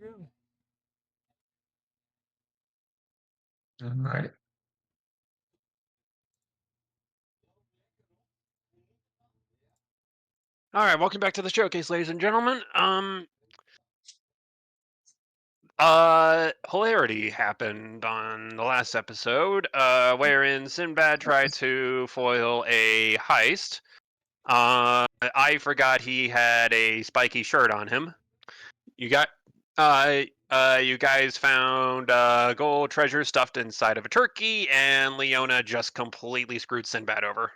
go. All right. All right, welcome back to the showcase, ladies and gentlemen. Hilarity happened on the last episode, wherein Sinbad tried to foil a heist. I forgot he had a spiky shirt on him. You got, you guys found gold treasure stuffed inside of a turkey, and Leona just completely screwed Sinbad over.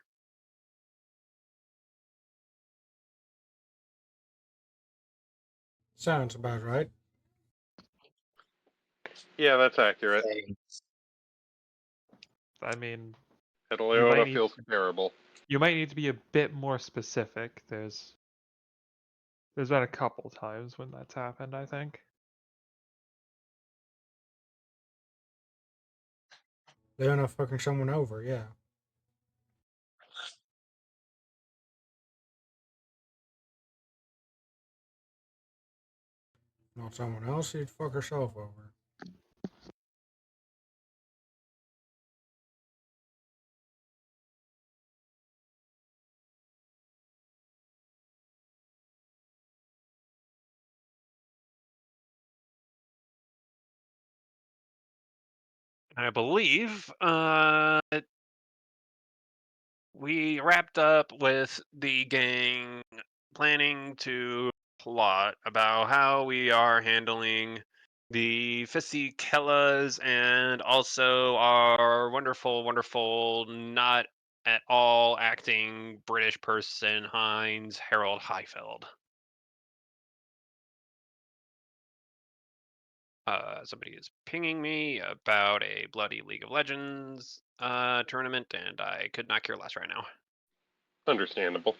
Sounds about right. Yeah, that's accurate. I mean, And You might Leona need- feels terrible. you might need to be a bit more specific. There's been a couple times when that's happened, I think. They're not fucking someone over, yeah. Not someone else, she'd fuck herself over. I believe we wrapped up with the gang planning to plot about how we are handling the Fisikellas and also our wonderful, wonderful, not at all acting British person, Heinz Harold Highfield. Somebody is pinging me about a bloody League of Legends tournament, and I could not care less right now. Understandable.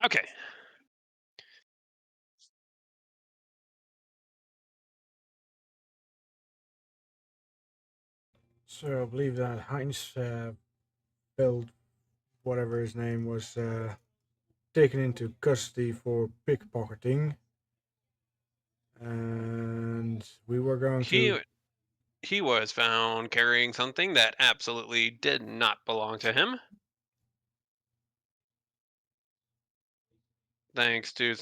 Okay. So I believe that Heinz built whatever his name was taken into custody for pickpocketing. And we were going to He was found carrying something that absolutely did not belong to him. Thanks to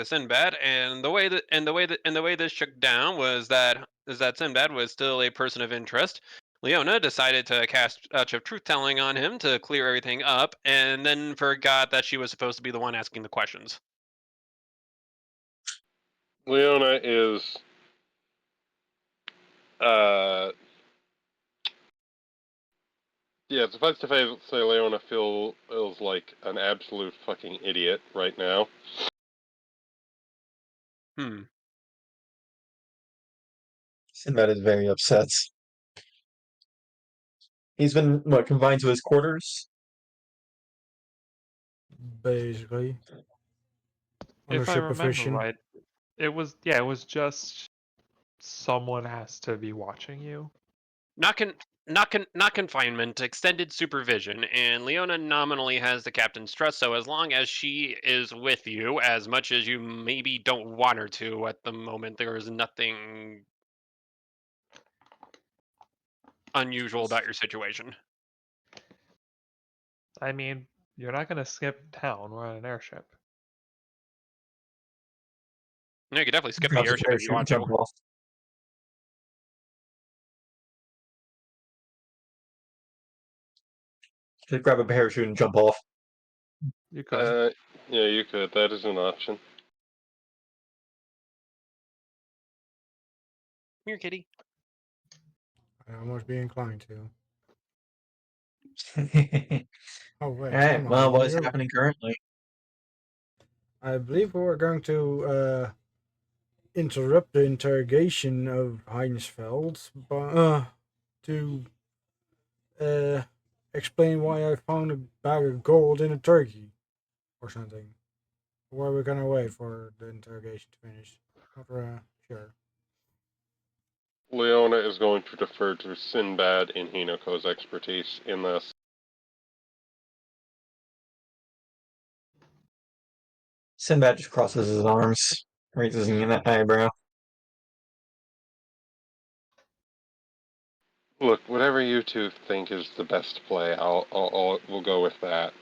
Sinbad, and the way this shook down is that Sinbad was still a person of interest. Leona decided to cast a touch of truth telling on him to clear everything up, and then forgot that she was supposed to be the one asking the questions. Leona is yeah, suffice to say Leona feels like an absolute fucking idiot right now. Sinbad is very upset. He's been confined to his quarters. basically under If I remember supervision. right, it was just someone has to be watching you. Not confinement, extended supervision, and Leona nominally has the captain's trust, so as long as she is with you, as much as you maybe don't want her to at the moment, there is nothing unusual about your situation. I mean, you're not gonna skip town. We're on an airship. No, you could definitely skip the Grab the airship if you parachute and want to. jump off. Just grab a parachute and jump off. You could. Yeah, you could. That is an option. Come here, kitty. I almost be inclined to. Oh wait, Alright, I'm not well, leaving what is you. happening currently? I believe we're going to interrupt the interrogation of Heinsfeld to uh, explain why I found a bag of gold in a turkey or something. Or we're gonna wait for the interrogation to finish. Not sure. Leona is going to defer to Sinbad and Hinoko's expertise in this. Sinbad just crosses his arms, raises an eyebrow. Look, whatever you two think is the best play, we'll go with that.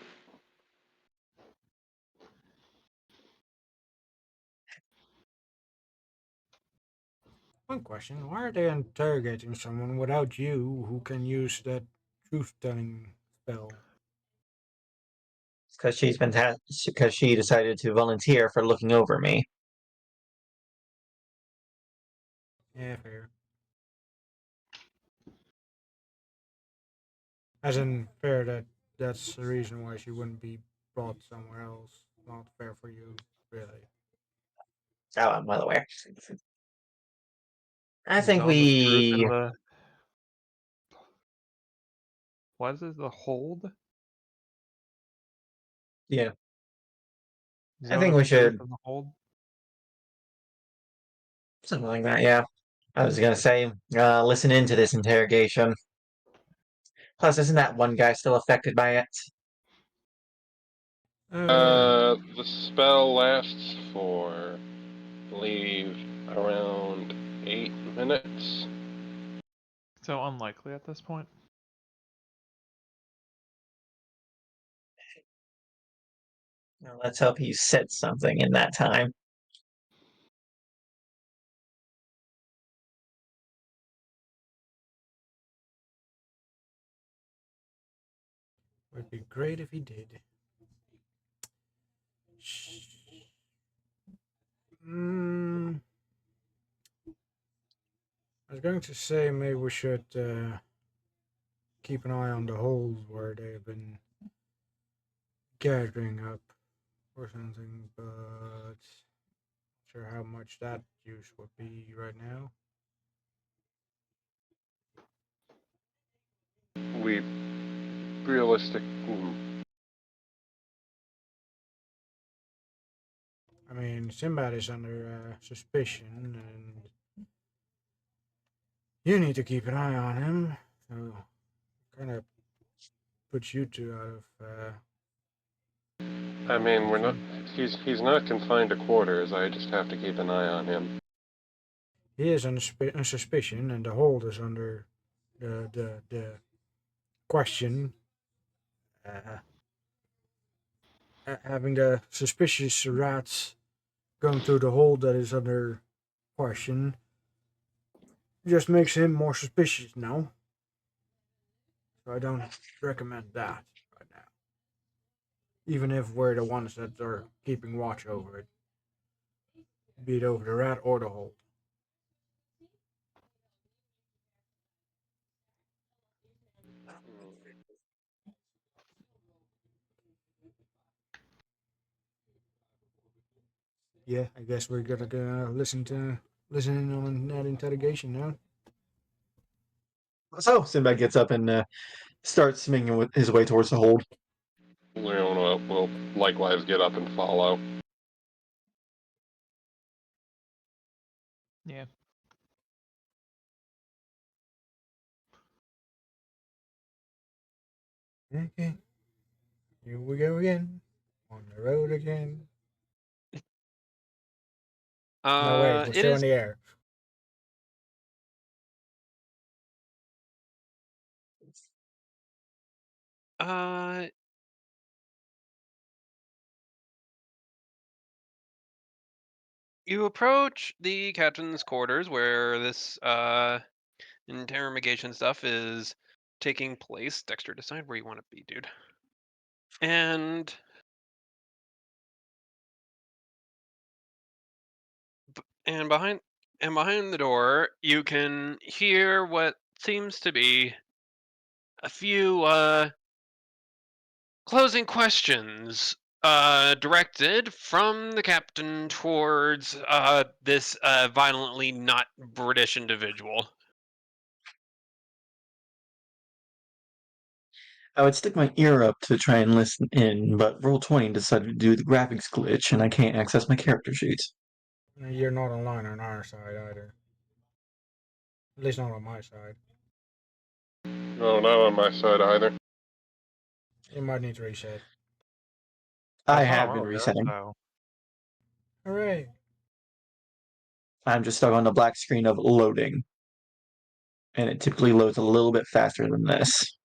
One question: why are they interrogating someone without you, who can use that truth-telling spell? Because because she decided to volunteer for looking over me. Yeah, fair. As in, fair that that's the reason why she wouldn't be brought somewhere else. Not fair for you, really. Oh, I'm well aware. I think Zone of truth in we. the what is it? The hold? Yeah. I Zone think of we truth should. in the hold? Something like that, yeah. I was gonna say, listen into this interrogation. Plus, isn't that one guy still affected by it? The spell lasts for, I believe, around 8 minutes. So unlikely at this point. Well, let's hope he said something in that time. Would be great if he did. Mm, I was going to say maybe we should keep an eye on the holes where they've been gathering up or something, but not sure how much that use would be right now. We realistic. I mean, Sinbad is under suspicion, and you need to keep an eye on him. So, kind of puts you two out of. I mean, we're not. Option. He's not confined to quarters. I just have to keep an eye on him. He is under suspicion, and the hold is under the question. Uh, Having the suspicious rats going through the hold that is under question just makes him more suspicious now. So I don't recommend that right now. Even if we're the ones that are keeping watch over it, be it over the rat or the hold. Yeah, I guess we're gonna go listen in on that interrogation now. So Sinbad gets up and starts making his way towards the hold. Leona will likewise get up and follow. Yeah. Okay, here we go again. On the road again. No, wait, we're It still in is. the air. Uh, you approach the captain's quarters where this interrogation stuff is taking place. Dexter, decide where you want to be, dude. And and behind behind the door, you can hear what seems to be a few closing questions directed from the captain towards this violently not British individual. I would stick my ear up to try and listen in, but Roll20 decided to do the graphics glitch, and I can't access my character sheets. You're not online on our side either. At least not on my side. No, not on my side either. You might need to reset. I saw have him been earlier, resetting. so Hooray! I'm just stuck on the black screen of loading. And it typically loads a little bit faster than this.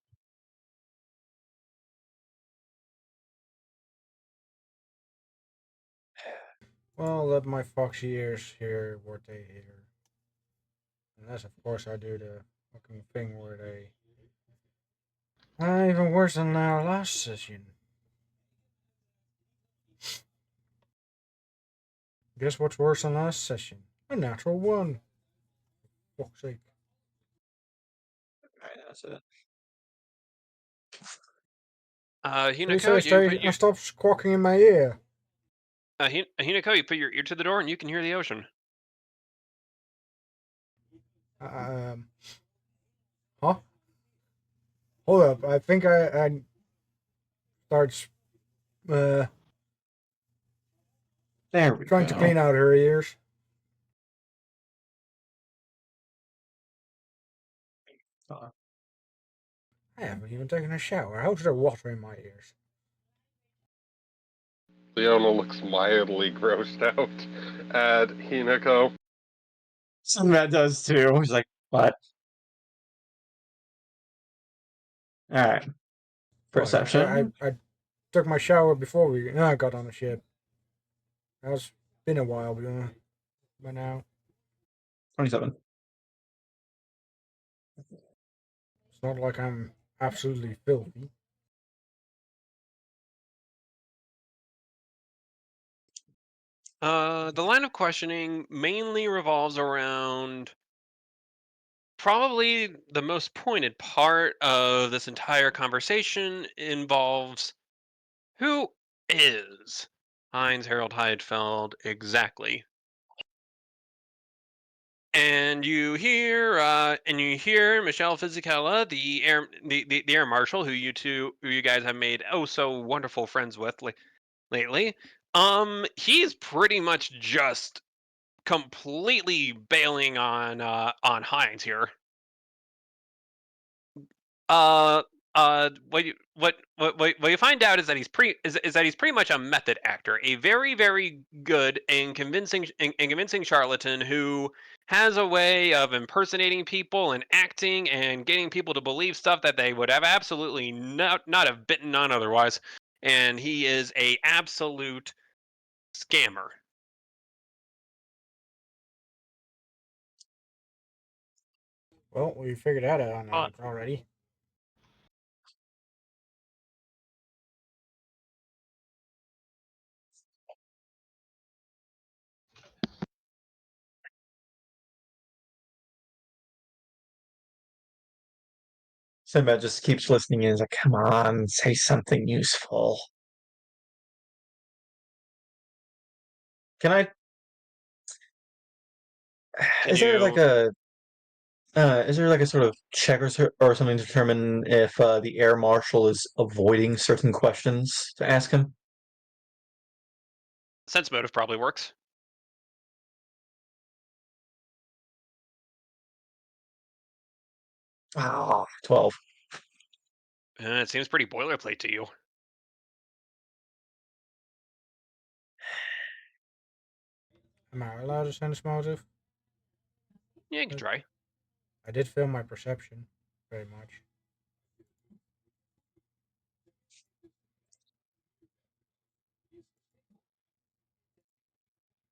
Well, let my foxy ears hear what they hear. Unless, of course, I do the fucking thing where they. Even worse than our last session. Guess what's worse than last session? A natural one. Fuck's sake. Alright, that's it. Please Hinako, you put your stop squawking in my ear. Hinako, you put your ear to the door and you can hear the ocean. Um. Huh? Hold up. I think I starts There we trying go. to clean out her ears. I haven't even taken a shower. How's there water in my ears? Leona looks mildly grossed out at Hinako. Some of that does too. He's like, what? Alright. Boy, Perception. I took my shower before we got on the ship. It's been a while by now. 27. It's not like I'm absolutely filthy. The line of questioning mainly revolves around probably the most pointed part of this entire conversation involves who is Heinz Harold Heidfeld exactly? And you hear Michelle Fisichella, the air marshal, who you guys have made oh so wonderful friends with lately. He's pretty much just completely bailing on Heinz here. Uh, what you find out is that he's pretty much a method actor, a very good and convincing charlatan who has a way of impersonating people and acting and getting people to believe stuff that they would have absolutely not have bitten on otherwise. And he is a absolute scammer. Well, we figured that out already. Sinbad just keeps listening and is like, come on, say something useful. Can I Can is there like you a sort of check or something to determine if the air marshal is avoiding certain questions to ask him? sense motive probably works? Ah, 12. It seems pretty boilerplate to you. Am I allowed to send a motive? Yeah, you can try. I did fail my perception very much.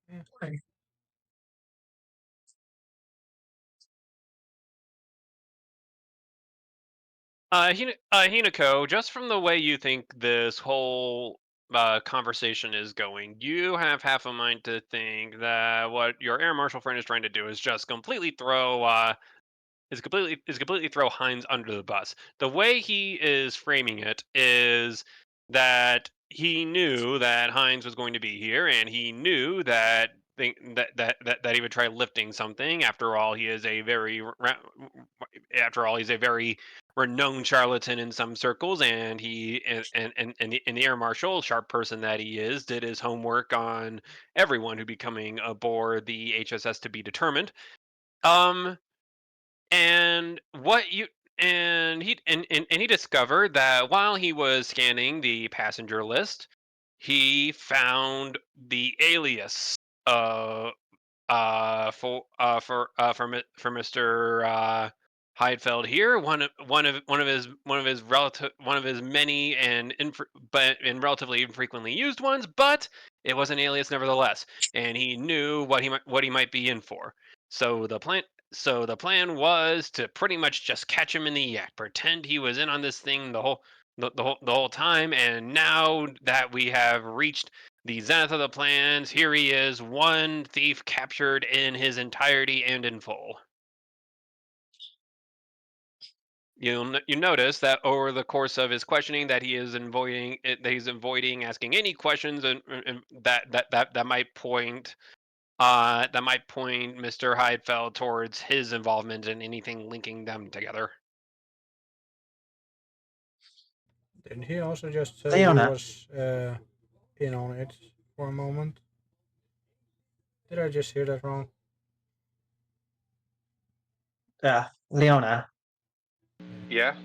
Yeah. Hinako, just from the way you think this whole conversation is going, you have half a mind to think that what your air marshal friend is trying to do is just completely throw Heinz under the bus. The way he is framing it is that he knew that Heinz was going to be here, and he knew that he would try lifting something. After all, he's a very renowned charlatan in some circles, and the air marshal, sharp person that he is, did his homework on everyone who be coming aboard the HSS to be determined. Um, And what you and he discovered that while he was scanning the passenger list, he found the alias uh for Mr. Heidfeld here, one of his relative one of his many and relatively infrequently used ones, but it was an alias nevertheless, and he knew what he might be in for. So the plan was to pretty much just catch him in the act, pretend he was in on this thing the whole time, and now that we have reached the zenith of the plans, here he is, one thief captured in his entirety and in full. You notice that over the course of his questioning, that he's avoiding asking any questions and that might point Mr. Heidfeld towards his involvement in anything linking them together. Didn't he also just say he Leona, was in on it for a moment? Did I just hear that wrong? Leona, Yeah?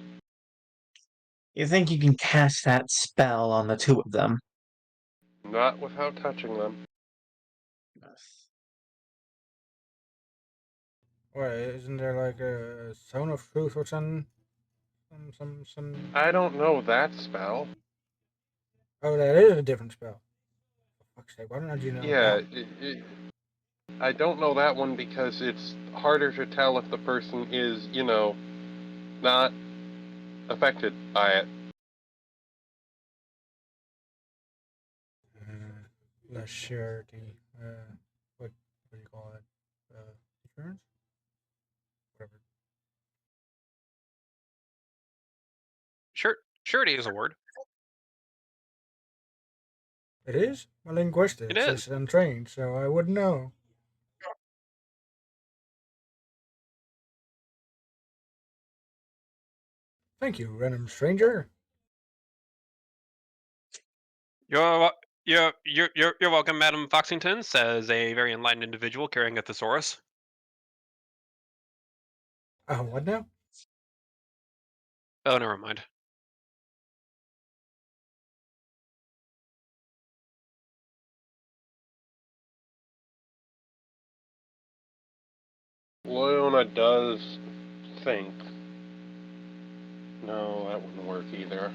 you think you can cast that spell on the two of them? Not without touching them. Or isn't there like a zone of truth or something? Some. I don't know that spell. Oh, that is a different spell. For fuck's sake, why don't you know Yeah, that? I don't know that one because it's harder to tell if the person is, not affected by it. Less surety. What do you call it? Insurance? Whatever. Surety is a word. It is? My linguistic It is is. untrained, so I wouldn't know. Thank you, random stranger. You're welcome, Madam Foxington, says a very enlightened individual carrying a thesaurus. What now? Oh, never mind. Leona does think. No, that wouldn't work either.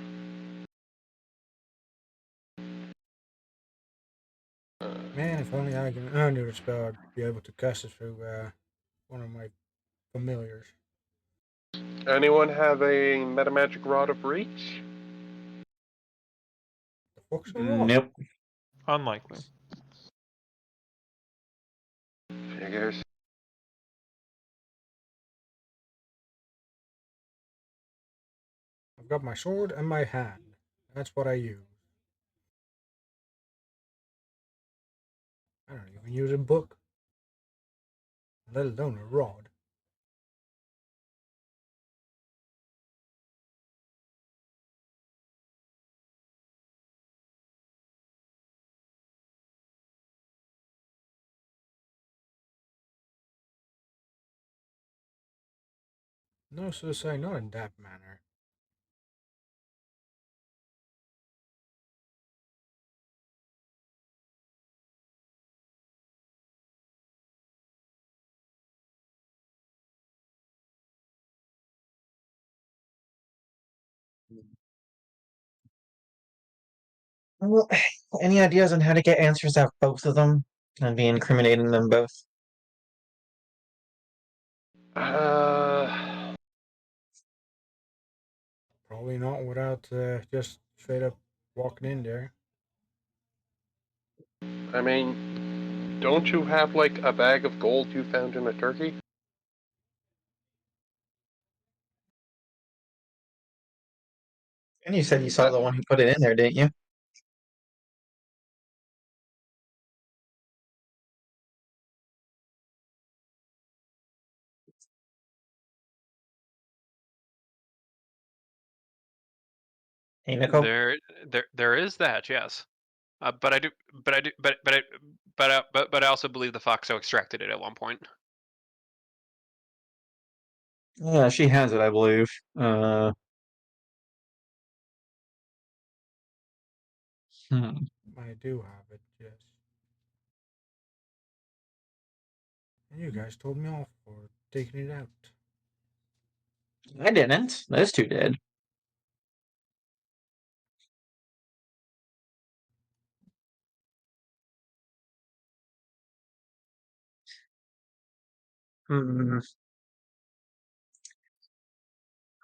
Man, if only I knew the spell, I'd be able to cast it through one of my familiars. Anyone have a metamagic rod of reach? The fuck's a rod? Nope. Unlikely. Figures. I've got my sword and my hand. That's what I use. I don't even use a book, let alone a rod. No, so to say, not in that manner. Well, any ideas on how to get answers out of both of them? I'd be incriminating them both. Uh, Probably not without just straight up walking in there. I mean, don't you have like a bag of gold you found in a turkey? And you said you saw That the one who put it in there, didn't you? Hey, Nicole. There is that, yes. But I do, but I do, but I also believe the Foxo extracted it at one point. Yeah, she has it, I believe. Hmm. I do have it, yes. And you guys told me off for taking it out. I didn't. Those two did. Hmm.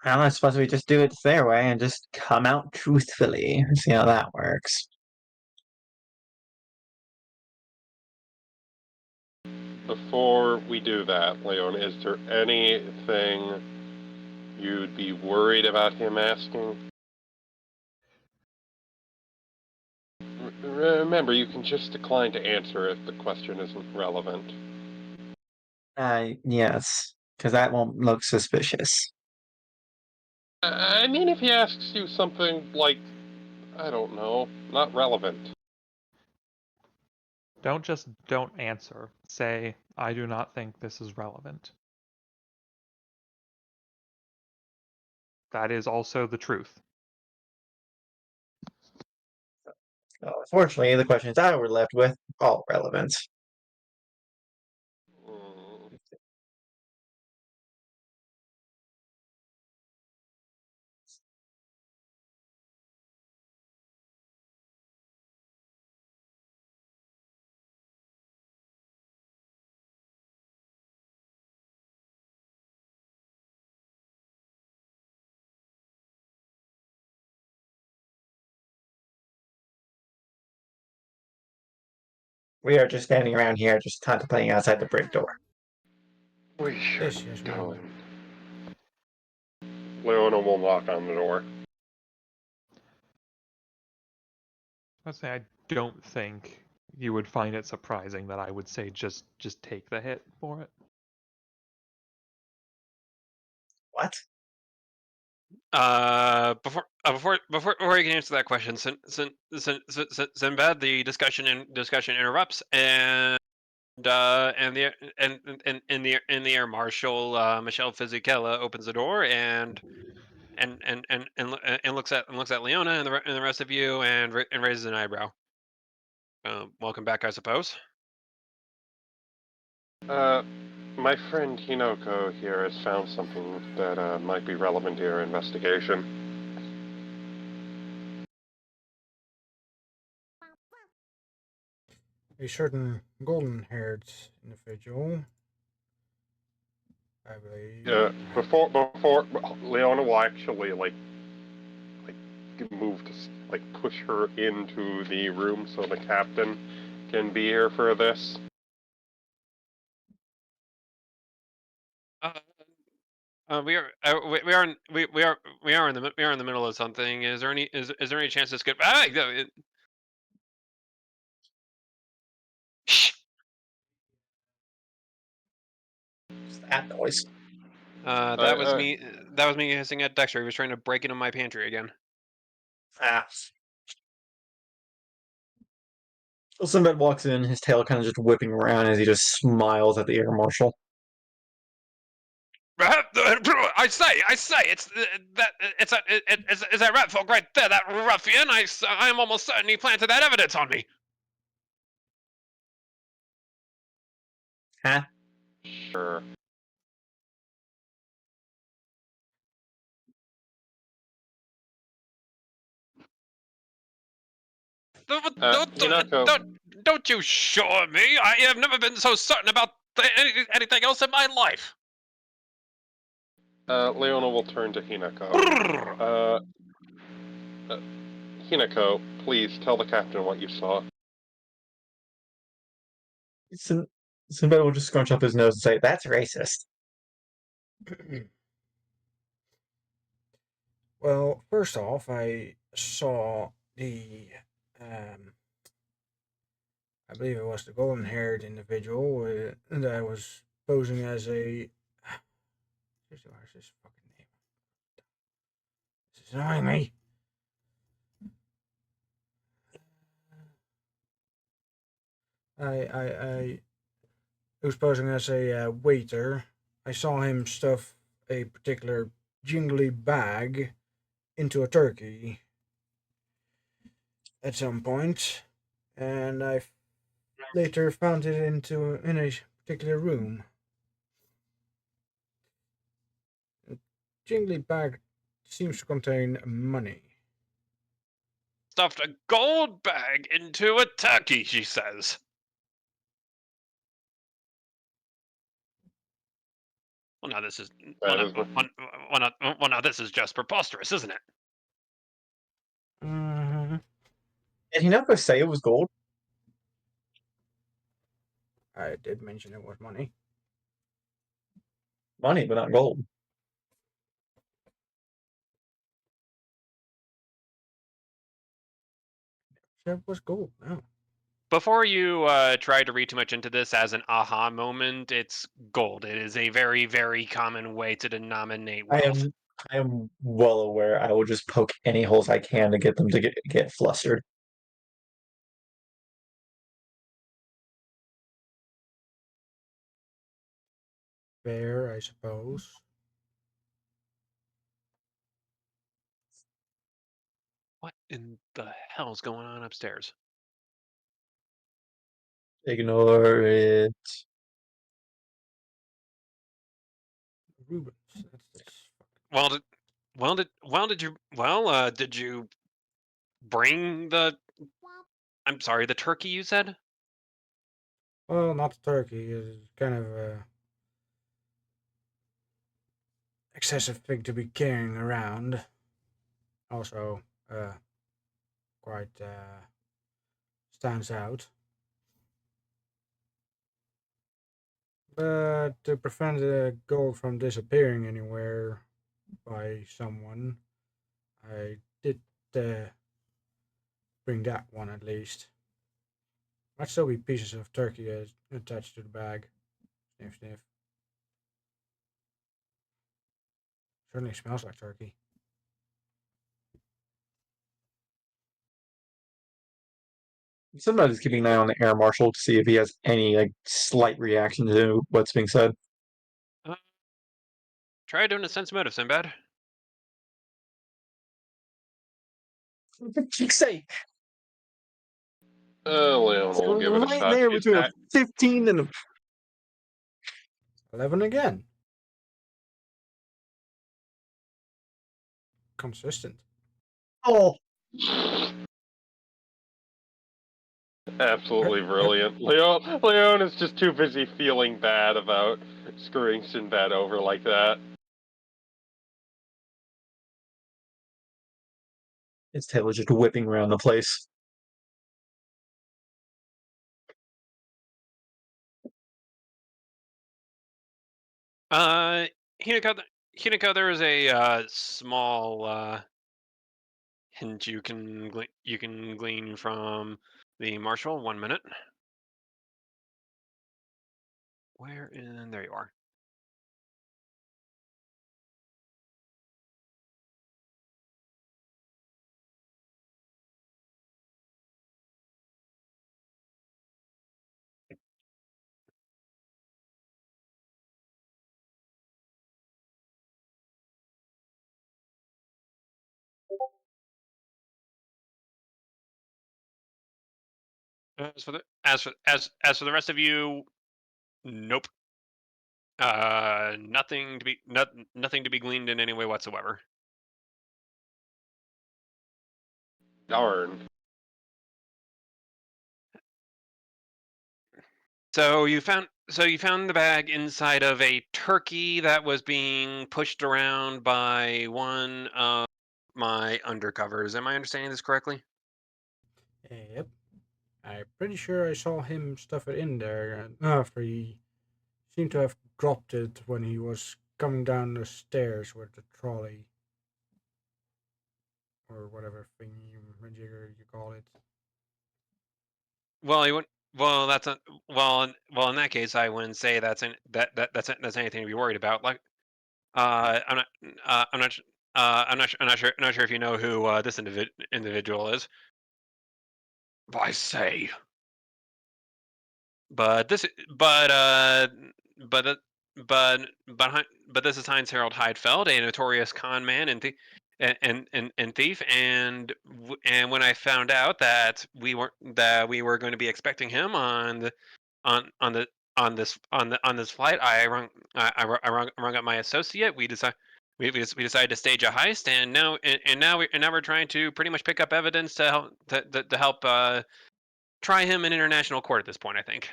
Well, I suppose we just do it their way and just come out truthfully. See how that works. Before we do that, Leon, is there anything you'd be worried about him asking? Remember, you can just decline to answer if the question isn't relevant. Yes, because that won't look suspicious. I mean, if he asks you something like, I don't know, not relevant. Don't answer. Say, I do not think this is relevant. That is also the truth. Unfortunately, the questions I were left with all relevant. Mm. We are just standing around here, just contemplating outside the brig door. We should Yes, we go are. in. Leona will knock on the door. I say I don't think you would find it surprising that I would say just take the hit for it. What? Before you can answer that question, Sinbad, the discussion interrupts, and the air marshal Michelle Fisichella opens the door and looks at Leona and the rest of you and raises an eyebrow. Welcome back, I suppose. My friend Hinoko here has found something that might be relevant to your investigation. A certain golden-haired individual, I believe. Before Leona will actually like move to push her into the room so the captain can be here for this. We are in the middle of something. Is there any chance this could? Shh. That noise. That was me. That was me hissing at Dexter. He was trying to break into my pantry again. Ah. Sinbad walks in, his tail kind of just whipping around as he just smiles at the air marshal. I say, it's that it's that rat folk right there, that ruffian. I'm almost certain he planted that evidence on me. Huh? Sure. Hinako, Don't you sure me? I have never been so certain about anything else in my life. Leona will turn to Hinako. Hinako, please tell the captain what you saw. Sinbad will just scrunch up his nose and say, "That's racist." Well, first off, I saw the, um, I believe it was the golden-haired individual that was posing as a. Seriously, what is his fucking name? This is annoying me. I he was posing as a waiter. I saw him stuff a particular jingly bag into a turkey at some point, and I later found it in a particular room. The jingly bag seems to contain money. Stuffed a gold bag into a turkey, she says. Well, now this is That is now this is just preposterous, isn't it? Mm-hmm. Did he not go say it was gold? I did mention it was money. Money, but not gold. It was gold. No. Before you try to read too much into this as an aha moment, it's gold. It is a very, very common way to denominate I wealth. am well aware. I will just poke any holes I can to get them to get flustered. Fair, I suppose. What in the hell's going on upstairs? Ignore it. Rubens. That's this. Did you bring the? I'm sorry, the turkey you said. Well, not the turkey. It's kind of excessive thing to be carrying around. Also, quite stands out. But to prevent the gold from disappearing anywhere by someone, I did bring that one at least. Might still be pieces of turkey attached to the bag. Sniff, sniff. Certainly smells like turkey. Somebody's keeping an eye on the air marshal to see if he has any like slight reaction to what's being said. Uh, Try doing a sense motive, Sinbad. For cheek's sake, Leon will give it a right shot. there Is between a that 15 and a 11 again. Consistent. oh. absolutely brilliant? Leon is just too busy feeling bad about screwing Sinbad over like that. His tail is just whipping around the place. Uh, Hinako, Hinako, there is a small hint you can glean from the marshal. 1 minute. Where in there you are. As for the rest of you, nope. Nothing to be gleaned in any way whatsoever. Darn. So you found the bag inside of a turkey that was being pushed around by one of my undercovers. Am I understanding this correctly? Yep. I'm pretty sure I saw him stuff it in there after he seemed to have dropped it when he was coming down the stairs with the trolley. Or whatever thing majigger you call it. Well, he wouldn't. Well, that's a, well. In that case, I wouldn't say that's anything to be worried about. Like, I'm not. I'm not. I'm not sure if you know who this individual is. I say. But this. But but this is Heinz Harold Heidfeld, a notorious con man and thief, and when I found out that we were going to be expecting him on the on this flight, I rung up my associate. We decided to stage a heist, and now we're trying to pretty much pick up evidence to help try him in international court at this point, I think.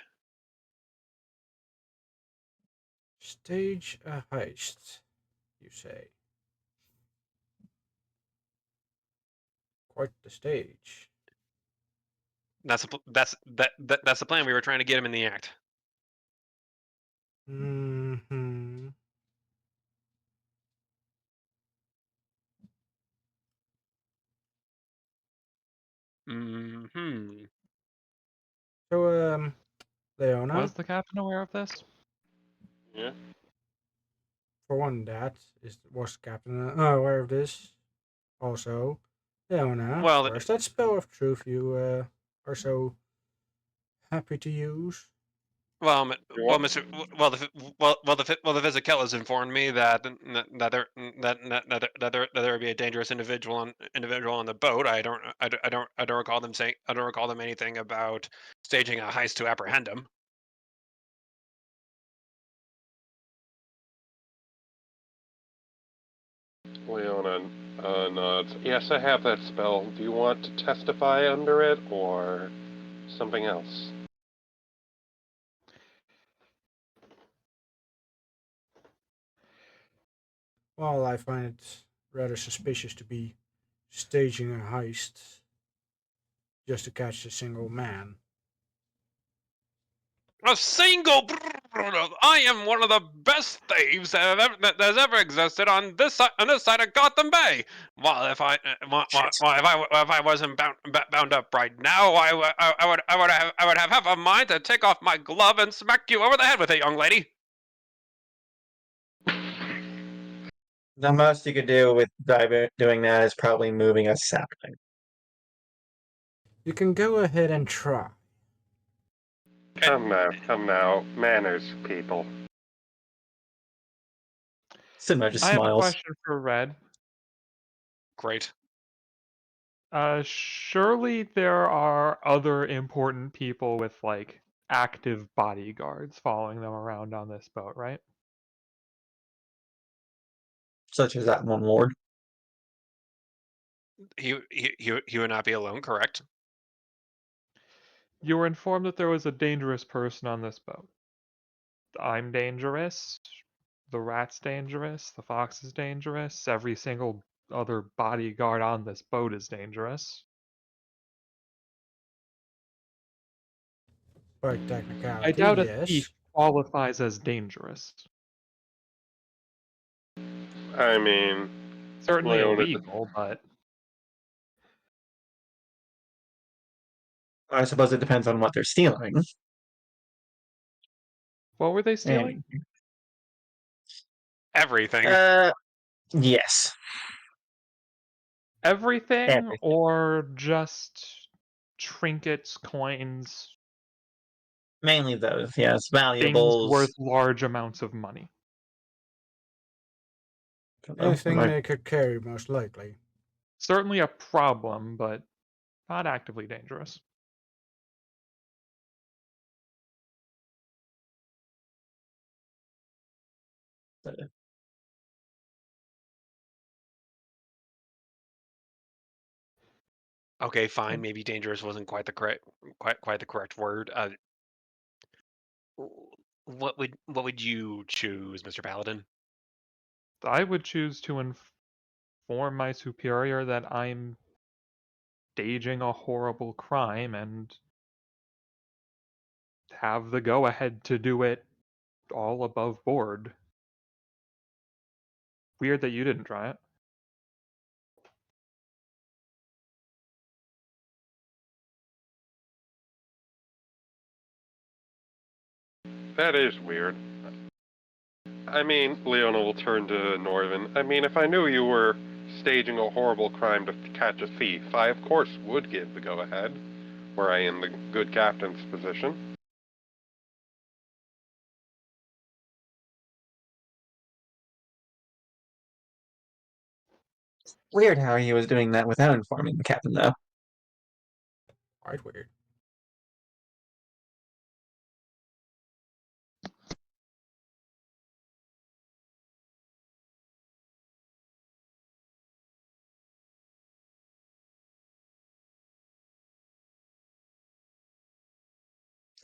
Stage a heist, you say? Quite the stage. That's the plan. We were trying to get him in the act. Hmm. Hmm. So, Leona, Was the captain aware of this? Yeah. for one, was Captain aware of this. Also, Leona, Well, where's that spell of truth you are so happy to use? well, You well, want- Mister, well, the Vizicella has informed me that there would be a dangerous individual on the boat. I don't recall them anything about staging a heist to apprehend him. Leona nods. Yes, I have that spell. Do you want to testify under it, or something else? Well, I find it rather suspicious to be staging a heist just to catch a single man. A single. I am one of the best thieves that has ever existed on this side of Gotham Bay. Well, Shit. if I wasn't bound up right now, I would have half a mind to take off my glove and smack you over the head with it, young lady. The most you could do with doing that is probably moving a sapling. You can go ahead and try. Come now. Manners, people. Sinmo just I have a smiles. question for Red. Great. Surely there are other important people with like active bodyguards following them around on this boat, right? Such as that one lord. He would not be alone, correct? You were informed that there was a dangerous person on this boat. I'm dangerous. The rat's dangerous. The fox is dangerous. Every single other bodyguard on this boat is dangerous. By I technicality, doubt a yes. thief qualifies as dangerous. I mean, Certainly Leona. illegal, but I suppose it depends on what they're stealing. what were they stealing? Everything. Yes. Everything Everything. or just trinkets, coins, Mainly those, yes. things worth Valuables. large amounts of money? Anything they could carry, most likely. Certainly a problem, but not actively dangerous. Okay, fine. Maybe dangerous wasn't quite the correct word. What would you choose, Mr. Paladin? I would choose to inform my superior that I'm staging a horrible crime and have the go ahead to do it all above board. Weird that you didn't try it. That is weird. I mean, Leona will turn to Northern. I mean, if I knew you were staging a horrible crime to catch a thief, I of course would give the go-ahead, were I in the good captain's position. Weird how he was doing that without informing the captain, though. Quite weird.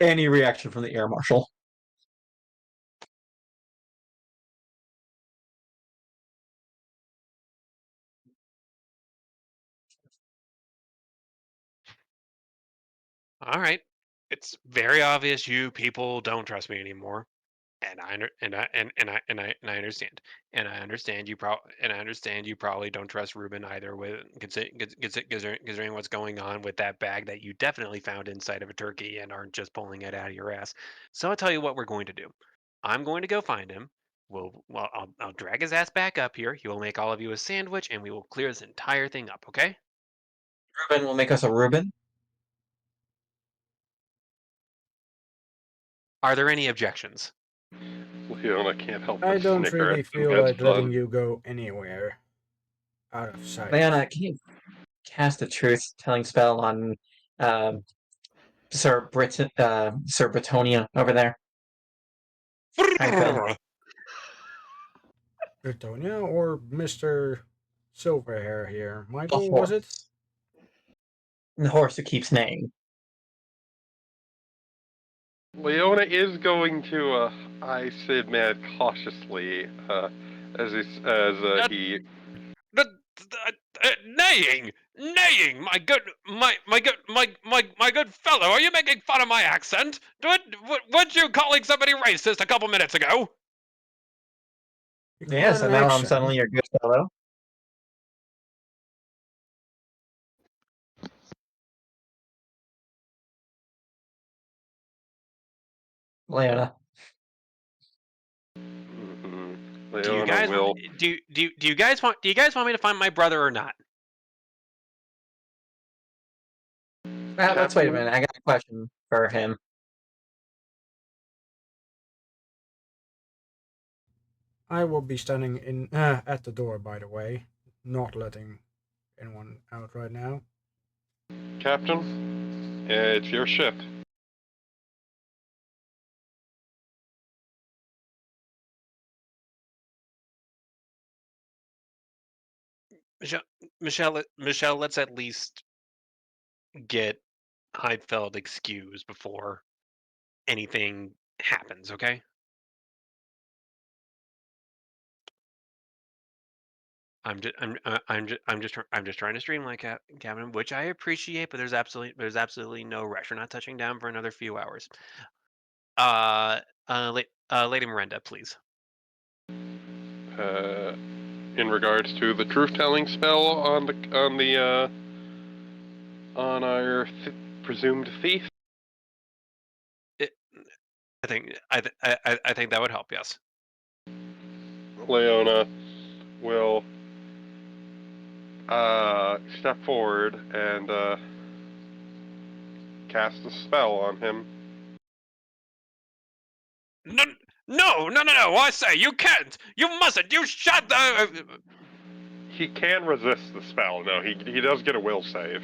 Any reaction from the air marshal? All right. It's very obvious you people don't trust me anymore. And I understand. And I understand you probably don't trust Ruben either with considering what's going on with that bag that you definitely found inside of a turkey and aren't just pulling it out of your ass. So I'll tell you what we're going to do. I'm going to go find him. I'll drag his ass back up here. He will make all of you a sandwich and we will clear this entire thing up, okay? Ruben will make us a Ruben. Are there any objections? Leona can't help I but don't snicker really at them feel as like letting fun. you go anywhere out of sight. Leona, can you cast a truth-telling spell on Sir Britonia over there? Heinfeld. Britonia or Mr. Silverhair here? The Michael, was it? horse. The horse who keeps neighing. Leona is going to eye Sid Mad cautiously he. Neighing, my good fellow. Are you making fun of my accent? Weren't you calling somebody racist a couple minutes ago? You call Yes, it an and now I'm accent. suddenly your good fellow. Leona. Do you Leona guys want will. do you guys want me to find my brother or not? Let's wait a Captain, minute. I got a question for him. I will be standing in at the door, by the way, not letting anyone out right now. Captain, it's your ship. Michelle, let's at least get Heidfeld excused before anything happens, okay? I'm just trying to streamline Kevin, which I appreciate, but there's absolutely no rush. We're not touching down for another few hours. Lady Miranda, please. In regards to the truth-telling spell on our presumed thief. I think that would help. Yes. Leona will step forward and cast a spell on him. No! I say you can't. You mustn't. You shut the. He can resist the spell. No, he does get a will save.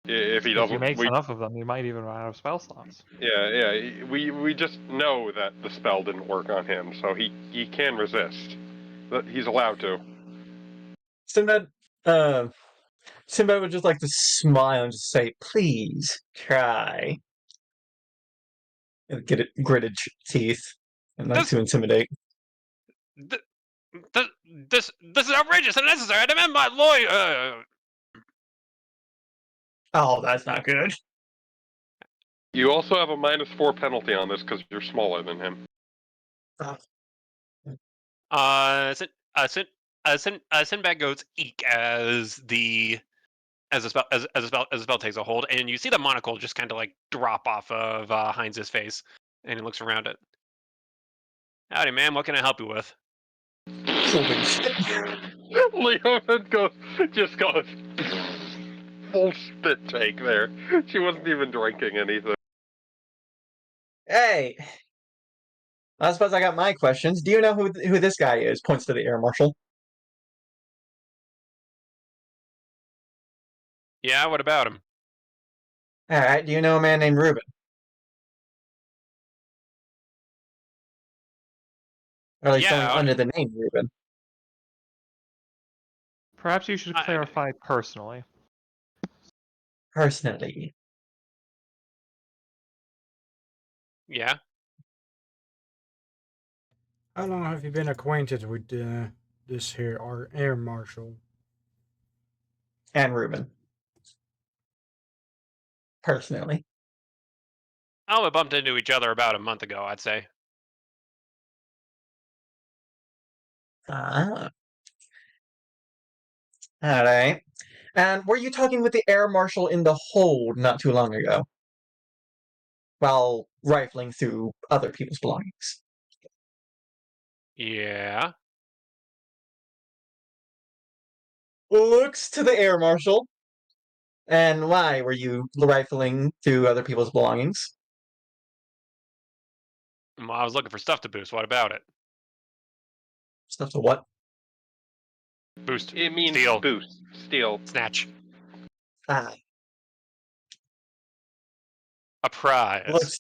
If he If he doesn't, makes enough of them, you might even run out of spell slots. yeah. We just know that the spell didn't work on him, so he can resist. But he's allowed to. Sinbad, Sinbad would just like to smile and just say, "Please try." And get it gritted teeth and not This to intimidate. th- this is outrageous and unnecessary. I demand my lawyer. Oh, that's not good. You also have a -4 penalty on this because you're smaller than him. Oh. Sinbad goes eek as the spell takes a hold, and you see the monocle just kind of like drop off of Heinz's face, and he looks around it. Howdy, ma'am. What can I help you with? Holy shit. Leona just goes full spit take there. She wasn't even drinking anything. Hey, I suppose I got my questions. Do you know who this guy is? Points to the air marshal. Yeah, what about him? Alright, do you know a man named Reuben? Or at least going Yeah, under the name Reuben. Perhaps you should I, clarify personally. Personally. yeah. How long have you been acquainted with this here air marshal? And Reuben. Personally. Oh, we bumped into each other about a month ago, I'd say. Ah. Alright. And were you talking with the air marshal in the hold not too long ago? While rifling through other people's belongings? Yeah. Looks to the air marshal. And why were you rifling through other people's belongings? Well, I was looking for stuff to boost. What about it? Stuff to what? Boost. It means Steal. boost, steal. Snatch. Ah. A prize. Looks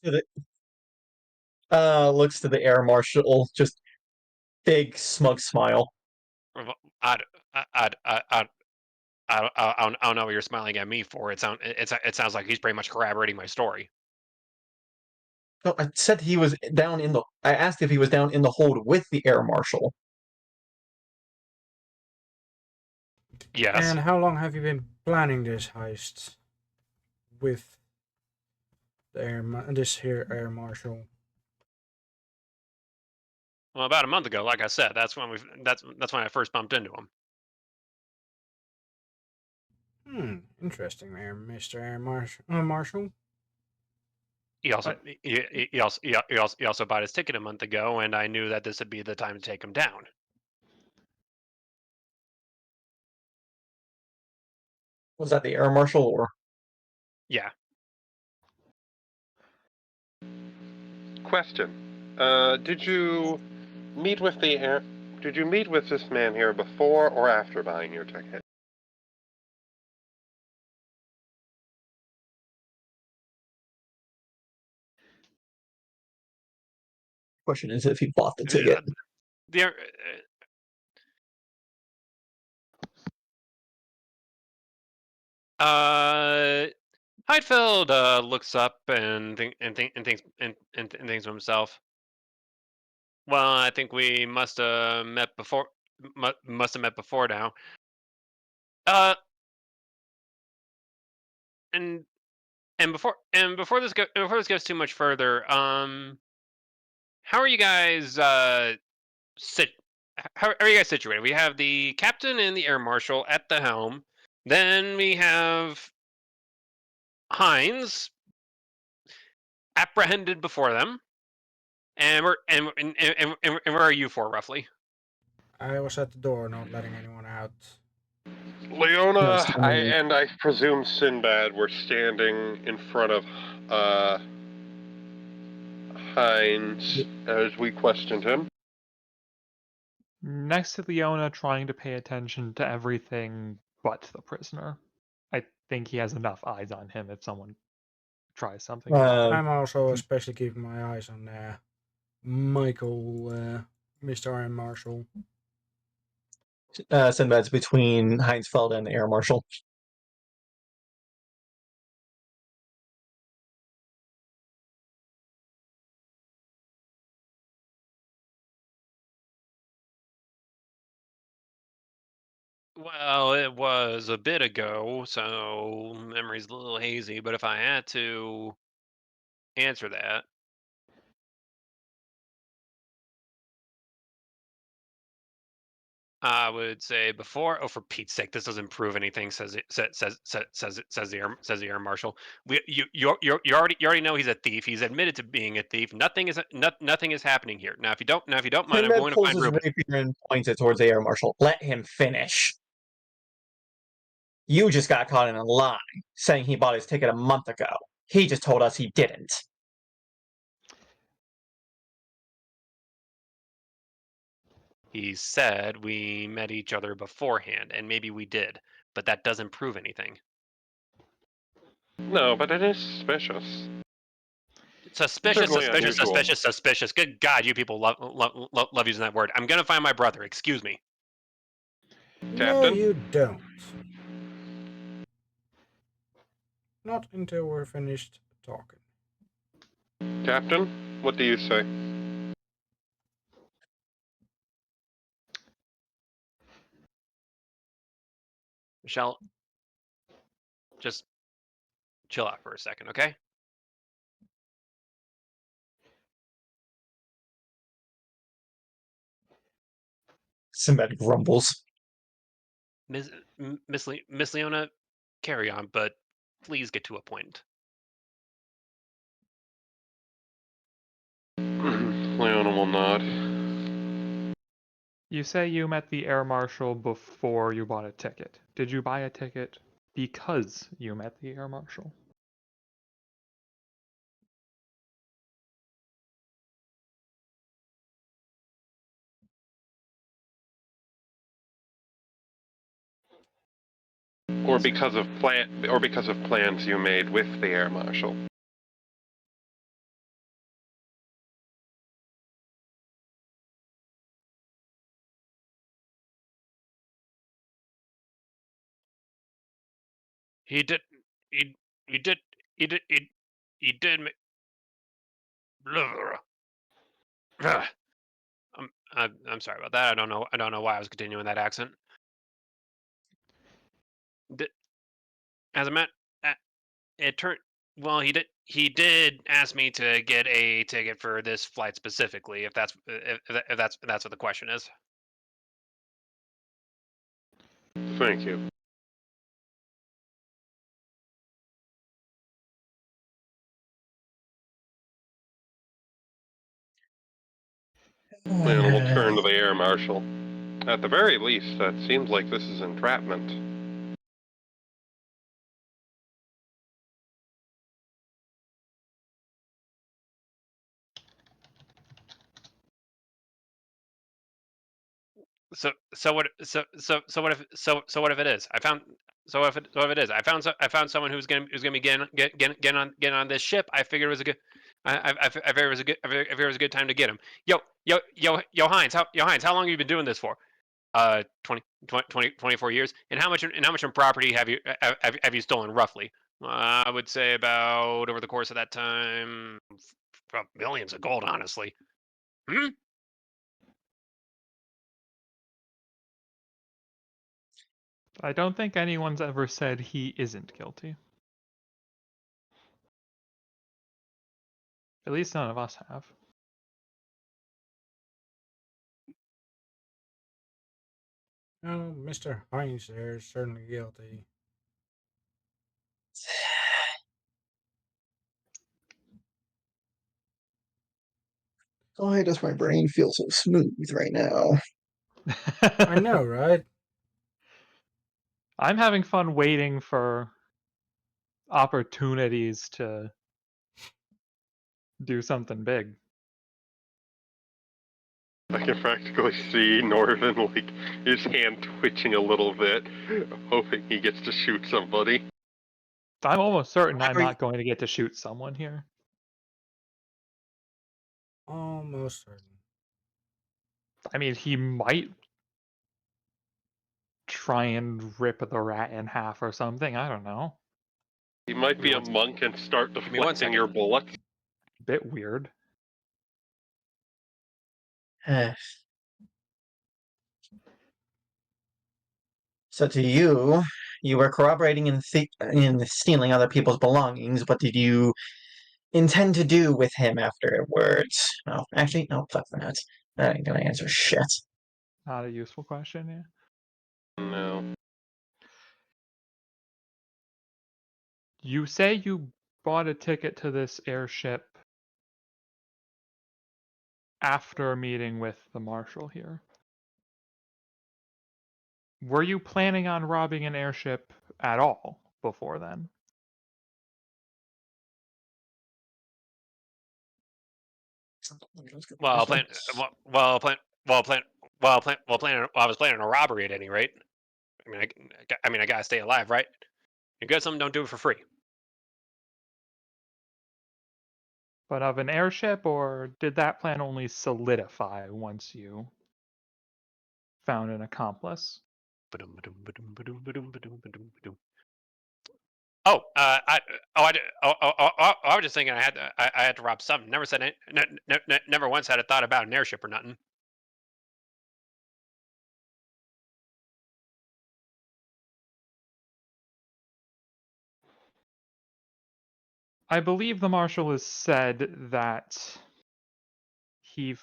to the air marshal, just big smug smile. I, I don't know what you're smiling at me for. It sounds like he's pretty much corroborating my story. No, I said he was down in the. I asked if he was down in the hold with the air marshal. Yes. And how long have you been planning this heist with this here air marshal? Well, about a month ago, like I said, that's when I first bumped into him. Interesting there, Mr. Air Marshal. He also I, he also bought his ticket a month ago, and I knew that this would be the time to take him down. Was that the air marshal or? Yeah. Question. Did you meet with the air? Did you meet with this man here before or after buying your ticket? Question is if he bought the The, ticket. the Heidfeld looks up and thinks to himself. Well, I think we must have met before. Must have met before now. Uh, and before this goes too much further, how are you guys sit? How are you guys situated? We have the captain and the air marshal at the helm. Then we have Heinz apprehended before them, and where are you for roughly? I was at the door, not letting anyone out. No, Leona, standing. I presume Sinbad were standing in front of uh, Heinz as we questioned him. next to Leona, trying to pay attention to everything but the prisoner. I think he has enough eyes on him if someone tries something wrong. I'm also especially keeping my eyes on Michael, Mr. Iron Marshal. Sinbad's between Heinzfeld and the air marshal. Well, it was a bit ago, so memory's a little hazy. But if I had to answer that, I would say before. Oh, for Pete's sake, this doesn't prove anything. Says the air marshal. You already know he's a thief. He's admitted to being a thief. Nothing is happening here. Now, if you don't mind, I'm Sinbad going to pulls find his Ruben. rapier and points it towards the air marshal. Let him finish. You just got caught in a lie, saying he bought his ticket a month ago. He just told us he didn't. He said we met each other beforehand, and maybe we did, but that doesn't prove anything. No, but it is suspicious. Suspicious, Certainly suspicious, unusual. suspicious, suspicious. Good God, you people love using that word. I'm gonna find my brother. Excuse me. No, Captain? you don't. Not until we're finished talking. Captain, what do you say? Michelle, just chill out for a second, okay? Sinbad grumbles. Miss Leona, carry on, but please get to a point. Leona will nod. You say you met the air marshal before you bought a ticket. Did you buy a ticket because you met the air marshal? Or because of plans you made with the air marshal. He did. He he did. He did. He did. I'm sorry about that. I don't know. I don't know why I was continuing that accent. As a matter, it turned. Well, he did ask me to get a ticket for this flight specifically. If that's what the question is. Thank you. Leona will turn to the air marshal. At the very least, that seems like this is entrapment. So what if it is? I found someone who's gonna be getting on this ship. I figured it was a good. I figured it was a good. I figured it was a good time to get him. Yo, Heinz, how long have you been doing this for? 24 years. And how much in property have you stolen roughly? I would say about over the course of that time, millions of gold, honestly. Hmm? I don't think anyone's ever said he isn't guilty. At least none of us have. Oh, Mr. Heinz there is certainly guilty. Why does my brain feel so smooth right now? I know, right? I'm having fun waiting for opportunities to do something big. I can practically see Northern, like, his hand twitching a little bit, hoping he gets to shoot somebody. I'm almost certain Why I'm are you- not going to get to shoot someone here. Almost certain. I mean, he might try and rip the rat in half or something. I don't know. He might Give me be a one. monk and start Give me 1 deflecting second. your bullets. Bit weird. So to you, you were corroborating in stealing other people's belongings. What did you intend to do with him afterwards? No, actually, no, fuck that. That ain't gonna answer shit. Not a useful question, yeah. No. You say you bought a ticket to this airship after meeting with the marshal here. Were you planning on robbing an airship at all before then? Well, plan. Well, plan. Well, plan. Well, I was planning a robbery at any rate. I mean, I gotta stay alive, right? You got something, don't do it for free. But of an airship, or did that plan only solidify once you found an accomplice? I was just thinking I had to rob something. Never said it. Never once had a thought about an airship or nothing. I believe the marshal has said that he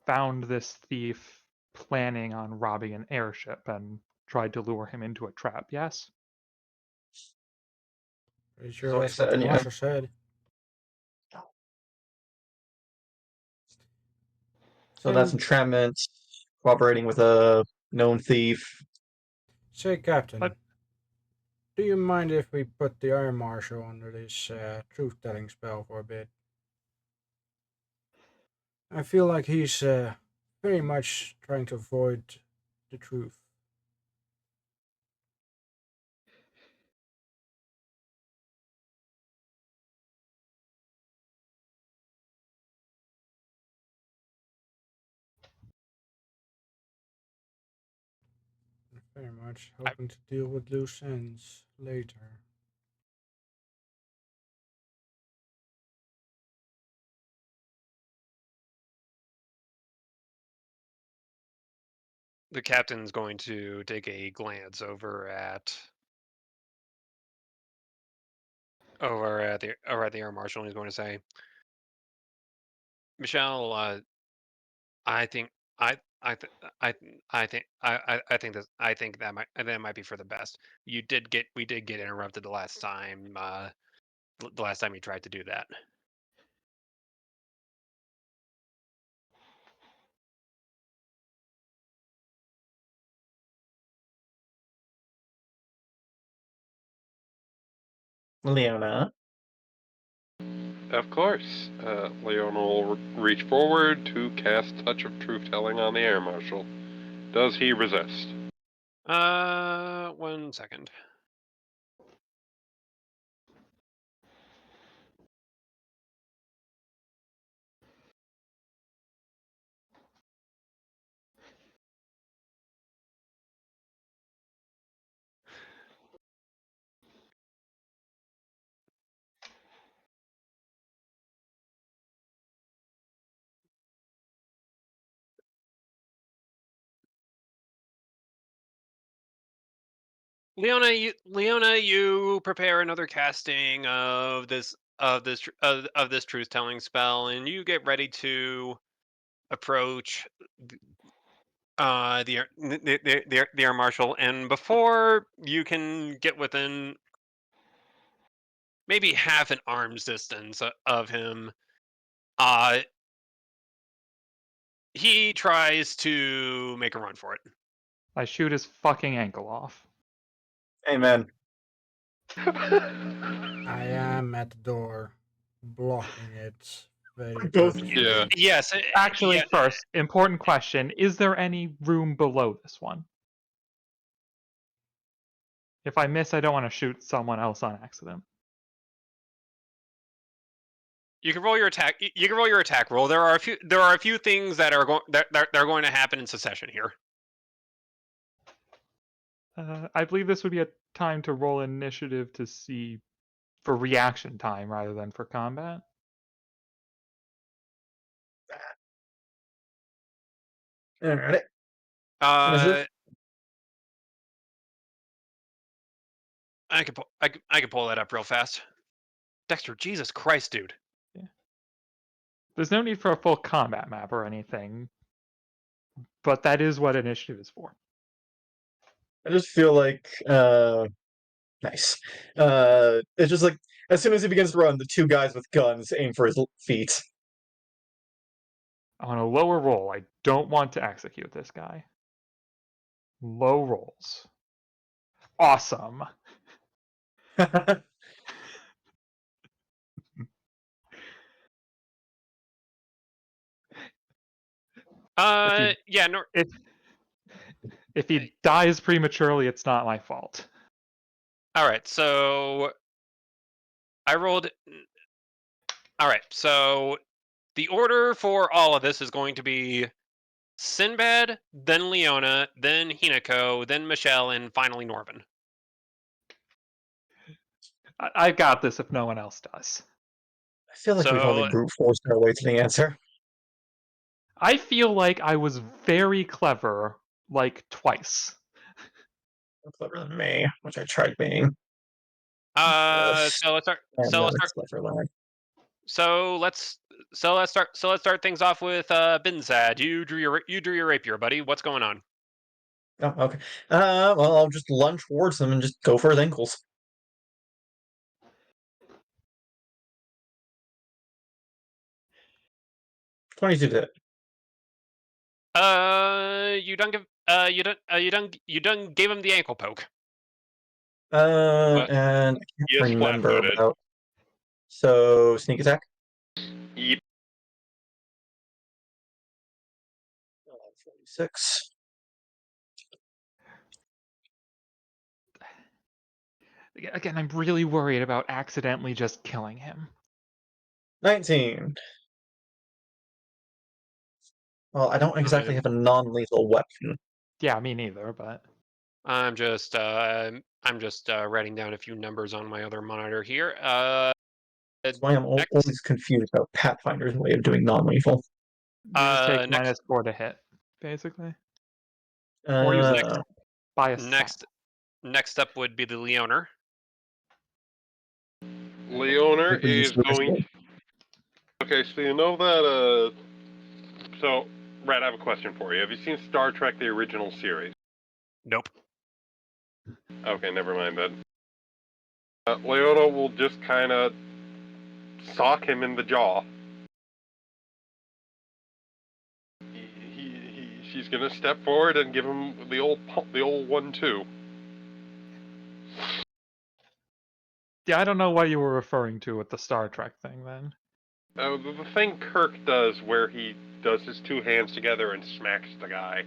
found this thief planning on robbing an airship and tried to lure him into a trap, yes? Pretty That's sure what he that's what the said, yeah. marshal said. So that's And entrapment, cooperating with a known thief. say, Captain, But- do you mind if we put the Iron Marshal under this truth-telling spell for a bit? I feel like he's very much trying to avoid the truth. Very much hoping to deal with loose ends later. The captain's going to take a glance over at the air marshal, and he's going to say, Michelle, I think I I th- I think that might be for the best. We did get interrupted the last time you tried to do that. Leona. Of course. Leona will reach forward to cast Touch of Truth-Telling on the Air Marshal. Does he resist? 1 second. Leona, you prepare another casting of this truth telling spell, and you get ready to approach the air marshal. And before you can get within maybe half an arm's distance of him, uh, he tries to make a run for it. I shoot his fucking ankle off. Amen. I am at the door, blocking it very Both- purposefully. Yeah. Yes, Actually, yeah, first, important question. Is there any room below this one? If I miss, I don't want to shoot someone else on accident. you can roll your attack. You can roll your attack roll. There are a few things that are going to happen in succession here. I believe this would be a time to roll initiative to see for reaction time rather than for combat. Alright. Uh, I can pull that up real fast. Dexter, Jesus Christ, dude. Yeah. There's no need for a full combat map or anything, but that is what initiative is for. I just feel like nice. It's just like as soon as he begins to run, the two guys with guns aim for his feet. On a lower roll, I don't want to execute this guy. Low rolls. Awesome. Yeah, no. If he dies prematurely, it's not my fault. All right, so I rolled All right, so the order for all of this is going to be Sinbad, then Leona, then Hinako, then Michelle, and finally Norvin. I got this if no one else does. I feel like we've only So, brute forced our way to the answer. I feel like I was very clever, like twice. More clever than me, which I tried being. so let's start. I'm So not let's a start. clever lad. So let's start things off with Binsad. You drew your rapier, buddy. What's going on? Oh, okay. Well, I'll just lunge towards him and just go for his ankles. 22 to hit. You done gave him the ankle poke. But And I can't he is remember flat-footed. without. So, sneak attack? Yep. 46. Again, I'm really worried about accidentally just killing him. 19. Well, I don't exactly have a non-lethal weapon. Yeah, me neither, but I'm just writing down a few numbers on my other monitor here. That's why I'm Next, always confused about Pathfinder's way of doing non-lethal. you just take next, -4 to hit, basically. Or you next, buy a set. next up would be the Leoner. Leoner What is use would this going. be? Okay, so you know that. So, Brad, I have a question for you. Have you seen Star Trek: The Original Series? Nope. Okay, never mind then. Leona will just kind of sock him in the jaw. She's gonna step forward and give him the old 1-2. Yeah, I don't know what you were referring to with the Star Trek thing then. The thing Kirk does where he does his two hands together and smacks the guy.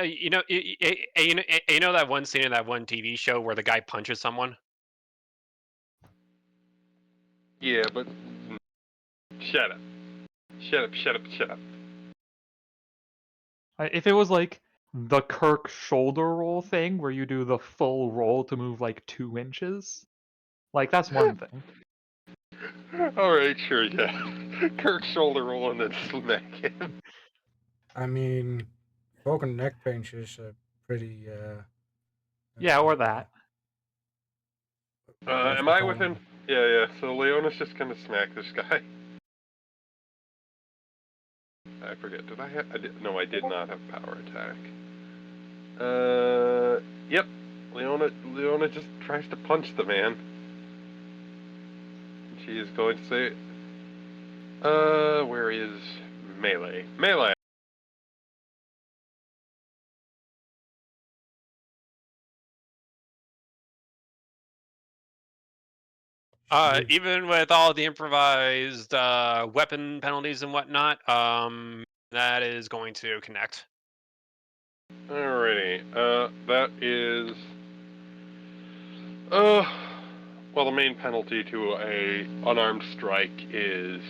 You know that one scene in that one TV show where the guy punches someone? Yeah, but shut up. Shut up, shut up, shut up. If it was like the Kirk shoulder roll thing where you do the full roll to move like 2 inches, like that's one thing. Alright, sure, yeah. Kirk shoulder roll and then smack him. I mean, Vulcan neck pinch is a pretty. Yeah, or that. Am I within? Yeah. So Leona's just gonna smack this guy. I forget. Did I have? I did. No, I did not have power attack. Yep. Leona just tries to punch the man. She is going to say, where is melee? Melee. Even with all the improvised weapon penalties and whatnot, that is going to connect. Alrighty. That is. Well, the main penalty to a unarmed strike is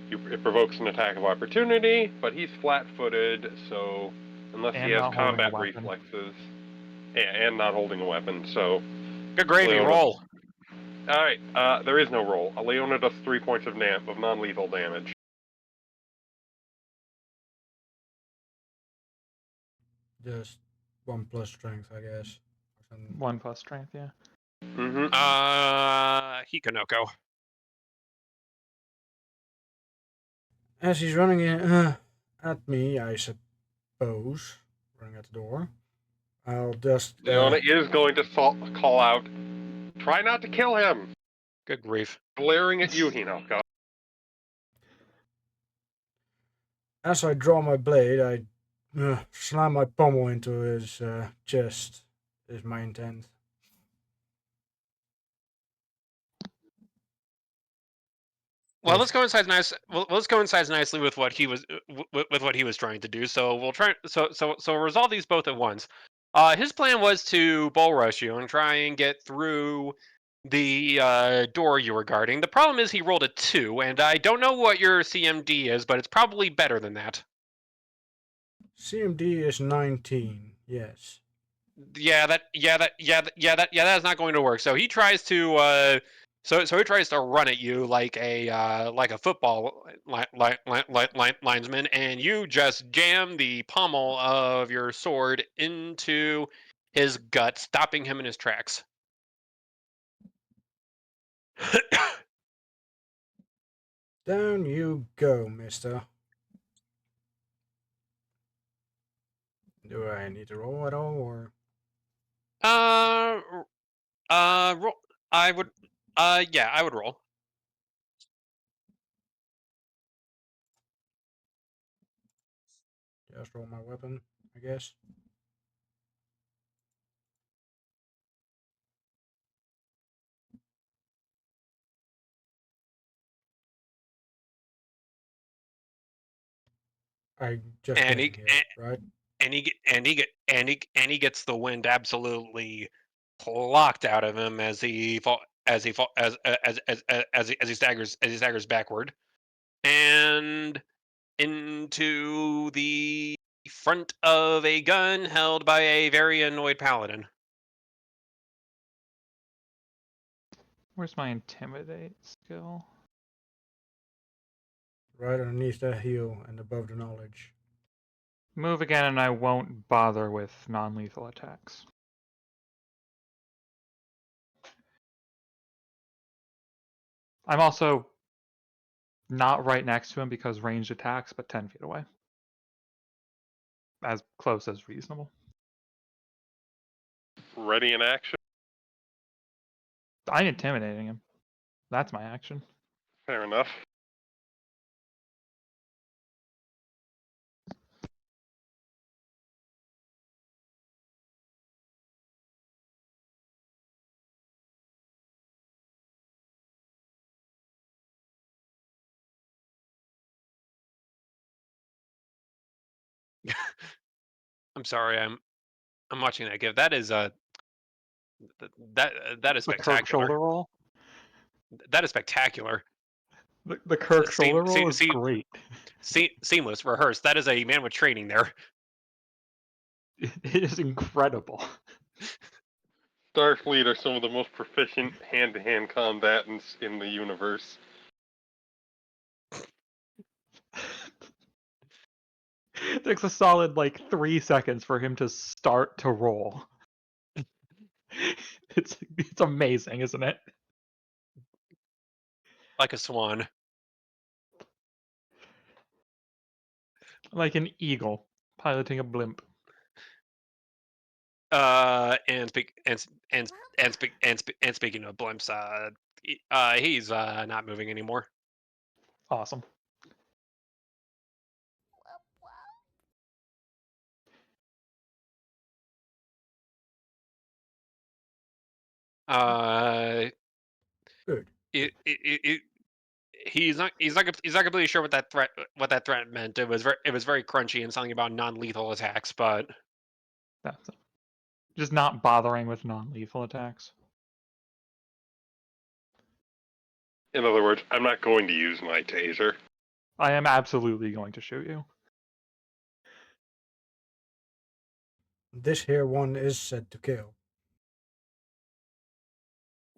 it provokes an attack of opportunity, but he's flat-footed, so unless he And has not holding a combat weapon. reflexes, and not holding a weapon, so Good gravy, Leona. roll. Alright, there is no roll. Leona does 3 points of non-lethal damage. Just 1+ strength, I guess. 1+ strength, yeah. Mm-hmm. Hikonoko. As he's running at me, I suppose, running at the door, I'll just. Leona is going to call out, try not to kill him! Good grief. Glaring at you, Hinoko. As I draw my blade, I slam my pommel into his chest, is my intent. Well, this coincides nice. Well, this coincides nicely with what he was with what he was trying to do. So we'll try. So resolve these both at once. His plan was to bull rush you and try and get through the door you were guarding. The problem is he rolled a 2, and I don't know what your CMD is, but it's probably better than that. CMD is 19. Yes. That's not going to work. So he tries to he tries to run at you like a football linesman, and you just jam the pommel of your sword into his gut, stopping him in his tracks. Down you go, mister. Do I need to roll at all, or uh, roll. I would. Yeah, I would roll. just roll my weapon? I guess. I just And getting he here, right? and he gets the wind absolutely plucked out of him as he fall, as he fall, as he staggers backward and into the front of a gun held by a very annoyed paladin. Where's my intimidate skill? Right underneath the heel and above the knowledge. Move again and I won't bother with non-lethal attacks. I'm also not right next to him because ranged attacks, but 10 feet away. As close as reasonable. Ready in action? I'm intimidating him. That's my action. Fair enough. I'm sorry, I'm watching that give. That is that is The Kirk spectacular. shoulder roll? That is spectacular. The Kirk shoulder roll is See, great. seamless, rehearsed. That is a man with training there. It is incredible. Starfleet are some of the most proficient hand-to-hand combatants in the universe. It takes a solid like 3 seconds for him to start to roll. It's amazing, isn't it? Like a swan. Like an eagle piloting a blimp. And speaking of blimps, he's not moving anymore. Awesome. Uh, Good. he's not completely sure what that threat meant. It was very crunchy and something about non-lethal attacks, but That's just not bothering with non-lethal attacks. In other words, I'm not going to use my taser. I am absolutely going to shoot you. This here one is set to kill.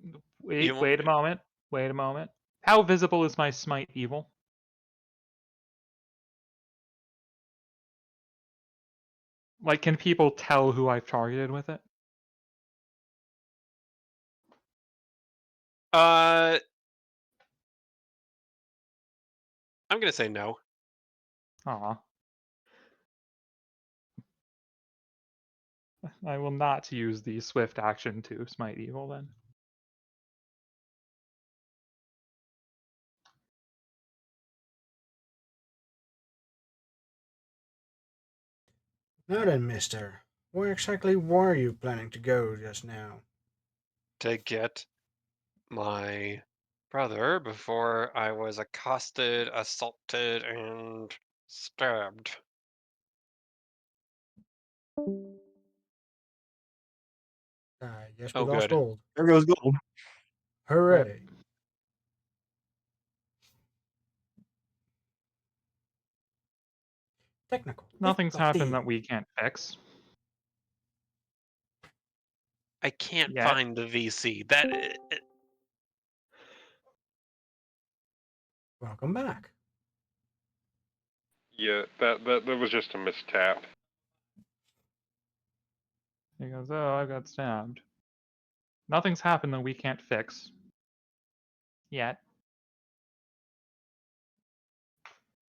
You won't- Wait a moment. Wait a moment. How visible is my smite evil? Like, can people tell who I've targeted with it? I'm gonna say no. Aw. I will not use the swift action to smite evil then. Now then, mister. Where exactly were you planning to go just now? To get my brother before I was accosted, assaulted, and stabbed. I guess we Oh, lost good. gold. There goes gold. Hooray! Technical Nothing's happened difficulty. that we can't fix I can't yet. find the VC. That Welcome back. Yeah, that was just a mistap. He goes, "Oh, I got stabbed." Nothing's happened that we can't fix yet.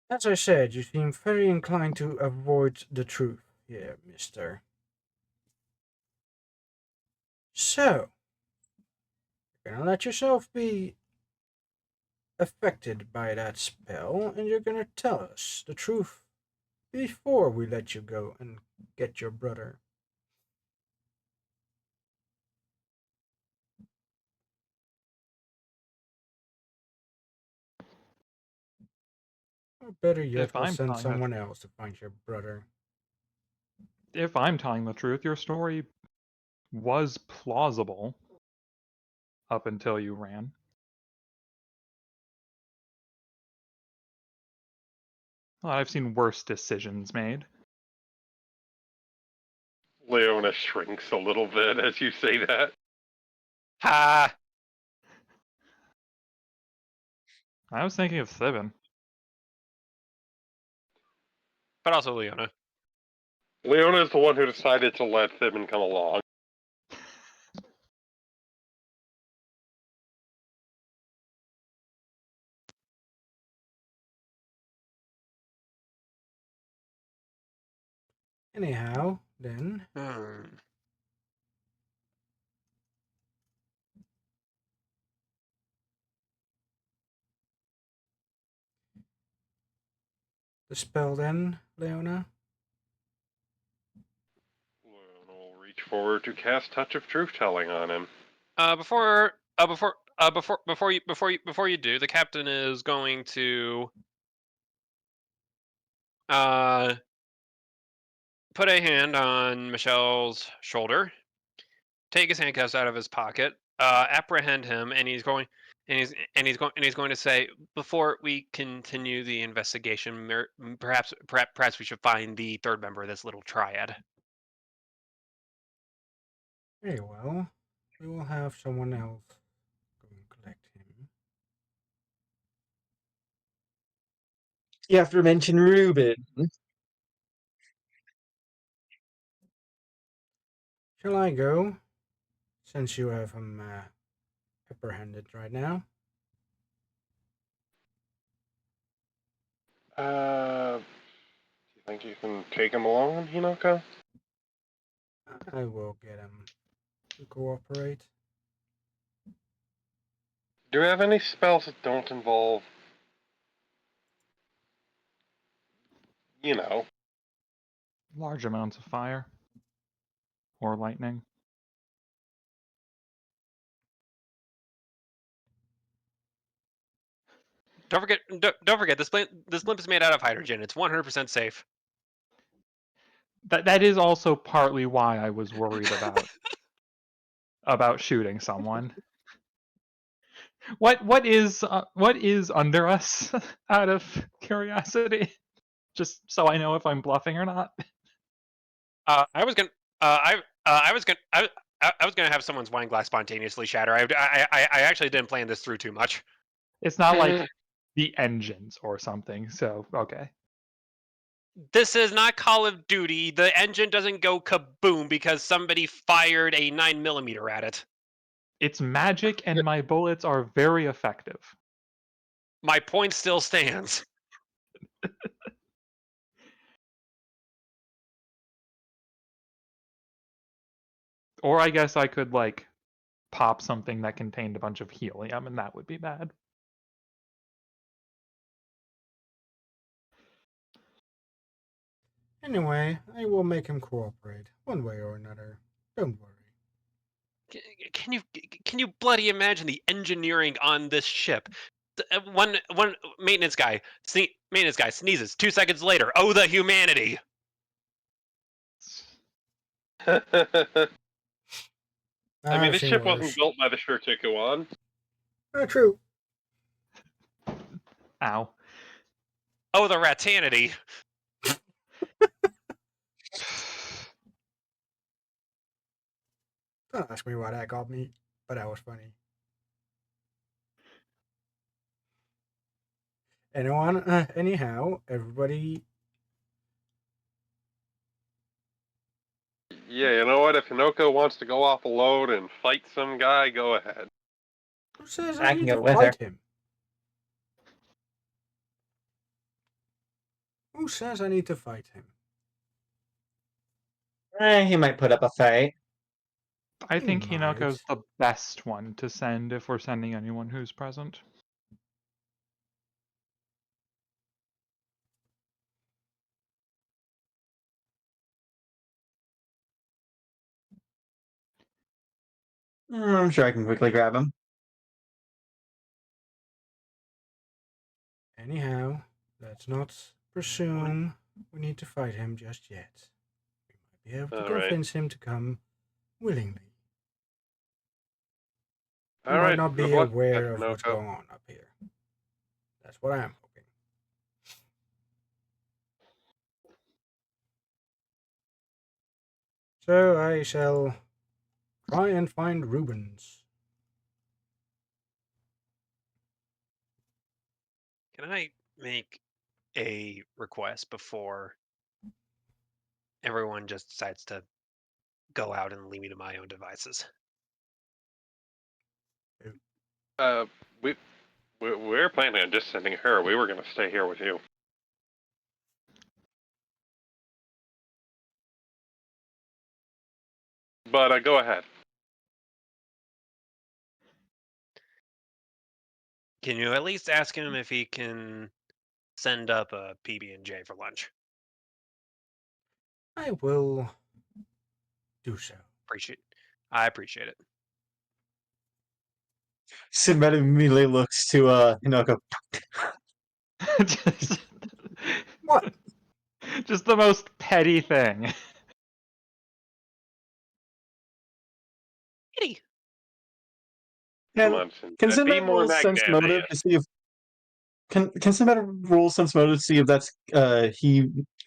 As I said, you seem very inclined to avoid the truth here, mister. So, you're gonna let yourself be affected by that spell, and you're gonna tell us the truth before we let you go and get your brother. Or better yet, If we'll I'm send telling the someone else to find your brother. if I'm telling the truth, your story was plausible up until you ran. Well, I've seen worse decisions made. Leona shrinks a little bit as you say that. ha. I was thinking of Thibin. But also Leona. Leona is the one who decided to let Thibin come along. Anyhow, then, Hmm. the spell then, Leona? Leona will reach forward to cast Touch of Truth-Telling on him. Before you do, the captain is going to put a hand on Michelle's shoulder, take his handcuffs out of his pocket, apprehend him, and he's going to say, before we continue the investigation, perhaps we should find the third member of this little triad. Very well. We will have someone else go and collect him. You have to mention Ruben. Shall I go? Since you have him apprehended right now. Do you think you can take him along, Hinako? I will get him to cooperate. Do you have any spells that don't involve, you know, Large amounts of fire or lightning. Don't forget this blimp is made out of hydrogen. It's 100% safe. That is also partly why I was worried about shooting someone. What is under us? Out of curiosity, just so I know if I'm bluffing or not. I was gonna I was gonna have someone's wine glass spontaneously shatter. I actually didn't plan this through too much. It's not like the engines or something. So okay. This is not Call of Duty. The engine doesn't go kaboom because somebody fired a 9mm at it. It's magic, and my bullets are very effective. My point still stands. Or I guess I could like pop something that contained a bunch of helium, and that would be bad. Anyway, I will make him cooperate, one way or another. Don't worry. Can you bloody imagine the engineering on this ship? One maintenance guy sneezes. 2 seconds later, oh, the humanity! I mean, I've this seen ship wasn't worse. built by the Shirtikuan. True. Ow. Oh, the ratanity. Don't ask me why that got me, but that was funny. Anyone? Anyhow, everybody. Yeah, you know what? If Hinoko wants to go off alone and fight some guy, go ahead. Who says I I can need go to with fight her. him? Who says I need to fight him? He might put up a fight. I He think Hinoko's might. the best one to send if we're sending anyone who's present. I'm sure I can quickly grab him. Anyhow, let's not presume we need to fight him just yet. We might be able to All right. convince him to come willingly. He All might right. not Good be luck, with that, aware of what's Hinoko. going on up here. That's what I am hoping. So I shall try and find Rubens. Can I make a request before everyone just decides to go out and leave me to my own devices? Uh, we're planning on just sending her. We were gonna stay here with you. But go ahead. Can you at least ask him if he can send up a PB&J for lunch? I will do so. I appreciate it. Sinbad immediately looks to Hinoko. just, What? just the most petty thing. Kitty. Come Can on, can Sinbad. Be Sinbad more roll sense motive magnanimous. to see if can Sinbad roll sense motive to see if that's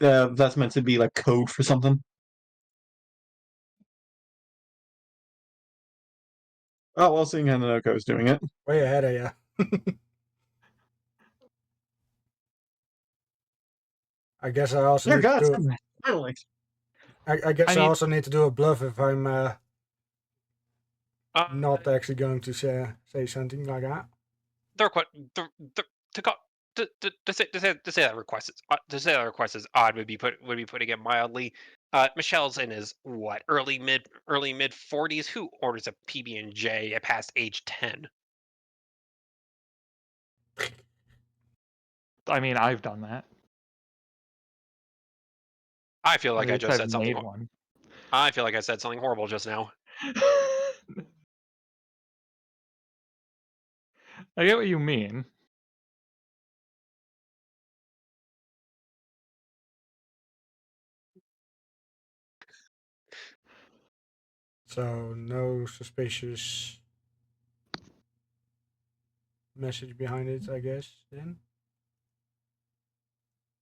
that's meant to be like code for something? Oh well, seeing how Hinoko's doing it. Way ahead of you. I guess I also Dear need to God, do. Sinbad, finally. I guess I I mean, also need to do a bluff if I'm Uh, not actually going to say something like that. the to go to say that request is odd would be putting it mildly. Michelle's in his what early mid 40s. Who orders a PB&J at past age 10? I mean, I've done that. I feel At like I least just I've said something. made one. I feel like I said something horrible just now. I get what you mean. So no suspicious message behind it, I guess. Then.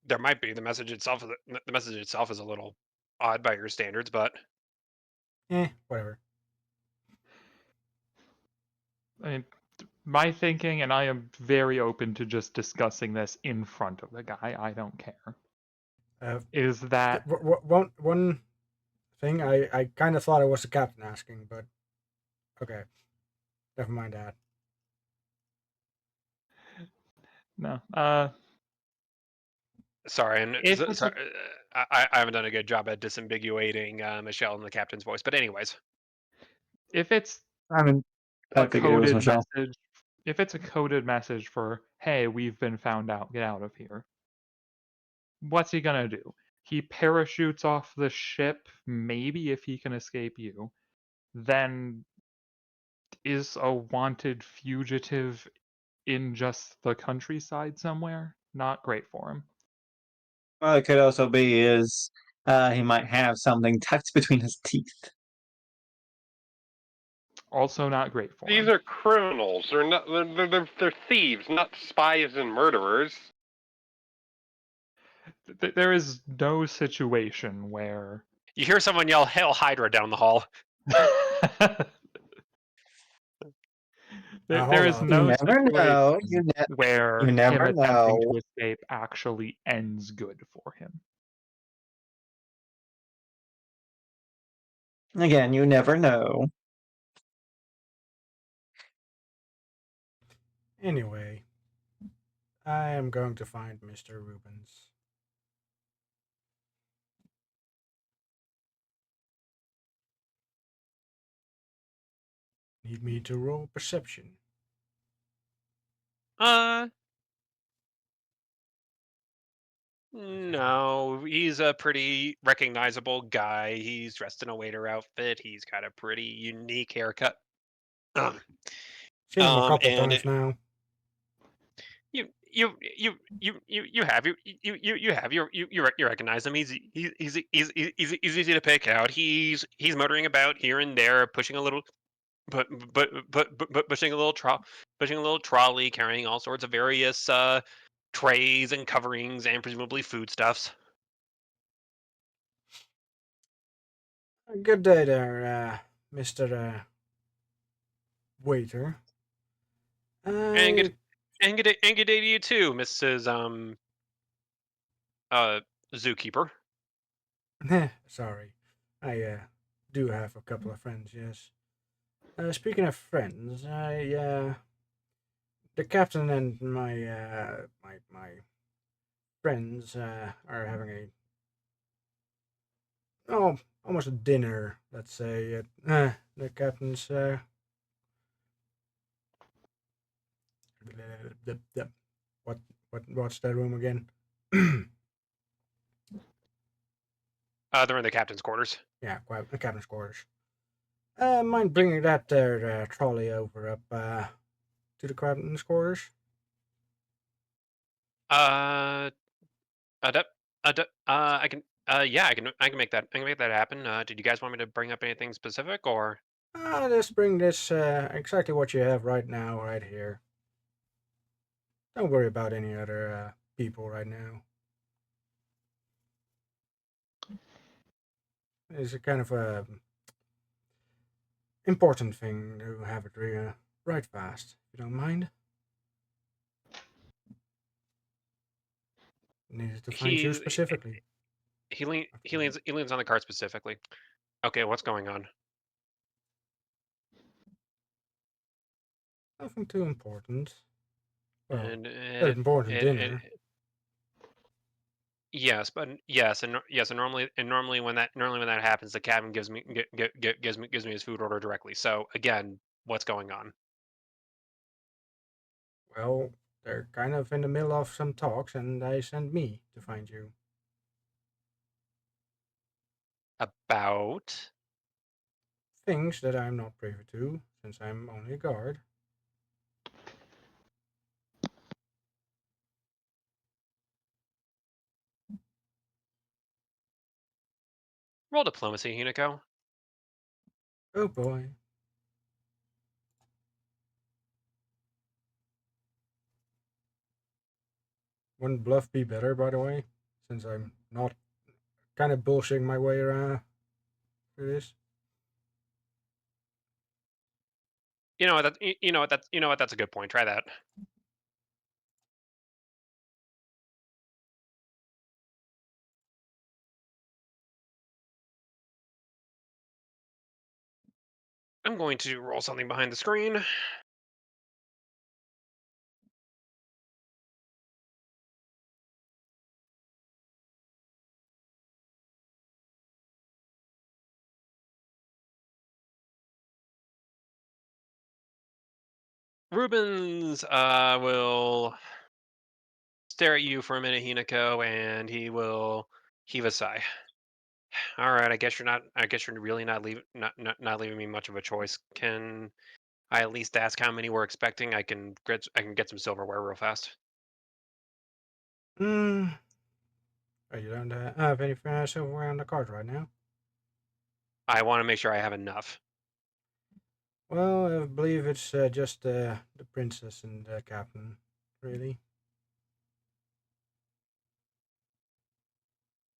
There might be the message itself. The message itself is a little odd by your standards, but Whatever. I mean, my thinking, and I am very open to just discussing this in front of the guy, I don't care, is that One thing I kind of thought it was the captain asking, but okay, never mind that. no. sorry, and If it's sorry, I haven't done a good job at disambiguating Michelle in the captain's voice. But anyways, if it's I mean, I a figured it was coded Michelle. message, if it's a coded message for "Hey, we've been found out, get out of here," what's he gonna do? He parachutes off the ship, maybe if he can escape you, then is a wanted fugitive in just the countryside somewhere. Not great for him. Well, it could also be is he might have something tucked between his teeth. Also not great for These him. are criminals. They're not. They're thieves, not spies and murderers. There is no situation where You hear someone yell "Hail Hydra" down the hall. there hold is on. no You never know. situation where You him never attempting know. to escape actually ends good for him. Again, you never know. Anyway, I am going to find Mr. Rubens. Need me to roll perception. Uh, no, he's a pretty recognizable guy. He's dressed in a waiter outfit. He's got a pretty unique haircut. Seen him a couple And times now. you have you recognize him. He's easy to pick out. He's motoring about here and there, pushing a little, pushing a little pushing a little trolley, carrying all sorts of various trays and coverings and presumably foodstuffs. Good day there, Mr. Waiter. And I good day to you too, Mrs. Uh Zookeeper. sorry. I do have a couple of friends, yes. Speaking of friends, the captain and my friends are having almost a dinner, let's say, at the captain's what what's that room again? They're in the captain's quarters. Yeah, quite the captain's quarters. Mind bringing that there trolley over up to the captain's quarters? Uh, I can. Yeah, I can make that. I can make that happen. Did you guys want me to bring up anything specific, or? Let's bring this exactly what you have right now, right here. Don't worry about any other people right now. It's a kind of a important thing to have it right fast, if you don't mind. Needed to find you He specifically. he leans on the cart specifically. Okay, what's going on? Nothing too important. Well, And an important and dinner. yes, but yes, and normally when that happens, the cabin gives me his food order directly. So again, what's going on? Well, they're kind of in the middle of some talks, and they sent me to find you. About Things that I'm not privy to, since I'm only a guard. roll diplomacy, Hunico. Oh boy. Wouldn't bluff be better, by the way? Since I'm not kind of bullshitting my way around through this. You know what that's a good point. Try that. I'm going to roll something behind the screen. Rubens will stare at you for a minute, Hinako, and he will heave a sigh. All right, I guess you're not. I guess you're really not leaving me much of a choice. Can I at least ask how many we're expecting? I can get some silverware real fast. Hmm. Oh, you don't have any silverware on the card right now? I want to make sure I have enough. Well, I believe it's just the princess and the captain, really.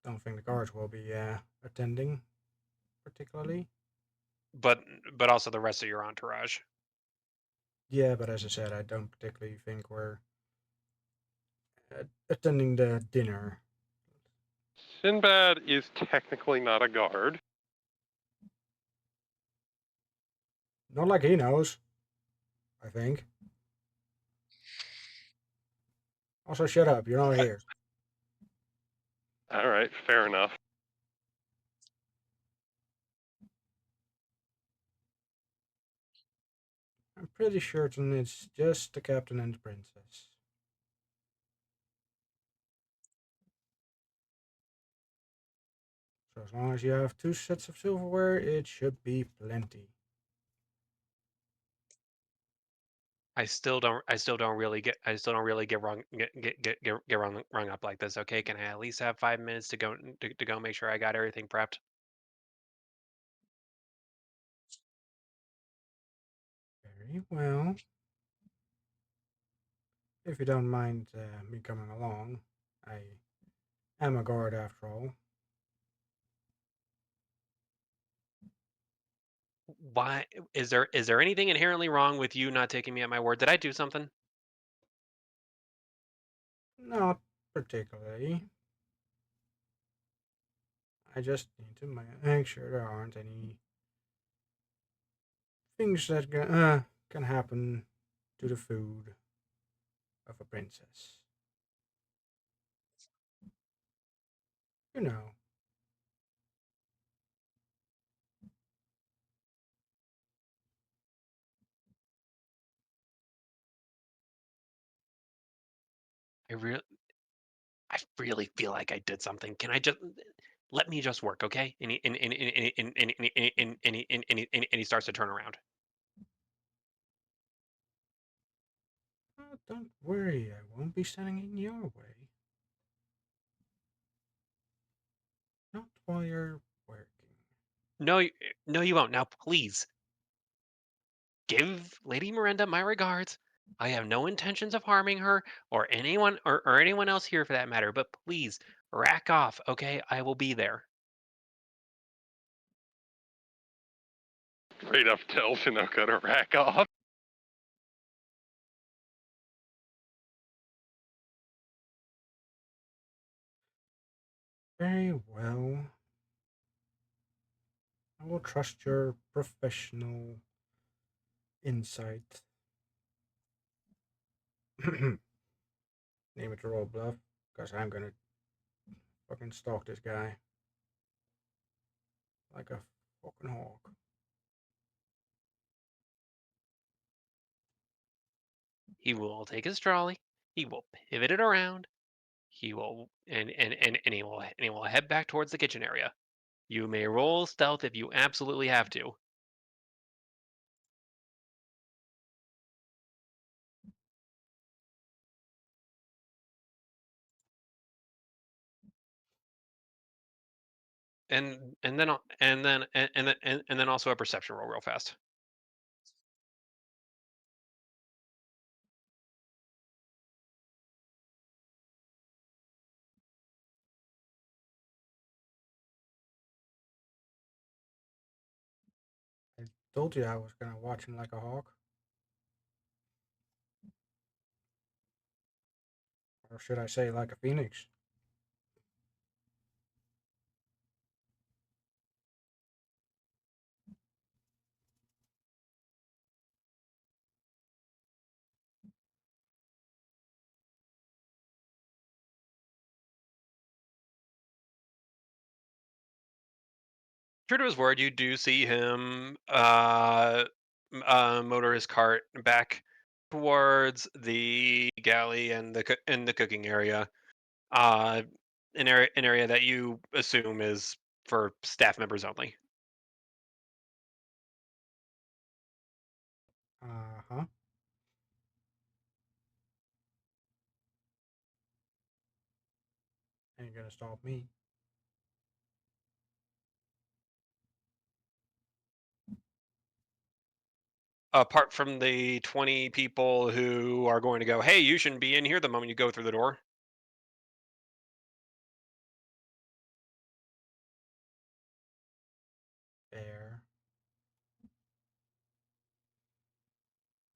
Don't think the guards will be attending, particularly. But also the rest of your entourage. Yeah, but as I said, I don't particularly think we're attending the dinner. Sinbad is technically not a guard. Not like he knows, I think. Also, shut up, you're not here. All right, fair enough. I'm pretty certain it's just the captain and the princess. So as long as you have 2 sets of silverware, it should be plenty. I still don't really get rung up like this. Okay, can I at least have 5 minutes to go make sure I got everything prepped? Very well. If you don't mind me coming along, I am a guard after all. Why is there anything inherently wrong with you not taking me at my word? Did I do something? Not particularly. I just need to make sure there aren't any things that can happen to the food of a princess. You know. I really I really feel like I did something. Can I just let me just work, okay? And he starts to turn around. Oh, don't worry, I won't be standing in your way. Not while you're working. No, no, you won't. Now, please give Lady Miranda my regards. I have no intentions of harming her or anyone or anyone else here for that matter. But please rack off, okay? I will be there. Straight up tells Shinoka to rack off. Very well. I will trust your professional insight. Name it to roll bluff, because I'm gonna fucking stalk this guy like a fucking hawk. He will take his trolley. He will pivot it around. He will and he will head back towards the kitchen area. You may roll stealth if you absolutely have to. And then also a perception roll real fast. I told you I was gonna watch him like a hawk. Or should I say like a phoenix? True to his word, you do see him motor his cart back towards the galley and the cooking area. Uh, an area that you assume is for staff members only. Uh-huh. Ain't gonna stop me. apart from the 20 people who are going to go, hey, you shouldn't be in here the moment you go through the door. Fair.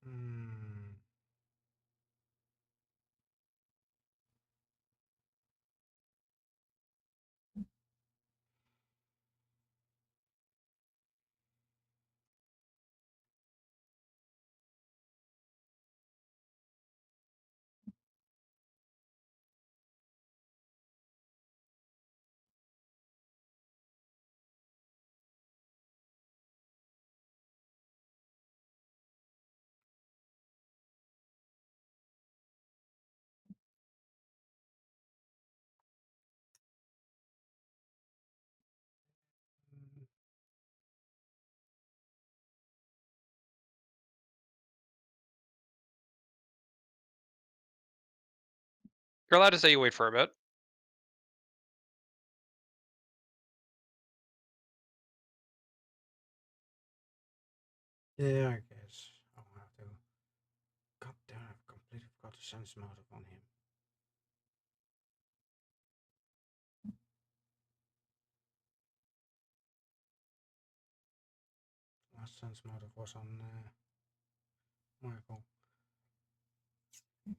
Hmm. You're allowed to say you wait for a bit. Yeah, I guess I'll have to. God damn, I've completely forgot the sense motive on him. Last sense motive was on Michael. Damn.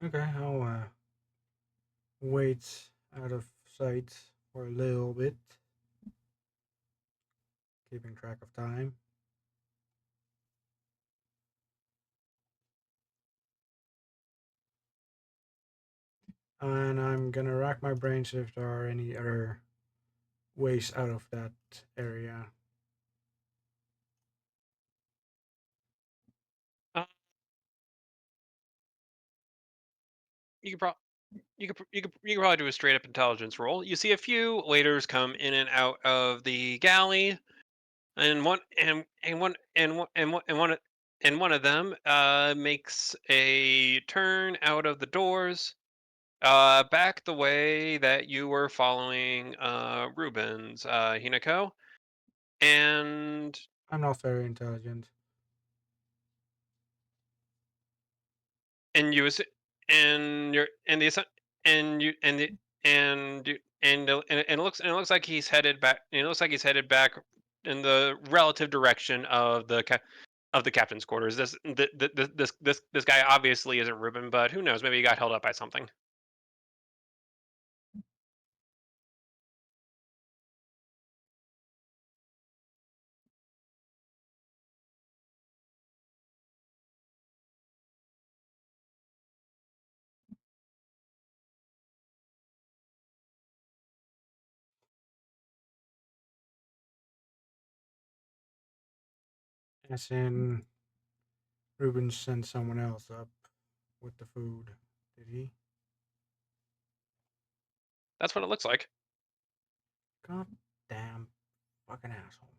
Okay, I'll wait out of sight for a little bit, keeping track of time. And I'm gonna rack my brains if there are any other ways out of that area. Uh, you could probably. You could probably do a straight up intelligence roll. You see a few waiters come in and out of the galley, and one of them makes a turn out of the doors, back the way that you were following Ruben's, Hinako, and I'm not very intelligent. and you assu- and you're and the assu- and you and the and you and it looks like he's headed back. It looks like he's headed back in the relative direction of the captain's quarters. This guy obviously isn't Ruben, but who knows? Maybe he got held up by something. As in, Ruben sent someone else up with the food. Did he? That's what it looks like. God damn fucking asshole.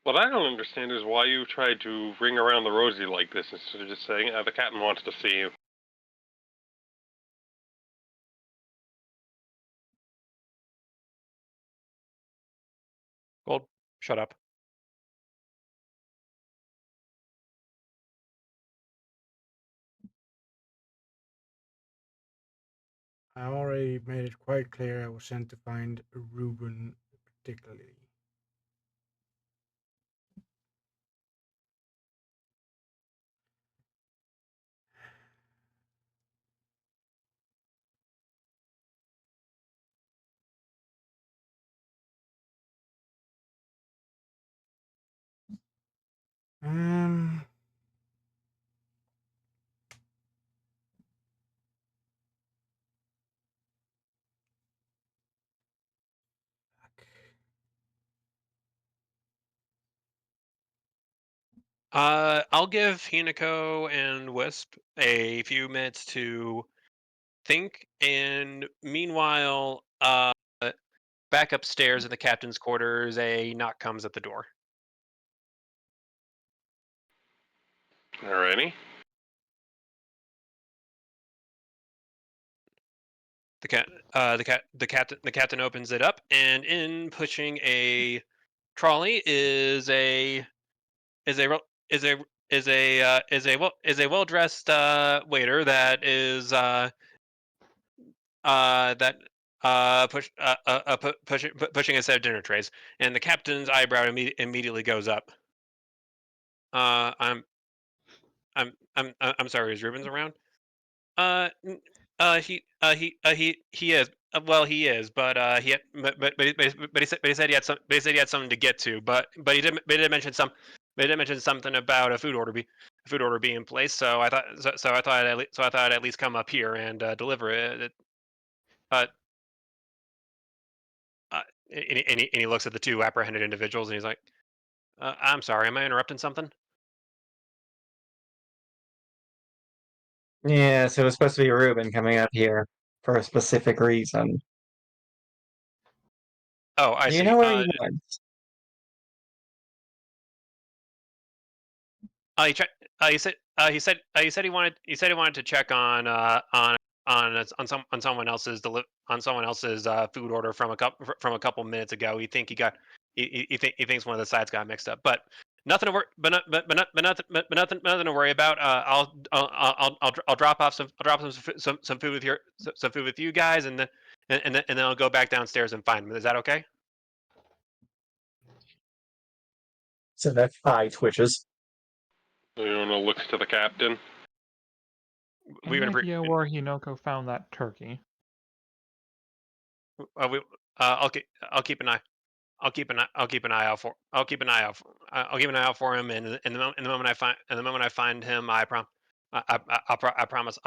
What I don't understand is why you tried to ring around the rosy like this instead of just saying, the captain wants to see you. Gold, shut up. I already made it quite clear I was sent to find Ruben particularly. Um, fuck. I'll give Hinako and Wisp a few minutes to think, and meanwhile, back upstairs in the captain's quarters, a knock comes at the door. Alrighty. The captain opens it up, and in pushing a trolley is a is a is a is a well dressed waiter that is that pushing a set of dinner trays, and the captain's eyebrow immediately goes up. Uh, I'm I'm sorry. Is Rubens around? N- he is. Well, he is, but he had, but he said he had he had something to get to, but he did mention something about a food order being placed. So I thought I'd at least come up here and deliver it. But and he looks at the two apprehended individuals and he's like, "I'm sorry, am I interrupting something?" Yeah, so it was supposed to be Ruben coming up here for a specific reason. Oh, I Do you see. know where he went? He checked. He said he wanted to check on someone else's food order from a couple minutes ago. He thinks one of the sides got mixed up, but nothing to worry. But nothing to worry about. I'll drop off some food with some food with you guys, and then I'll go back downstairs and find them. Is that okay? So that eye twitches. Leona looks to the captain. We're Any gonna idea where Hinoko found that turkey? I'll keep an eye. I'll keep an eye out for. I'll keep an eye out for him, and the moment I find him, I promise. I promise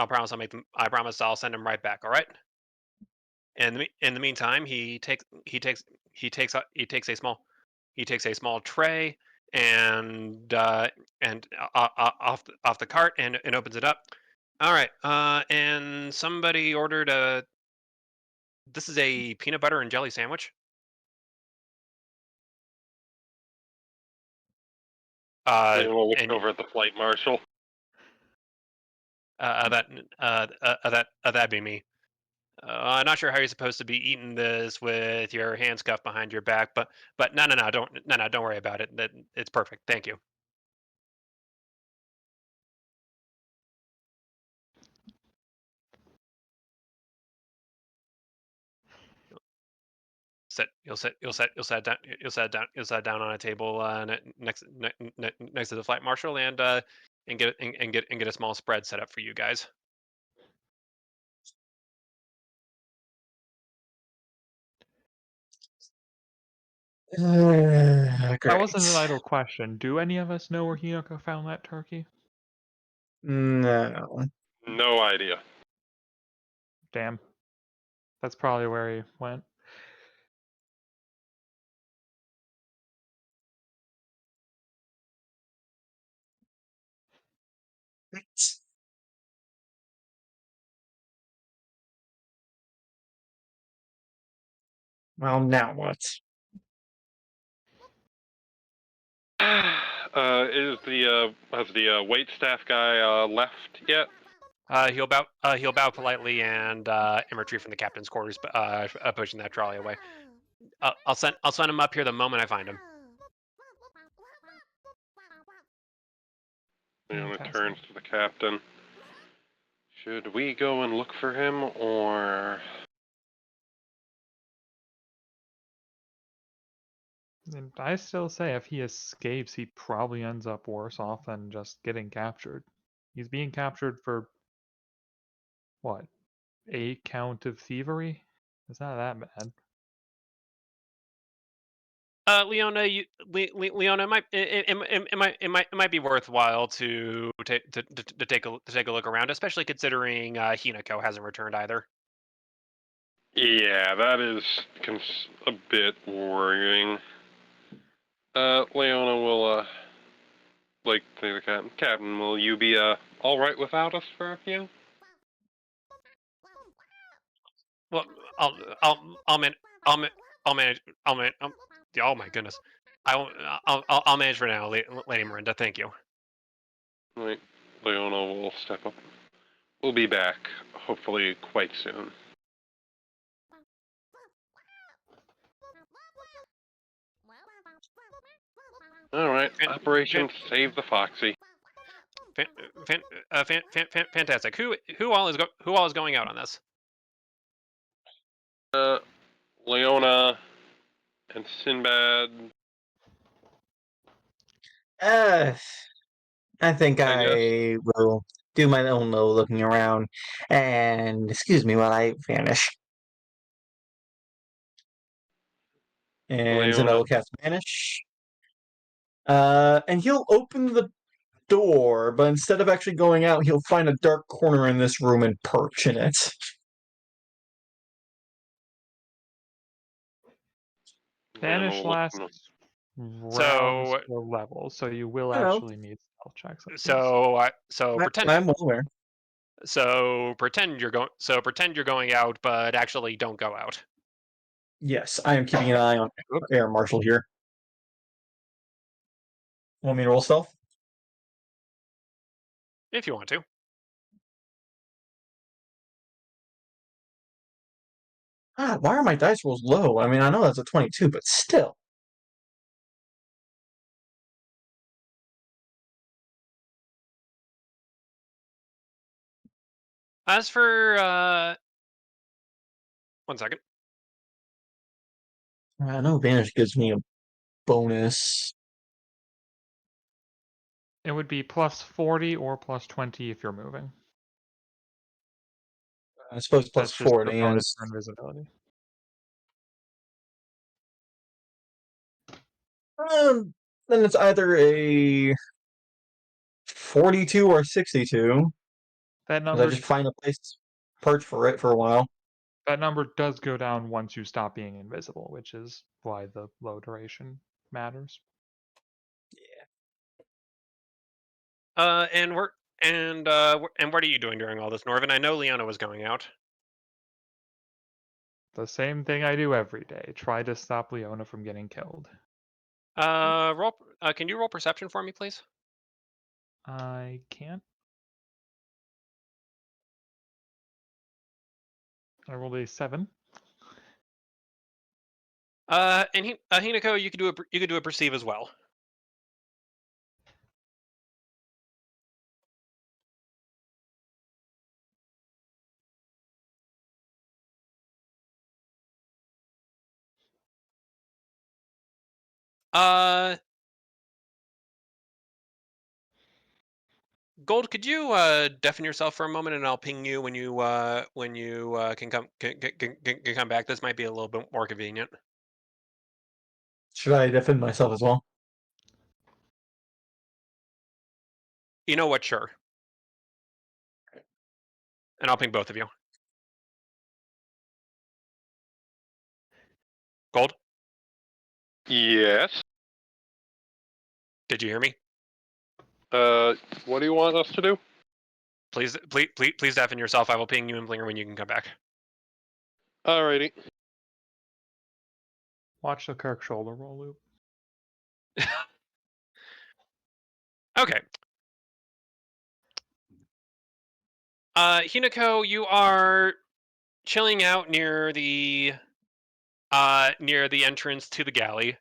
I'll send him right back. All right. And in the meantime, he takes a small tray and off the cart and opens it up. All right. And somebody ordered a. This is a peanut butter and jelly sandwich. Leona looks And over at the flight marshal. that that'd be me. I'm not sure how you're supposed to be eating this with your hands cuffed behind your back, but don't worry about it. That it's perfect. Thank you. You'll sit down on a table next to the flight marshal and get a small spread set up for you guys. That wasn't an Great. idle question. Do any of us know where Hinoko found that turkey? No. No idea. Damn. That's probably where he went. Well, now what? Is the has the wait staff guy left yet? He'll bow politely and retreat from the captain's quarters, pushing that trolley away. I'll send him up here the moment I find him. Leona Fantastic. turns to the captain. Should we go and look for him, or And I still say if he escapes, he probably ends up worse off than just getting captured. He's being captured for what? A count of thievery? It's not that bad. Leona, it might be worthwhile to take a look around, especially considering Hinako hasn't returned either. yeah, that is a bit worrying. Leona will like to the captain. Captain, will you be all right without us for a few? Well, I'll I'll man I'll man I'll manage I'll man oh my goodness, I'll manage for now, Lady Miranda. Thank you. Right. Leona will step up. We'll be back, hopefully quite soon. Alright, Fan- Operation fan- Save the Foxy. Fantastic. Who all is going out on this? Leona and Sinbad, Uh, I think I guess. I will do my own little looking around, and excuse me while I vanish. And Sinbad Leona. will cast Vanish. And he'll open the door, but instead of actually going out, he'll find a dark corner in this room and perch in it. Leona Vanish will look. lasts rounds So per level, so you will I know. actually need stealth checks at least. I'm well aware. pretend you're going out, but actually don't go out. Yes, I am keeping an eye on Air Marshal here. Want me to roll stealth? If you want to. Ah, why are my dice rolls low? I mean, I know that's a 22, but still. As for 1 second. I know Vanish gives me a bonus. It would be plus 40 or plus 20 if you're moving. I suppose plus That's just the 40 bonus is. for invisibility. Then it's either a 42 or 62. That Because I just number find a place perch for it for a while. does go down once you stop being invisible, which is why the low duration matters. And we're and what are you doing during all this, Norvin? I know Leona was going out. The same thing I do every day. Try to stop Leona from getting killed. Roll. Can you roll perception for me, please? I can't. I rolled a 7. And Hinako, you could do a perceive as well. Gold, could you deafen yourself for a moment, and I'll ping you when you can come back. This might be a little bit more convenient. Should I defend myself as well? You know what? Sure. And I'll ping both of you. Gold, Yes. did you hear me? What do you want us to do? Please deafen yourself. I will ping you and Blinger when you can come back. Alrighty. Watch the Kirk shoulder roll loop. Okay. Hinako, you are chilling out near the entrance to the galley.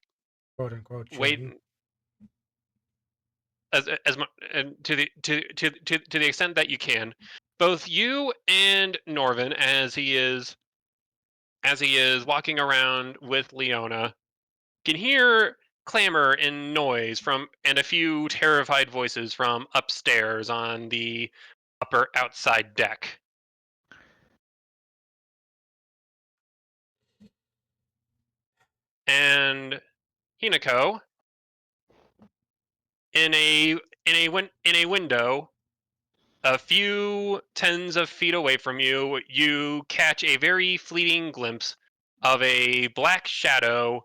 Quote unquote Wait, chilling. as much and to the extent that you can. Both you and Norvin, as he is walking around with Leona, can hear clamor and noise from and a few terrified voices from upstairs on the upper outside deck. And Hinako, in a window a few tens of feet away from you, you catch a very fleeting glimpse of a black shadow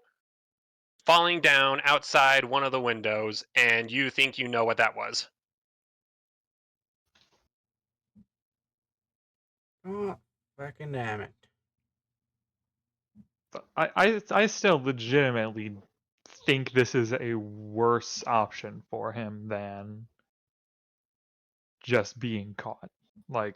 falling down outside one of the windows, and you think you know what that was. Oh, fucking damn it. I still legitimately think this is a worse option for him than just being caught. Like,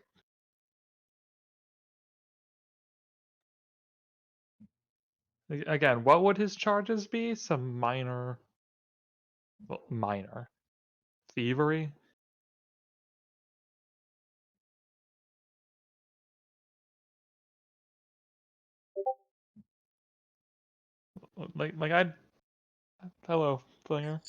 again, what would his charges be? Some minor, well, minor thievery? Like I'd. Hello, Flinger.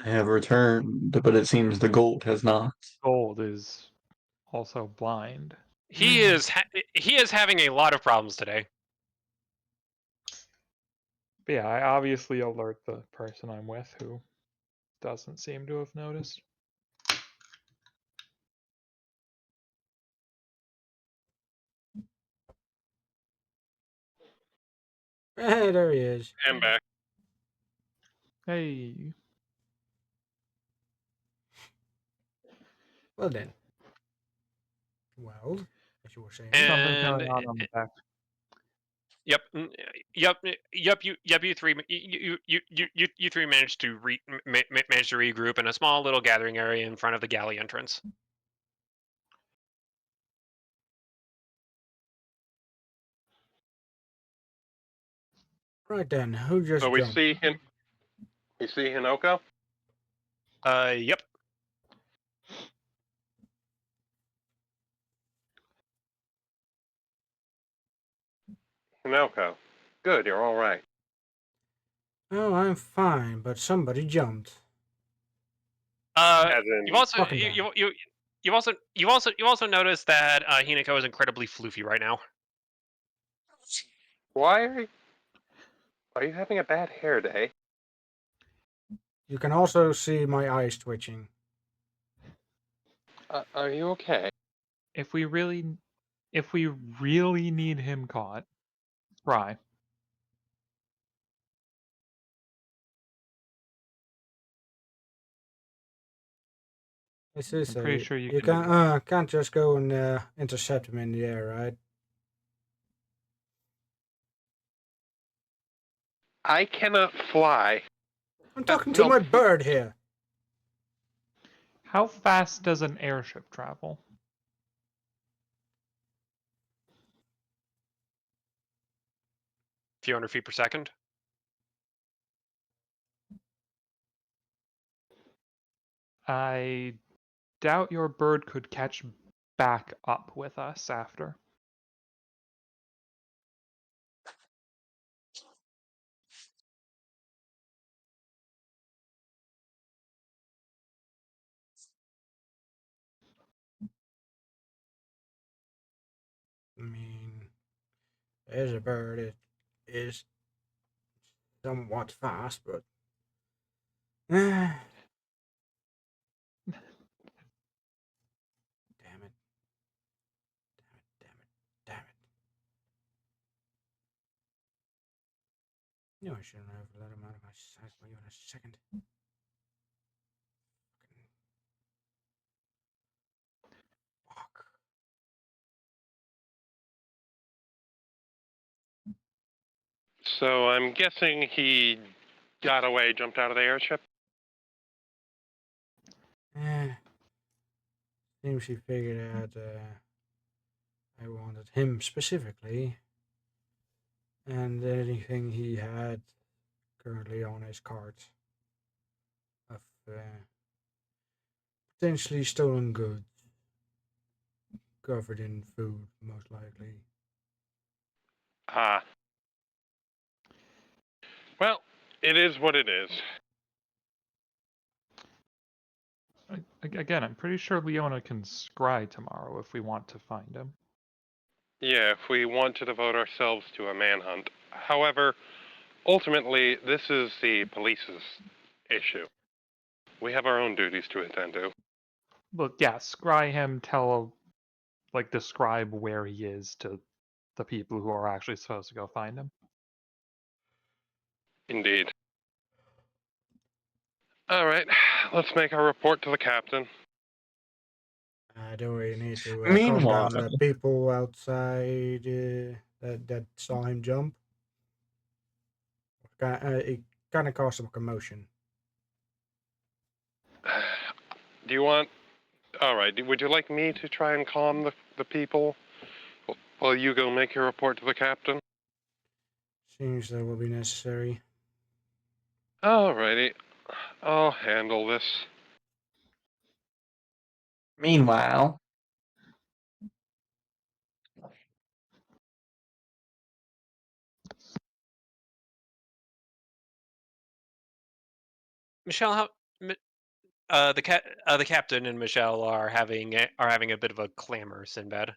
I have returned, but it seems the gold has not. Gold is also blind. He is having a lot of problems today. But yeah, I obviously alert the person I'm with who doesn't seem to have noticed. Hey, there he is. And back. Hey, Well then. Well, as you were saying. something And going on the back. yep, you three, you three managed to manage to regroup in a small little gathering area in front of the galley entrance. Right then, who just So we jumped? see Hinoko? Yep. Hinoko. Good, you're all right. Oh, I'm fine, but somebody jumped. As in, You've also Fucking down. you've also noticed that Hinako is incredibly floofy right now. why are you having a bad hair day? You can also see my eyes twitching. Are you okay? If we really need him caught, try. This is I'm pretty sure you you can do that. can't just go and intercept him in the air, right? I cannot fly. I'm talking to No, my bird here. How fast does an airship travel? A few hundred feet per second. I doubt your bird could catch back up with us after. I mean, as a bird, it is somewhat fast, but damn it, damn it, damn it, damn it. No, I shouldn't have let him out of my sight for even a second. Fuck. so I'm guessing he got away, jumped out of the airship? Eh, seems he figured out I wanted him specifically, and anything he had currently on his cart of potentially stolen goods, covered in food, most likely. Ah. Well, it is what it is. Again, I'm pretty sure Leona can scry tomorrow if we want to find him. Yeah, if we want to devote ourselves to a manhunt. However, ultimately, this is the police's issue. We have our own duties to attend to. Look, yeah, scry him, describe where he is to the people who are actually supposed to go find him. Indeed. All right, let's make our report to the captain. Do we need to calm Meanwhile, down the people outside that saw him jump? It kind of caused some commotion. Do you want... Alright, would you like me to try and calm the people? While you go make your report to the captain? Seems that will be necessary. Alrighty. I'll handle this. Meanwhile, Michelle, the captain and Michelle are having a bit of a clamor, Sinbad,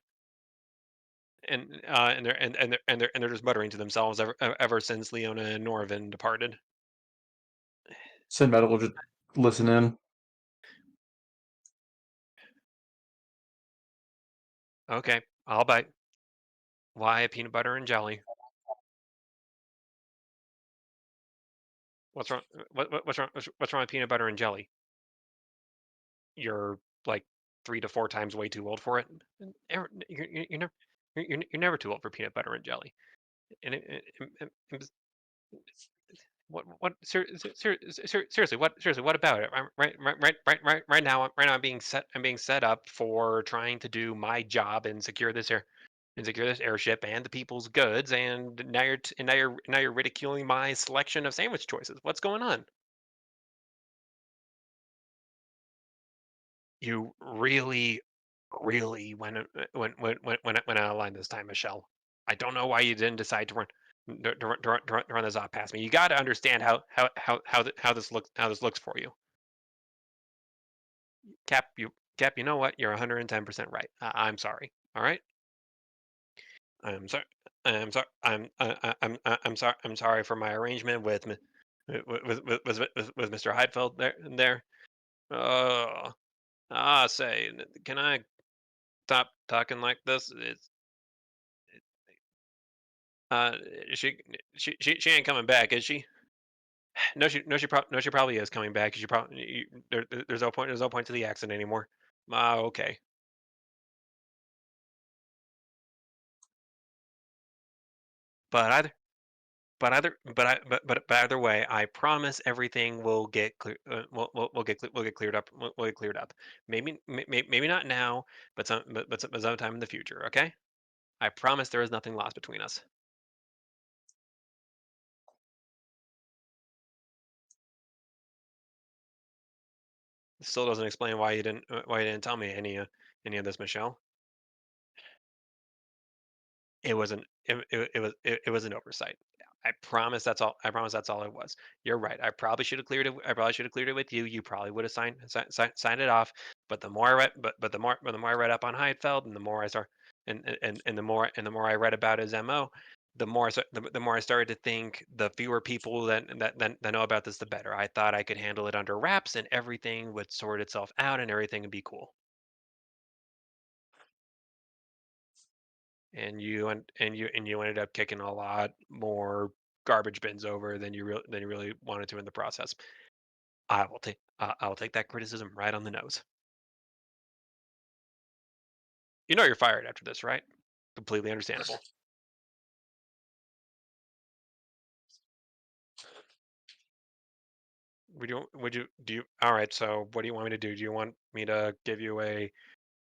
and they're just muttering to themselves ever since Leona and Norvin departed. Sinbad will just listen in. Okay, I'll bite. Why peanut butter and jelly? What's wrong? What's wrong? What's wrong with peanut butter and jelly? You're like 3 to 4 times way too old for it. You're never too old for peanut butter and jelly. And seriously, what about it? Right now I'm being set up for trying to do my job and secure this airship and the people's goods, and now you're ridiculing my selection of sandwich choices. What's going on? You really, really went out of line this time, Michelle. I don't know why you didn't decide to run this off past me. You got to understand how this looks for you. Cap, you know what? You're 110% right. I'm sorry. All right. I'm sorry. I'm sorry for my arrangement with Mr. Heidfeld there. Oh, say, can I stop talking like this? Uh, she she ain't coming back, is she? No, she probably is coming back. She probably there's no point to the accident anymore. Okay. But either but either way, I promise everything will get clear. We'll get cleared up. We'll get cleared up. Maybe not now, but sometime in the future. Okay. I promise there is nothing lost between us. Still doesn't explain why you didn't tell me any of this, Michelle. It wasn't. It was an oversight. I promise that's all. I promise that's all it was. You're right. I probably should have cleared it. I probably should have cleared it with you. You probably would have signed it off. But the more I read, but the more I read up on Heidfeld, and the more I start, and the more I read about his mo, the more I started to think the fewer people that know about this, the better. I thought I could handle it under wraps, and everything would sort itself out, and everything would be cool. And you ended up kicking a lot more garbage bins over than you really wanted to in the process. I will take that criticism right on the nose. You know you're fired after this, right? Completely understandable. Do you all right, so what do you want me to do? Do you want me to give you a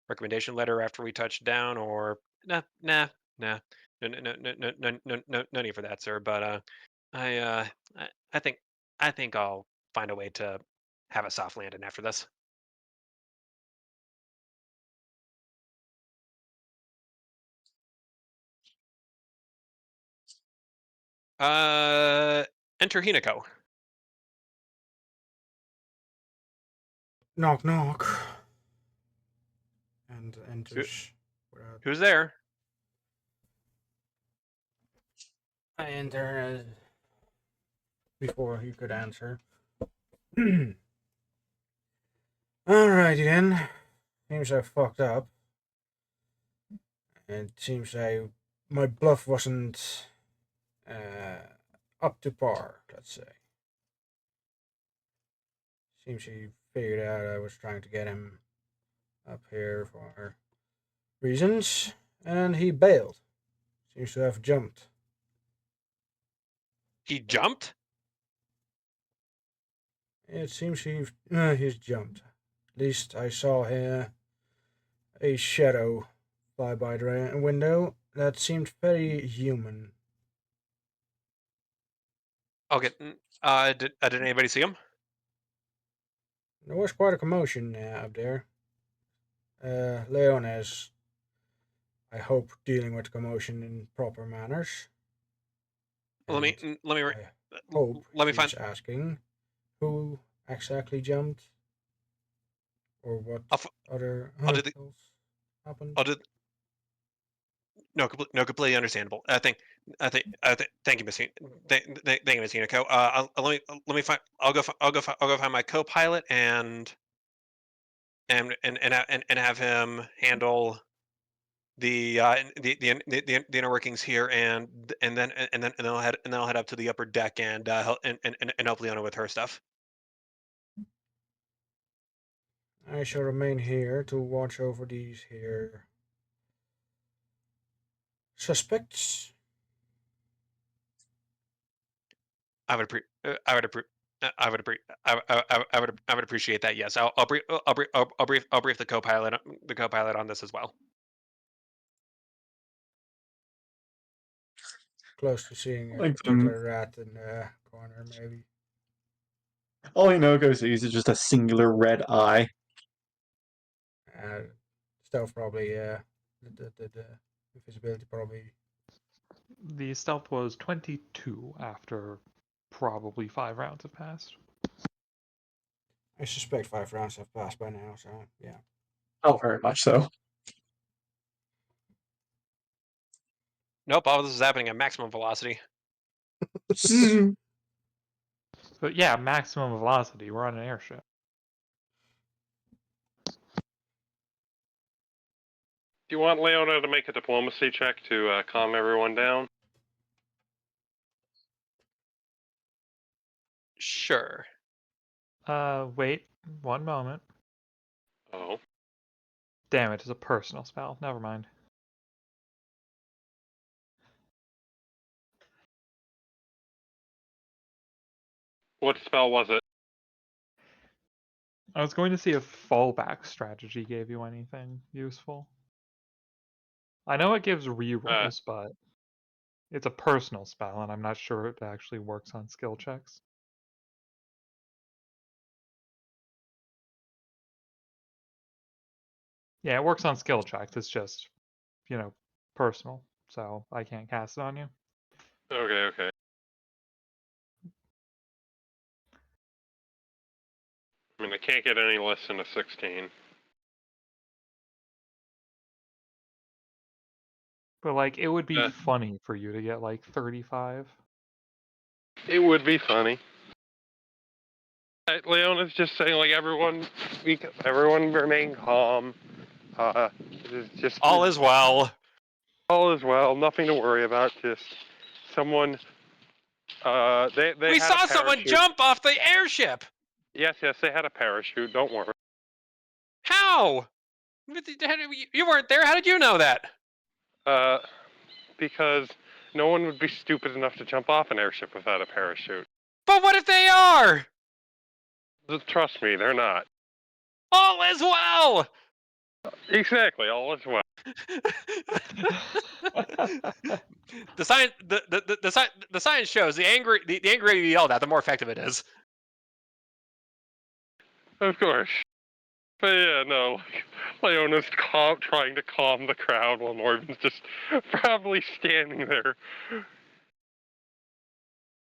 recommendation letter after we touch down, or nah. No need for that, sir. But I uh I, I think I think I'll find a way to have a soft landing after this. Uh, enter Hinako. Knock knock. And Who, enters without. who's there? I enter before he could answer. Alrighty then. Seems I fucked up. It seems my bluff wasn't up to par, let's say. Seems he figured out I was trying to get him up here for reasons, and he bailed. Seems to have jumped. He jumped? It seems he's jumped. At least I saw a shadow fly by the window that seemed very human. Okay. Did anybody see him? There was quite a commotion up there. Leon is, I hope, dealing with commotion in proper manners. Let me And let me I hope let me find. he's asking who exactly jumped or what I'll, other I'll do the. else happened. I'll do. No, no, completely understandable. Thank you, Missy. Thank you, Miss Unico. Let me find. I'll go find my co-pilot and have him handle the inner workings here, and then I'll head up to the upper deck and help Leona with her stuff. I shall remain here to watch over these here suspects. I would appre- I would appre- I would appre- I would appreciate that. Yes, I'll brief the co-pilot on this as well. Close to seeing a Like, particular rat in the corner, maybe. all Inoko sees is just a singular red eye. Uh, Stealth probably, the invisibility probably. The stealth was 22 after probably 5 rounds have passed. I suspect 5 rounds have passed by now, so yeah. Oh, very much so. Nope, all this is happening at maximum velocity. But yeah, maximum velocity. We're on an airship. Do you want Leona to make a diplomacy check to calm everyone down? Sure. Wait 1 moment. Oh. Damn it, it's a personal spell. Never mind. What spell was it? I was going to see if fallback strategy gave you anything useful. I know it gives rerolls, but it's a personal spell, and I'm not sure it actually works on skill checks. Yeah, it works on skill checks. It's just, personal, so I can't cast it on you. Okay. I mean, I can't get any less than a 16. But like, it would be Uh. funny for you to get like 35. It would be funny. Leona's just saying, like, everyone remain calm. Just All is well. all is well. Nothing to worry about. Just someone. They We had a saw someone parachute. jump off the airship. Yes, they had a parachute. Don't worry. How? You weren't there. How did you know that? Uh, because no one would be stupid enough to jump off an airship without a parachute. But what if they are? Trust me, they're not. All is well. Exactly. All is well. The science shows the angrier you yell at, the more effective it is. Of course. But yeah, no. Leona's trying to calm the crowd while Norman's just probably standing there.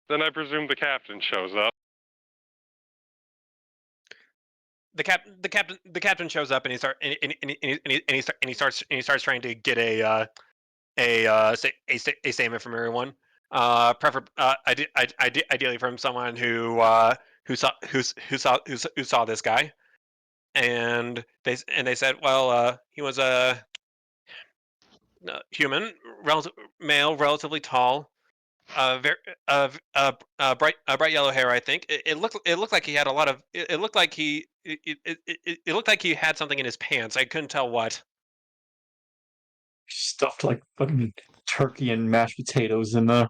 Then I presume the captain shows up. The captain shows up and he starts trying to get a statement from everyone. Ideally from someone who saw this guy, and they said, well, he was a human, male, relatively tall, very bright yellow hair. I think it looked like he had a lot of. It looked like it looked like he had something in his pants. I couldn't tell what. Stuffed like fucking turkey and mashed potatoes in the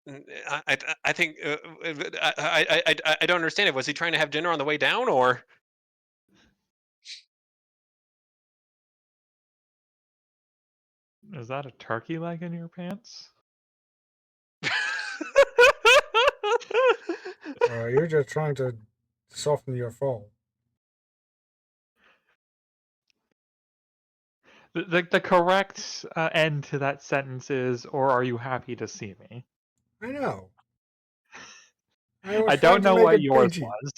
I think I don't understand it. Was he trying to have dinner on the way down, or? Is that a turkey leg in your pants? Or you're just trying to soften your fall. The correct end to that sentence is, or are you happy to see me? I know. I was I trying don't to know make what it yours PG. was.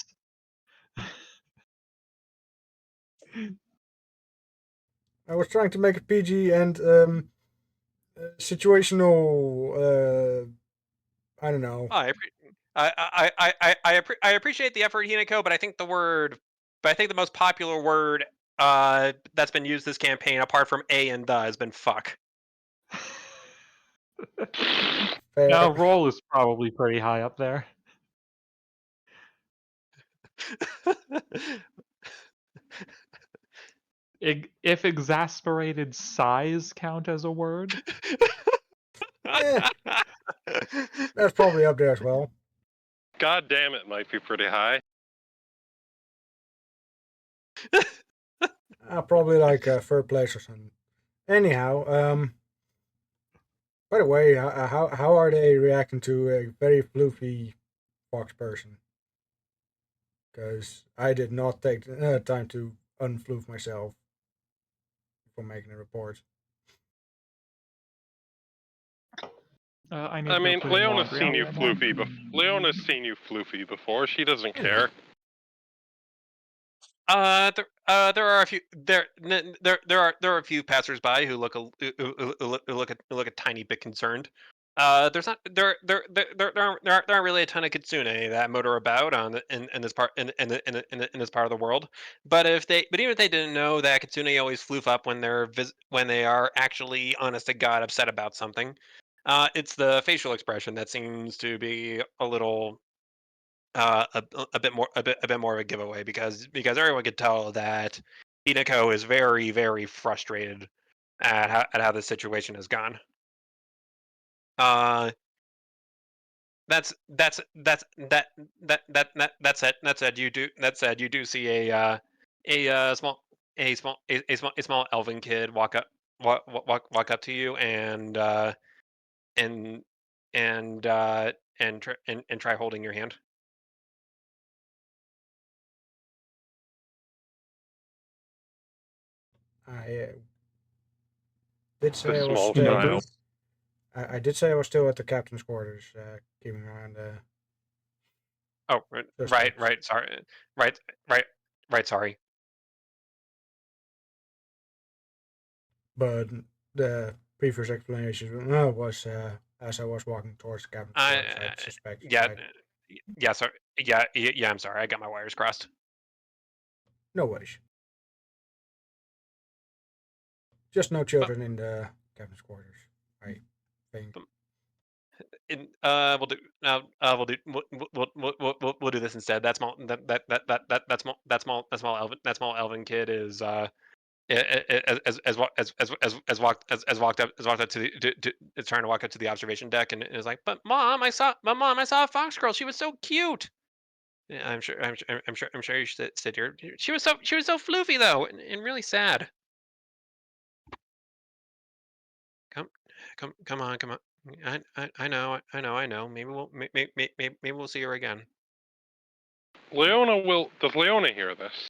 I was trying to make it PG and situational. I don't know. Oh, I appreciate the effort, Hinako, but I think the most popular word that's been used this campaign, apart from a and the, has been fuck. Now, Fair. roll is probably pretty high up there. If exasperated sighs count as a word, Eh, that's probably up there as well. God damn it, might be pretty high. Probably like third place or something. Anyhow, by the way, how are they reacting to a very floofy fox person? Because I did not take time to unfloof myself before making a report. I need I to go mean, clean Leona's laundry. seen I'll be you right back. floofy. Leona's seen you floofy before. She doesn't I know. care. There are a few there are a few passersby who look who look a tiny bit concerned. There's not there aren't really a ton of kitsune that motor about in this part in this part of the world. But even if they didn't know that kitsune always floof up when when they are actually honest to God upset about something, it's the facial expression that seems to be a little a bit more of a giveaway, because everyone could tell that Hinako is very, very frustrated at how the situation has gone. Uh, that said, you do see a a small elven kid walk up to you and and try holding your hand. I did The say I was small still. child. Notice? I did say I was still at the captain's quarters, keeping around Oh, suspects. sorry, right, right, right. Sorry. But the previous explanation was as I was walking towards the captain's I quarters, I had suspects yeah, inside. yeah, sorry, yeah. I'm sorry, I got my wires crossed. No worries. Just no But children in the captain's quarters, I think. we'll do we'll do this instead. That small elven kid is as walked up to is trying to walk up to the observation deck, and is like, but mom, I saw a fox girl. She was so cute. Yeah, I'm sure you should sit here. She was so floofy though, and really sad. Come, come on. I know. Maybe we'll see her again. Does Leona hear this?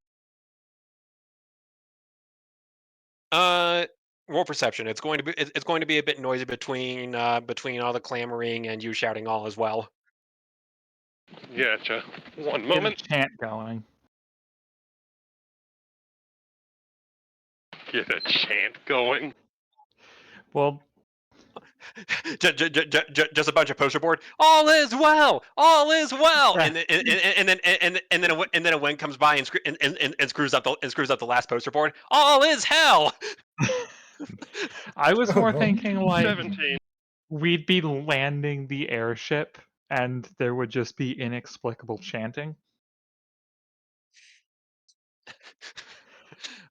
Uh, roll perception. It's going to be a bit noisy between all the clamoring and you shouting all as well. Gotcha. One Get a moment. chant going. Get a chant going. Well, Just a bunch of poster board. All is well. And then a wind comes by and screws up the last poster board. All is hell. I was Oh more no. thinking like 17. we'd be landing the airship and there would just be inexplicable chanting.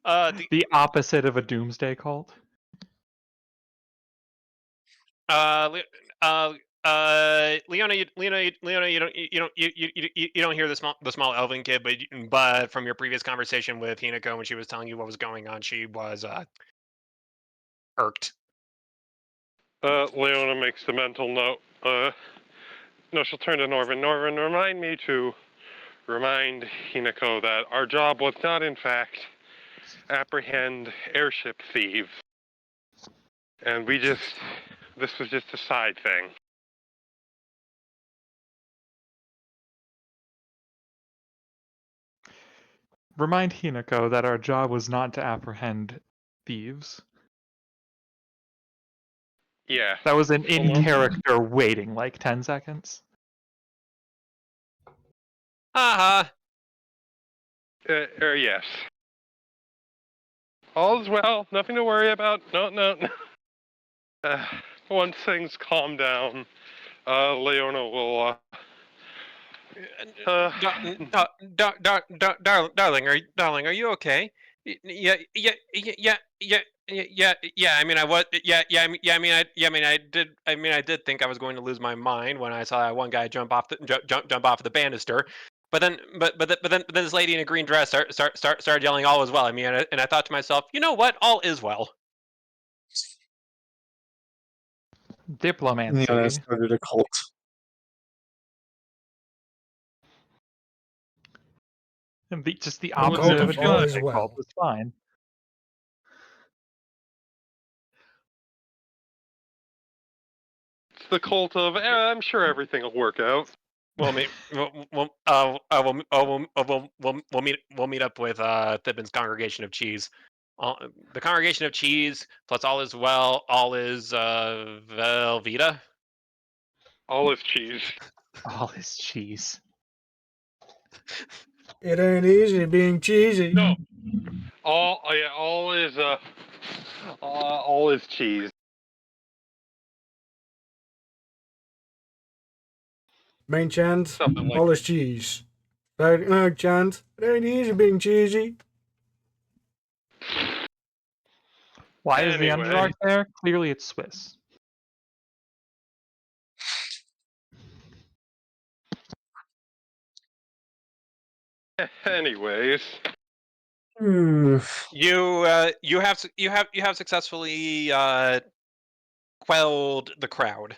The The opposite of a doomsday cult. uh, Leona, you don't hear the small elven kid, but from your previous conversation with Hinako when she was telling you what was going on, she was irked. Leona makes the mental note. No, she'll turn to Norvin. Norvin, remind me to remind Hinako that our job was not, in fact, apprehend airship thieves. And this was just a side thing. Remind Hinako that our job was not to apprehend thieves. Yeah. That was an Well, in-character waiting like 10 seconds. Haha. Yes. All's well. Nothing to worry about. No. Once things calm down, Leona will, Darling, are you okay? Yeah. I mean, I did think I was going to lose my mind when I saw that one guy jump off the banister. But then this lady in a green dress started yelling, "All is well." I mean, and I thought to myself, you know what? All is well. Diplomancy. Leona started a cult. And just the What's opposite Cult of a of all is doomsday cult well. was fine. it's the cult of, I'm sure everything will work out. We'll meet up with Thibin's Congregation of Cheese. The Congregation of Cheese plus All is Well, All is Velveeta. All is cheese. All his cheese. It ain't easy being cheesy. No. All is cheese. Main chant, Something like all is cheese. Third chant, it ain't easy being cheesy. Why is the Anyway. Underdark there? Clearly it's Swiss. Anyways. You have successfully quelled the crowd.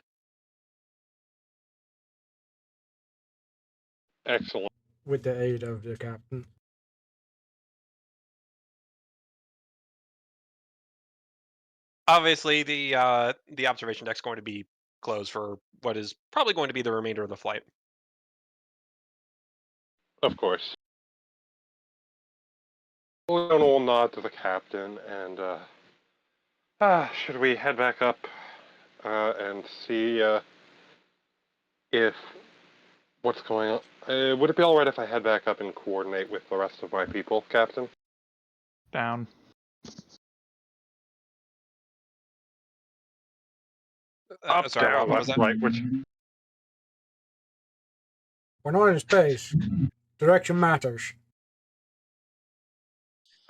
Excellent. With the aid of the captain. Obviously, the observation deck's going to be closed for what is probably going to be the remainder of the flight. Of course. Leona will nod to the captain and should we head back up and see if what's going on? Would it be alright if I head back up and coordinate with the rest of my people, Captain? Down. Up, Sorry, down, what was left, that? right, which? We're not in space. Direction matters.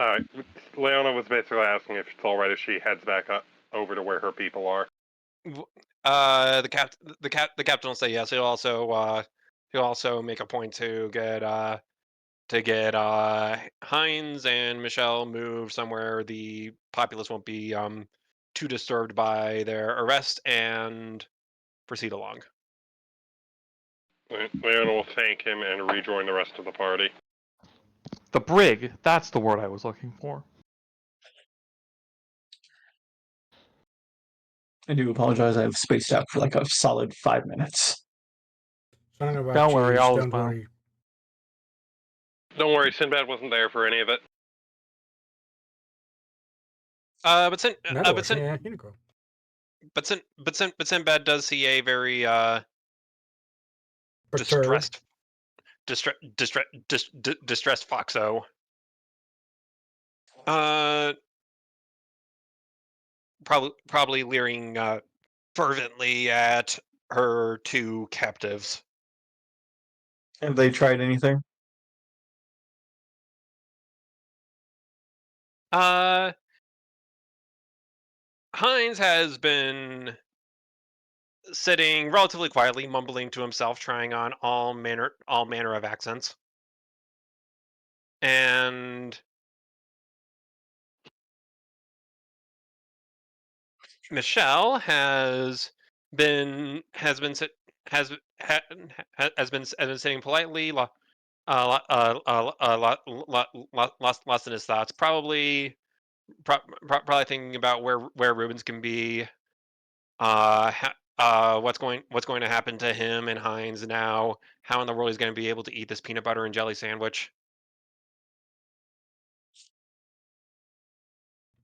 Alright, Leona was basically asking if it's alright if she heads back up over to where her people are. The captain will say yes. He'll also make a point to get Hines and Michelle moved somewhere the populace won't be too disturbed by their arrest and proceed along. Leona will thank him and rejoin the rest of the party. The brig, that's the word I was looking for. I do apologize. I've spaced out for like a solid 5 minutes. Something about Don't cheese, worry, all is don't well. worry. Don't worry, Sinbad wasn't there for any of it. But Sinbad does see a very Perturbed. distressed Foxo. Probably leering fervently at her two captives. Have they tried anything? Hines has been sitting relatively quietly, mumbling to himself, trying on all manner of accents. And Michelle has been sitting politely, lost in his thoughts, probably thinking about where Rubens can be, what's going to happen to him and Heinz now, how in the world he's going to be able to eat this peanut butter and jelly sandwich.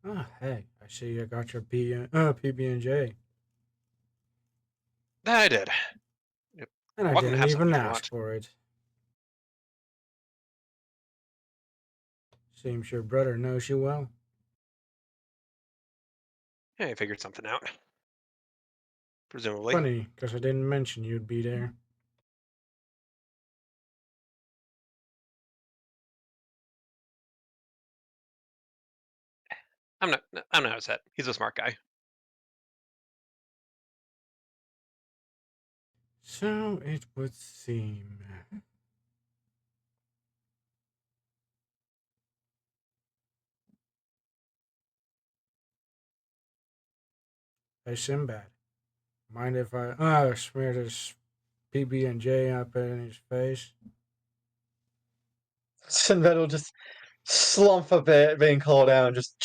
Oh, hey, I see you got your PB&J. That I did. And I Welcome to didn't have some even if you ask want. for it. Seems your brother knows you well. Yeah, I figured something out. Presumably. Funny, because I didn't mention you'd be there. I'm not upset. He's a smart guy. So it would seem. Hey, Sinbad. Mind if I smear this PB&J up in his face? Sinbad will just slump a bit, being called out, and just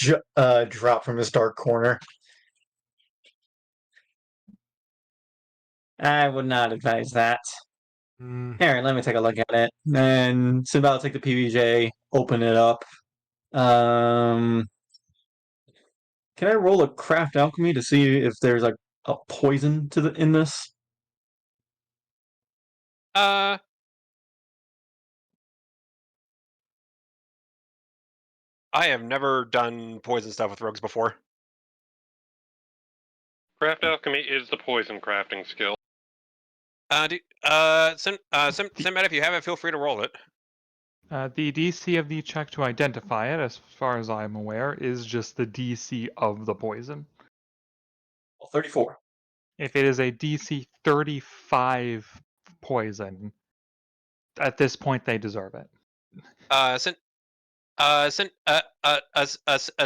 drop from his dark corner. I would not advise that. Hmm. Here, let me take a look at it. And Sinbad will take the PBJ, open it up. Can I roll a craft alchemy to see if there's like a poison in this? Uh, I have never done poison stuff with rogues before. Craft alchemy is the poison crafting skill. Sinbad, if you have it, feel free to roll it. The DC of the check to identify it, as far as I'm aware, is just the DC of the poison. 34. If it is a DC 35 poison, at this point they deserve it.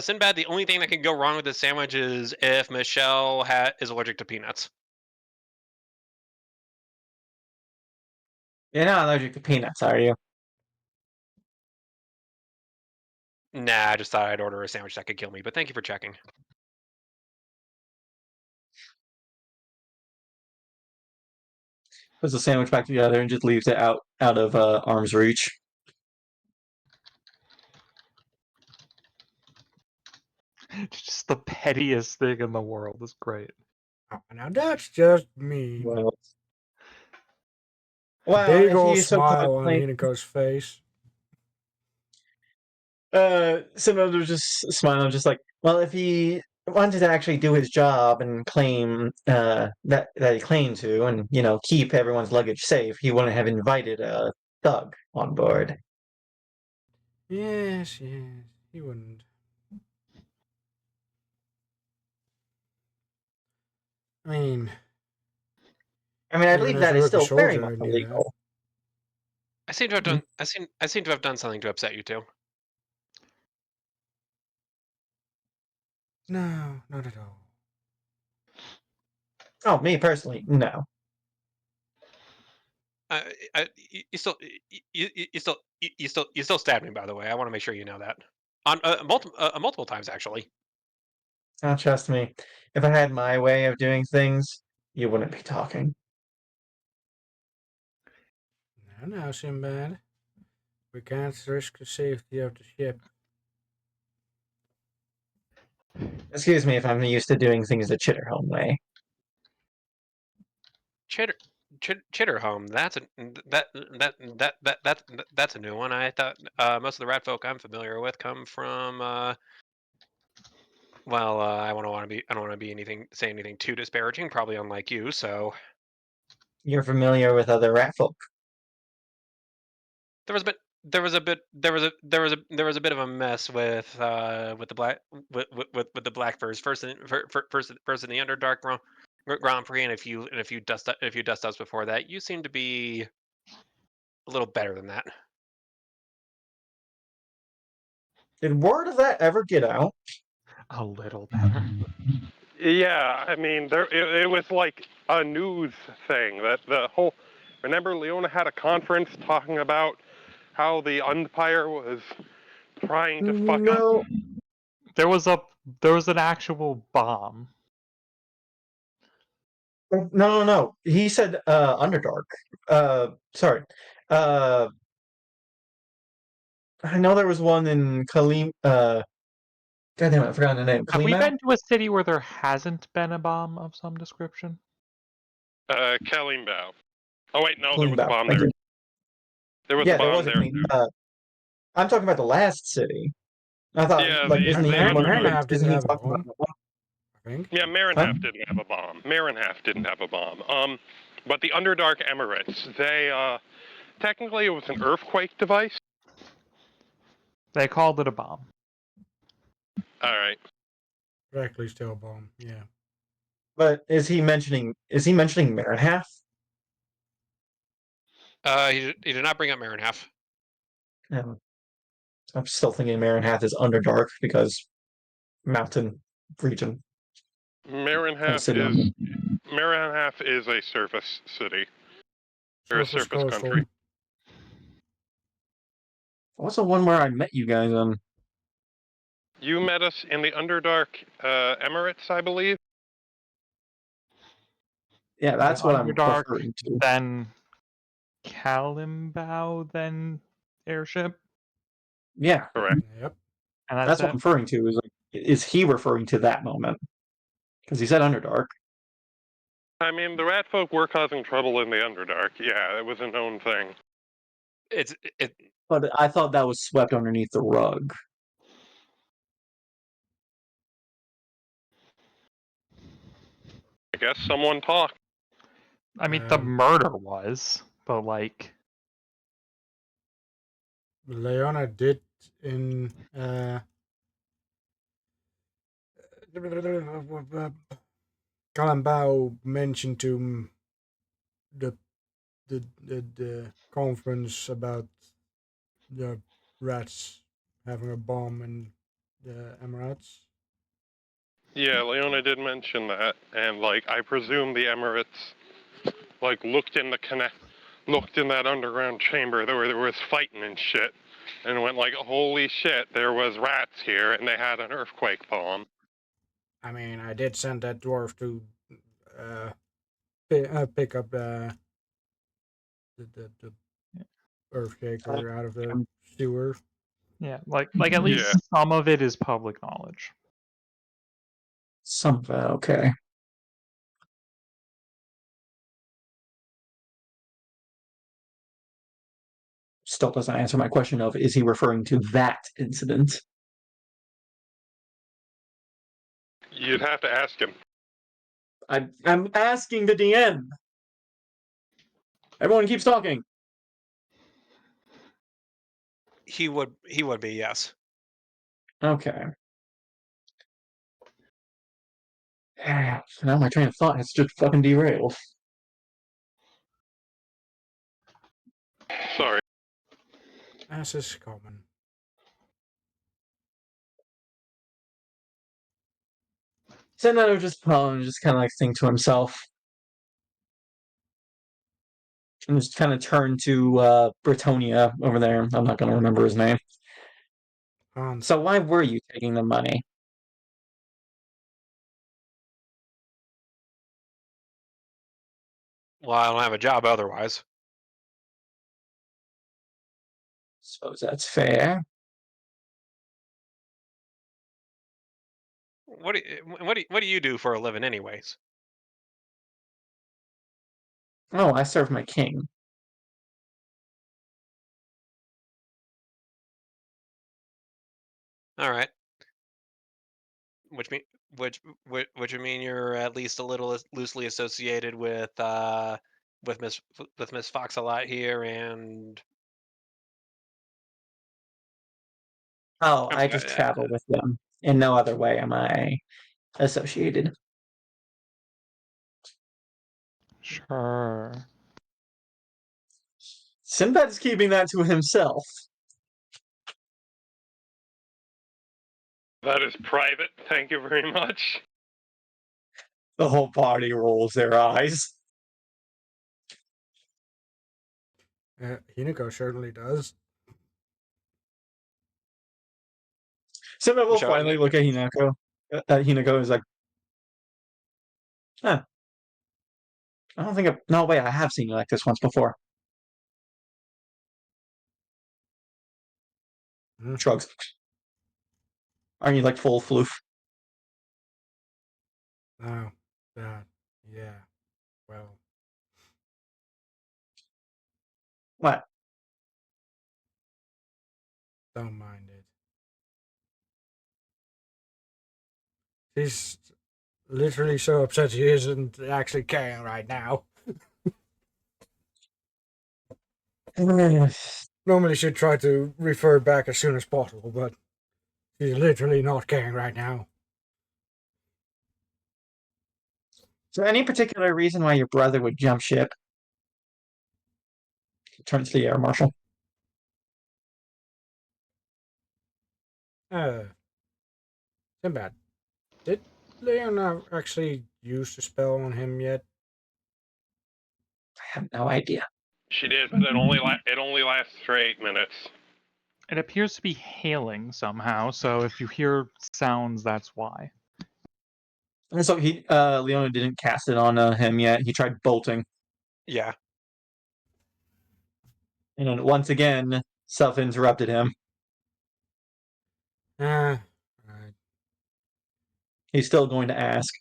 Sinbad, the only thing that can go wrong with this sandwich is if Michelle is allergic to peanuts. You're not allergic to peanuts, are you? Nah, I just thought I'd order a sandwich that could kill me, but thank you for checking. Puts the sandwich back together and just leaves it out of arm's reach. Just the pettiest thing in the world is great. Oh, now that's just me. Well, Big if old you so smile on claim, Hinako's face. Sinbad was just smiling, just like, well, if he wanted to actually do his job and claim that he claimed to, and keep everyone's luggage safe, he wouldn't have invited a thug on board. Yes, he wouldn't. I mean, I mean, I even believe as that a is rookie still very much soldier, I knew that. illegal. I seem to have done. I seem to have done something to upset you two. No, not at all. Oh, me personally, no. You still stabbed me. By the way, I want to make sure you know that. On multiple times actually. Oh, trust me, if I had my way of doing things, you wouldn't be talking. No, Sinbad. We can't risk the safety of the ship. Excuse me if I'm used to doing things the Chitterhome way. Chitterhome. That's a new one. I thought most of the rat folk I'm familiar with come from. Well, I don't want to say anything too disparaging. Probably unlike you. So You're familiar with other rat folk. there was a bit. There was a bit of a mess with the black with the black furs first in the Underdark realm, Grand Prix, and if you dust us before that, you seem to be a little better than that. Did word of that ever get out? A little better. Yeah, I mean, it was like a news thing that the whole. Remember, Leona had a conference talking about how the umpire was trying to fuck up. No. There was an actual bomb. No. He said Underdark. Sorry. I know there was one in Kalim. God damn it, I forgot the name. Have we Kalimau? been to a city where there hasn't been a bomb of some description? Kalimbao. Oh wait, no, there was a Kalimbau. bomb Thank there. you. There was a Yeah, there bomb was a there. Kalim. I'm talking about the last city. I thought, Yeah, like, isn't the end one? Marinhalf Isn't didn't he have a talking about bomb, that one? I think. Yeah, Huh? Marinhalf didn't have a bomb. Marinhalf didn't have a bomb. But the Underdark Emirates, they technically it was an earthquake device. They called it a bomb. All right. Directly still a bomb, yeah. But is he mentioning Marinhalf? He did not bring up Marinhalf. Um, I'm still thinking Marinhalf is Underdark because mountain region. Kind of Marinhalf city on is it. Marinhalf is a surface city or a Surface surface coastal. country. What's the one where I met you guys on? You met us in the Underdark Emirates, I believe. Yeah, that's what I'm Underdark, referring to. then Kalimbao, then airship, Yeah, Correct. Yep. and that's that's what I'm it. referring to. Is he referring to that moment? Because he said Underdark. I mean, the rat folk were causing trouble in the Underdark. Yeah, it was a known thing. It But I thought that was swept underneath the rug. I guess someone talked. I mean, the Um, murder was, but like, Leona did in Kalambao mentioned to the the conference about the rats having a bomb in the Emirates. Yeah, Leona did mention that, and like I presume the Emirates like looked in that underground chamber where there was fighting and shit, and went like, holy shit, there was rats here, and they had an earthquake bomb. I mean, I did send that dwarf to uh, pick up the earthshaker out of the sewer. yeah, like at Yeah. least some of it is public knowledge. Some of it, okay. Still doesn't answer my question of is he referring to that incident? You'd have to ask him. I'm asking the DM. Everyone keeps talking. he would be, yes. Okay. Now my train of thought has just fucking derailed. Sorry. As is common. Sennato just kind of like think to himself. And just kind of turn to Britonia over there. I'm not going to remember his name. Hans. So why were you taking the money? Well, I don't have a job otherwise. Suppose that's fair. What do you do for a living, anyways? Oh, I serve my king. All right. Which mean which would mean you're at least a little loosely associated with Miss Fox a lot here, and Oh, I I mean, just travel with them. In no other way am I associated. Sure. Sinbad's keeping that to himself. That is private. Thank you very much. The whole party rolls their eyes. Hinako certainly does. Sinbad will Showing finally it. look at Hinako. Hinako is like, huh. I don't think no, wait, I have seen you like this once before. Hmm. Shrugs. Aren't you like full floof? Oh, that. Yeah. Well, What? don't mind it. He's literally so upset he isn't actually caring right now. Normally she'd try to refer back as soon as possible, but she's literally not caring right now. Is there any particular reason why your brother would jump ship? Turn to the air marshal. Sinbad, did Leona actually use the spell on him yet? I have no idea. She did, but it only lasts for 8 minutes. It appears to be hailing somehow, so if you hear sounds, that's why. And so Leona didn't cast it on him yet. He tried bolting, Yeah. and then once again, self interrupted him. Right. He's still going to ask.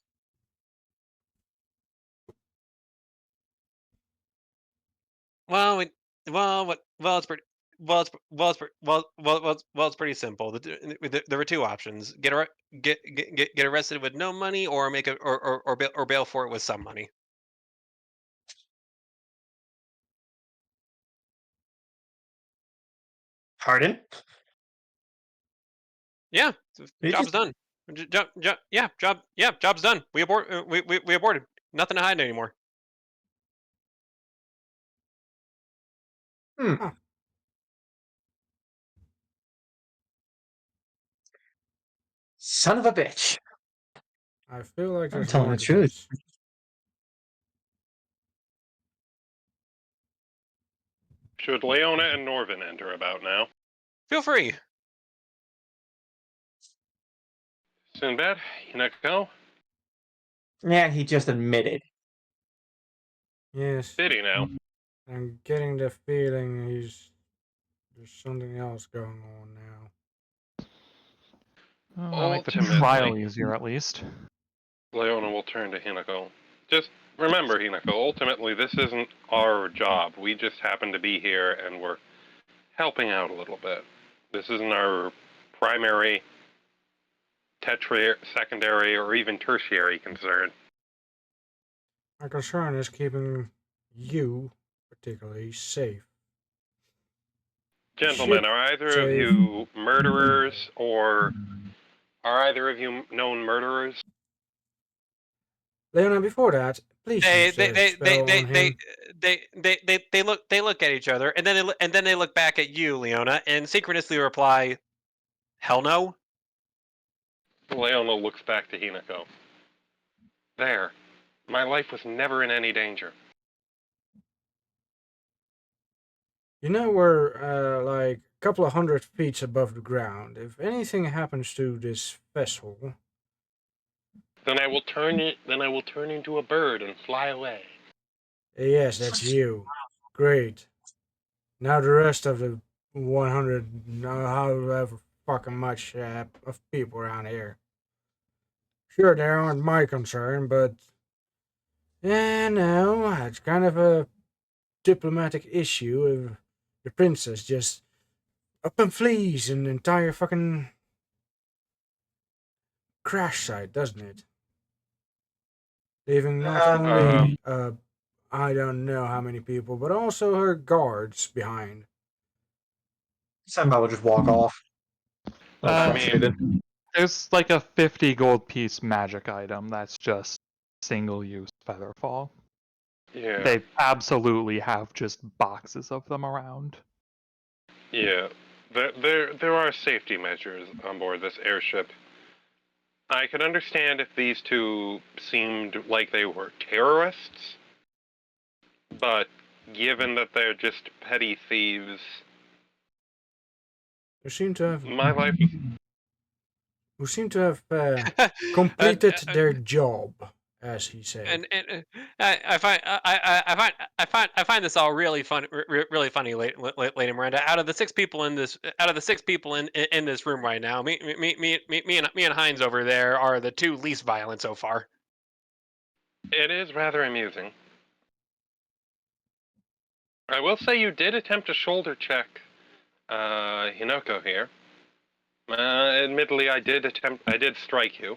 Well, it's pretty. It's pretty simple. There were two options: get arrested with no money, or make a or bail for it with some money. Pardon? Yeah, He job's just, done. Job's done. We aborted. Nothing to hide anymore. hmm. Son of a bitch. I feel like I'm there's telling more the to truth. this. Should Leona and Norvin enter about now? Feel free. Sinbad, Hinako, Yeah, he just admitted. Yes, Diddy now. I'm getting the feeling there's something else going on now. Well, that'll make the trial Ultimately, easier, at least. Leona will turn to Hinako. Just remember, Hinako, ultimately this isn't our job. We just happen to be here and we're helping out a little bit. This isn't our primary, secondary, or even tertiary concern. My concern is keeping you particularly safe. Gentlemen, Ship are either of safe. you murderers or are either of you known murderers? Leona, before that, please They use they the they they spell they on they him. they look at each other, and then they look back at you, Leona, and synchronously reply, "Hell no." Leona looks back to Hinako. There. My life was never in any danger. You know we're like a couple of 100 feet above the ground. If anything happens to this vessel, Then I will turn into a bird and fly away. yes, that's you. Great. Now the rest of the 100, however fucking much of people around here. Sure, they aren't my concern, but no, it's kind of a diplomatic issue if the princess just up and flees an entire fucking crash site, doesn't it? Leaving not Um, only I don't know how many people, but also her guards behind. Somebody will just walk off. I Frustrated. mean, There's like a 50 gold piece magic item that's just single use featherfall. Yeah. They absolutely have just boxes of them around. Yeah. There are safety measures on board this airship. I could understand if these two seemed like they were terrorists, but given that they're just petty thieves, Who seem to have my life. completed Uh, their job, as he said. and I find this all really fun, really funny, Lady Miranda. Out of the six people in this room right now, me and Heinz over there are the two least violent so far. It is rather amusing. I will say you did attempt to shoulder check Hinoko here. Admittedly, I did strike you.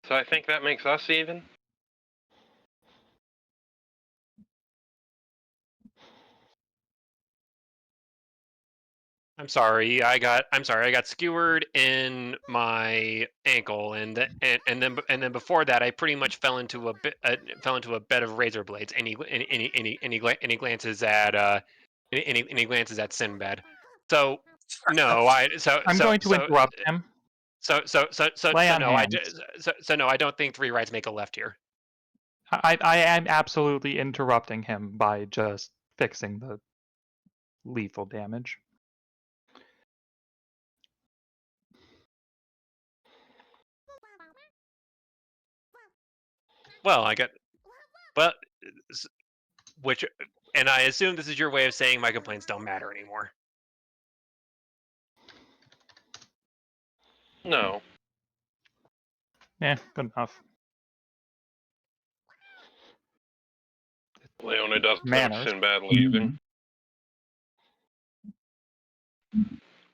So I think that makes us even. I'm sorry, I got skewered in my ankle, and then before that, I pretty much fell into a bed of razor blades. And he glances at and he glances at Sinbad. So no, I'm going to interrupt him. Lay on no, hands. no, I don't think three rights make a left here. I am absolutely interrupting him by just fixing the lethal damage. Well, well, which, and I assume this is your way of saying my complaints don't matter anymore. No. Yeah, good enough. Leona doesn't have Manners. Sinbad leaving.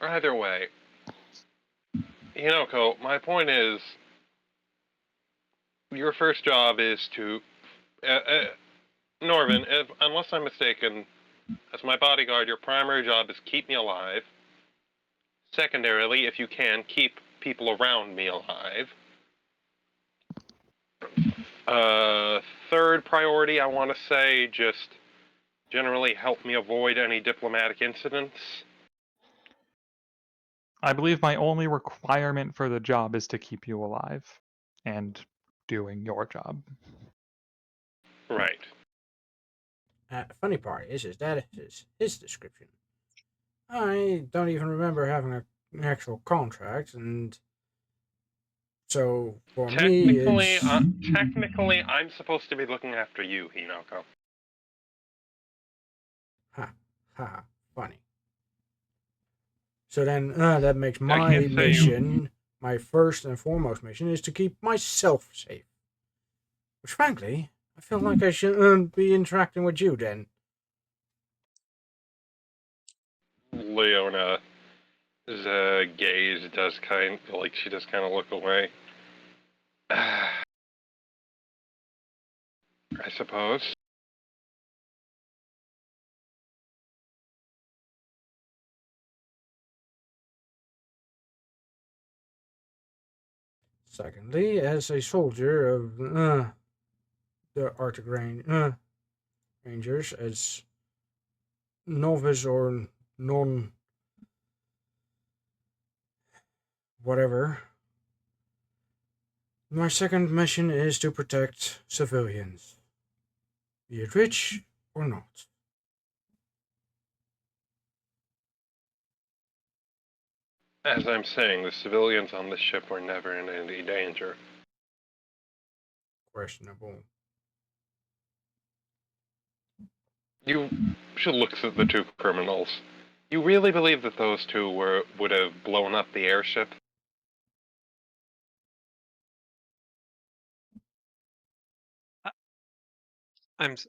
Either way, Hinoko, my point is, your first job is to, Norvin, unless I'm mistaken, as my bodyguard, your primary job is keep me alive. Secondarily, if you can, keep people around me alive. Third priority, I want to say, just generally help me avoid any diplomatic incidents. I believe my only requirement for the job is to keep you alive and doing your job. Right. Funny part is that is his description. I don't even remember having an actual contract, and so for me, it's Technically, I'm supposed to be looking after you, Hinoko. ha ha funny. So then that makes I my can't say you. mission, my first and foremost mission, is to keep myself safe. Which, frankly, I feel like I should be interacting with you then. Leona's gaze does she does kind of look away. I suppose. Secondly, as a soldier of the Arctic Rangers, as novice or non whatever, my second mission is to protect civilians, be it rich or not. As I'm saying, the civilians on this ship were never in any danger. Questionable. You should look at the two criminals. You really believe that those two would have blown up the airship? I'm s-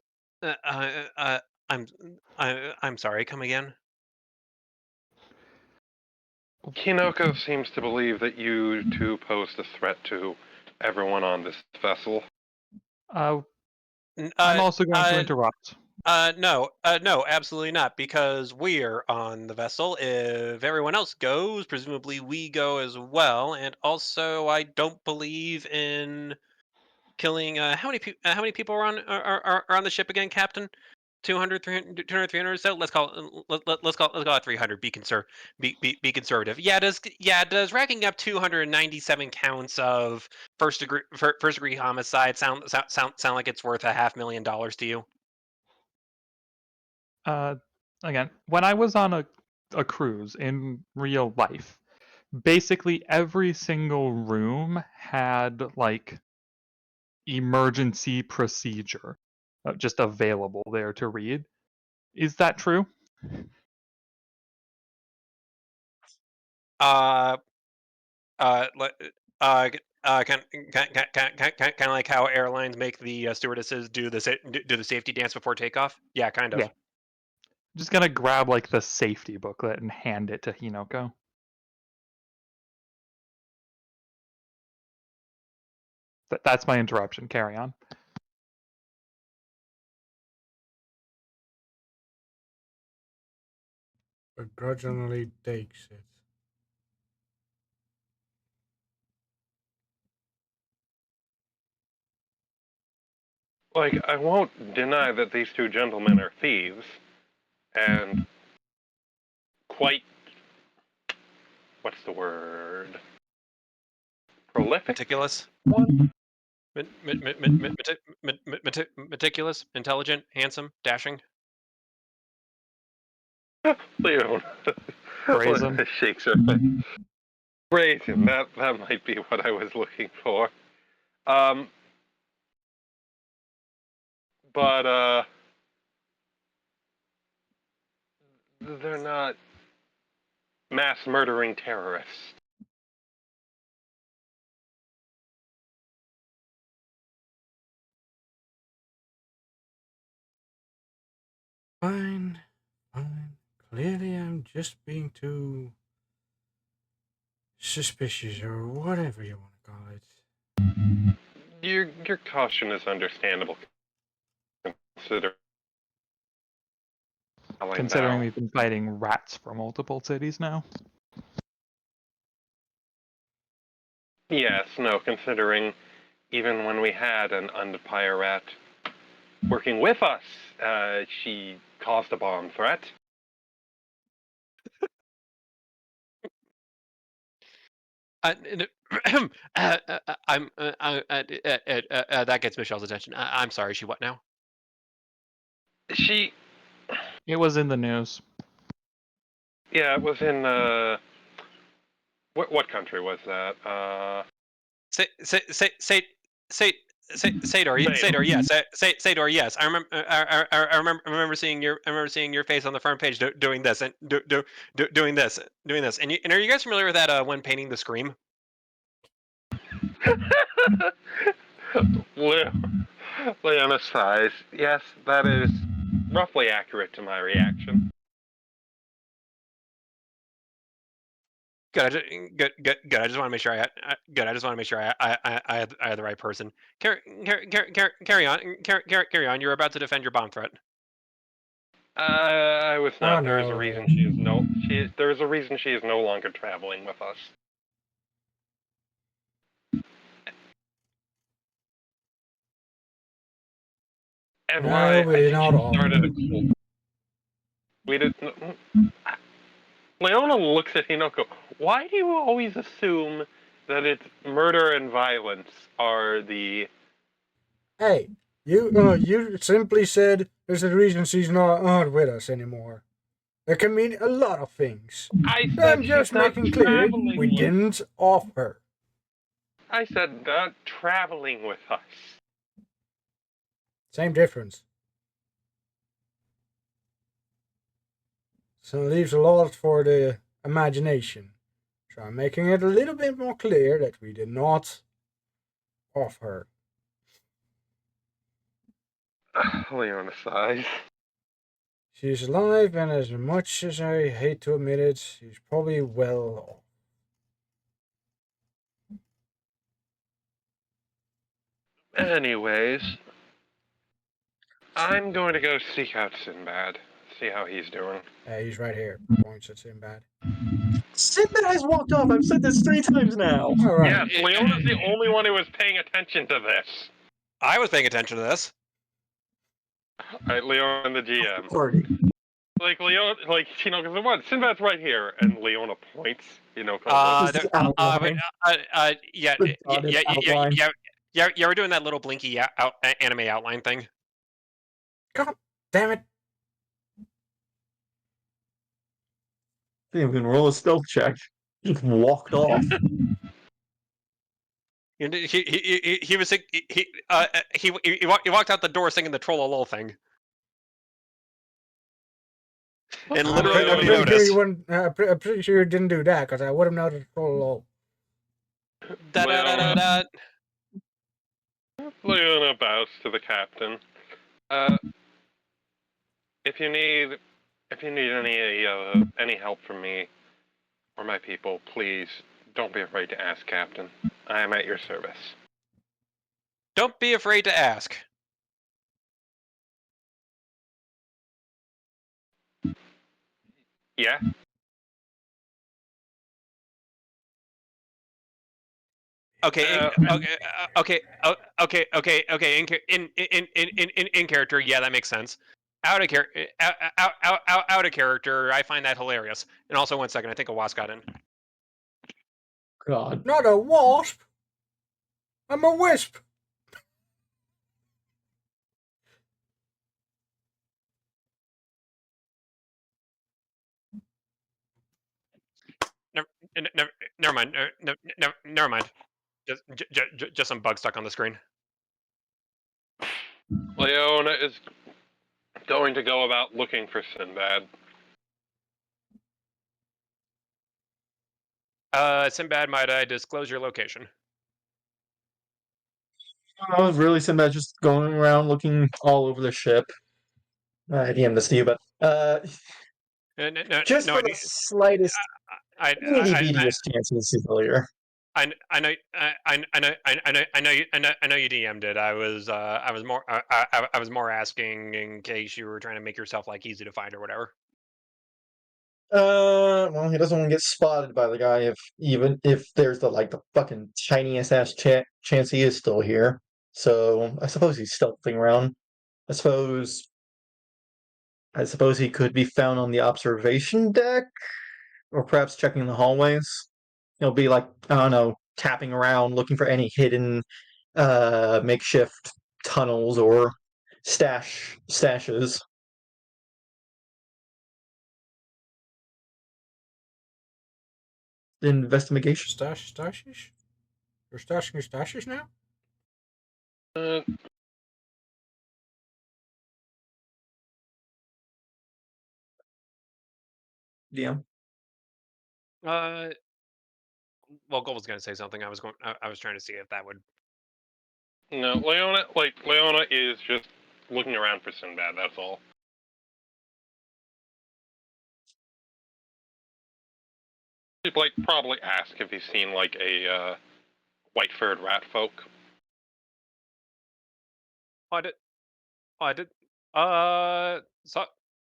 I'm I'm sorry. Come again. Kinoko seems to believe that you two posed a threat to everyone on this vessel. I'm N- also going to interrupt. No, absolutely not. Because we're on the vessel. If everyone else goes, presumably we go as well. And also, I don't believe in killing. How many people are on the ship again, Captain? 200, 300, 200, 300 or so. Let's call it 300. Be conservative. Does racking up 297 counts of first degree homicide sound like it's worth $500,000 to you? Again, when I was on a cruise in real life, basically every single room had like emergency procedure just available there to read. Is that true? Uh, kind of like how airlines make the stewardesses do the safety dance before takeoff. Yeah, kind of. Yeah. Just gonna grab like the safety booklet and hand it to Hinoko. That's my interruption. Carry on. Begrudgingly takes it. Like, I won't deny that these two gentlemen are thieves, and quite, what's the word? Prolific? Meticulous. One? Meticulous, intelligent, handsome, dashing. Leon. Brazen. Shakes her head. Brazen, that might be what I was looking for. But, they're not mass murdering terrorists. Fine, fine. Clearly, I'm just being too suspicious, or whatever you want to call it. Your caution is understandable, Considering now. we've been fighting rats for multiple cities now. Yes, no, considering even when we had an Undpire rat working with us, she caused a bomb threat. That gets Michelle's attention. I'm sorry. She what now? She, It was in the news. yeah, it was in, what country was that? Sador, yes. Sador, yes. I remember seeing your face on the front page doing this and doing this. And are you guys familiar with that when painting the Scream? Leona sighs. Yes, that is roughly accurate to my reaction. Good. I just want to make sure I had the right person. Carry on. Carry on. You're about to defend your bomb threat. I was not. Oh, There is a no. reason there is a reason she is no longer traveling with us. And No, why? we I did think not she all. started a cult. We did. Leona looks at Hinoko. Why do you always assume that it's murder and violence are the? Hey, you simply said there's a reason she's not with us anymore. That can mean a lot of things. I So said I'm she's just not making clear traveling we with. didn't off her. I said not traveling with us. Same difference. So it leaves a lot for the imagination. So I'm making it a little bit more clear that we did not off her. Leona sighs. She's alive, and as much as I hate to admit it, she's probably well off. Anyways, I'm going to go seek out Sinbad, see how he's doing. He's right here. Points at Sinbad. Sinbad has walked off. I've said this 3 times now. All right. Yes, Leona's the only one who was paying attention to this. I was paying attention to this. Alright, Leon and the GM. Party. Like, Leon, like, you know, because what? Sinbad's right here, and Leona points, you know, kind of This looks. is outline. Yeah, The dotted outline. yeah, we're doing that little blinky anime outline thing. God damn it. Didn't even roll a stealth check. Just walked off. He was he walked out the door singing the Troll thing, and literally I'm nobody pretty sure noticed. you wouldn't. I'm pretty sure you didn't do that because I would have noticed all. Da da da da da. Leona bows to the captain. Uh, if you need, any help from me or my people, please don't be afraid to ask, Captain. I am at your service. Don't be afraid to ask. Yeah. Okay, Uh, okay. In character, yeah, that makes sense. Out of character, out of character. I find that hilarious. And also, 1 second, I think a wasp got in. God. Not a wasp. I'm a wisp. Never mind. Never mind. Just some bug stuck on the screen. Leona is going to go about looking for Sinbad. Sinbad, might I disclose your location? I was really Sinbad just going around looking all over the ship. I DM'd this to you, but No, just no, for the slightest itty bittiest chance he's familiar. I know I know you DM'd it. I was more asking in case you were trying to make yourself like easy to find or whatever. Well, he doesn't want to get spotted by the guy even if there's the fucking tiniest ass chance he is still here. So I suppose he's stealthing around. I suppose he could be found on the observation deck, or perhaps checking the hallways. He'll be like, I don't know, tapping around looking for any hidden makeshift tunnels or stashes. Investigation. Stashes? You're stashing your stashes now? Uh, DM. Well, Gold was gonna say something. I was trying to see if that would. no, Leona is just looking around for Sinbad, that's all. She'd, probably ask if he's seen, a, white-furred rat folk. Oh, I did. Oh, I did. So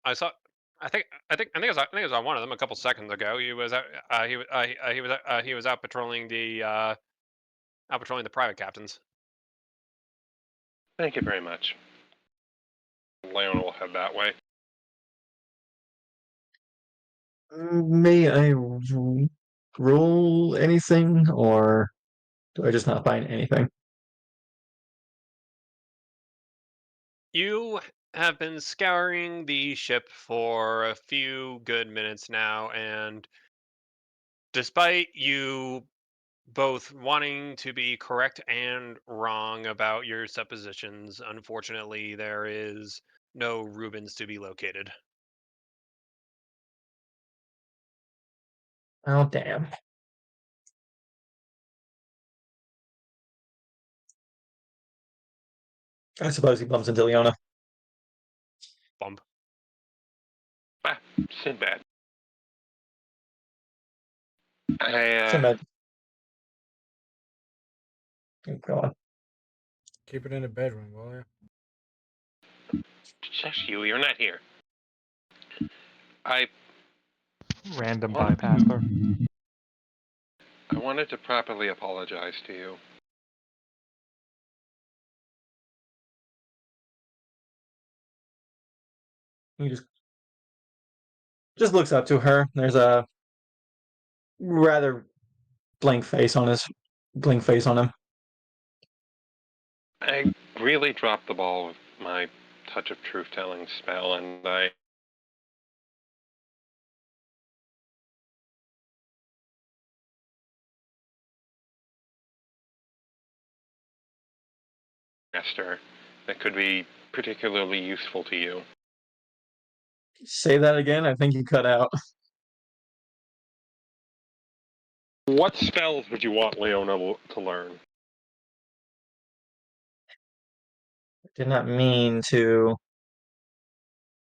I saw. I think I saw one of them a couple seconds ago. He was out. He was out patrolling the private captains. Thank you very much. Leona will head that way. May I roll anything, or do I just not find anything? You have been scouring the ship for a few good minutes now, and despite you both wanting to be correct and wrong about your suppositions, unfortunately, there is no Rubens to be located. Oh, damn. I suppose he bumps into Leona. Bump. Ah, Sinbad. I, Sinbad. Oh, God. Keep it in the bedroom, will you? shush you, you're not here. I Random What? bypasser. wanted to properly apologize to you. He just looks up to her. There's a rather blank face on him. I really dropped the ball with my touch of truth-telling spell, and I master that could be particularly useful to you. Say that again. I think you cut out. What spells would you want Leona to learn? Did not mean to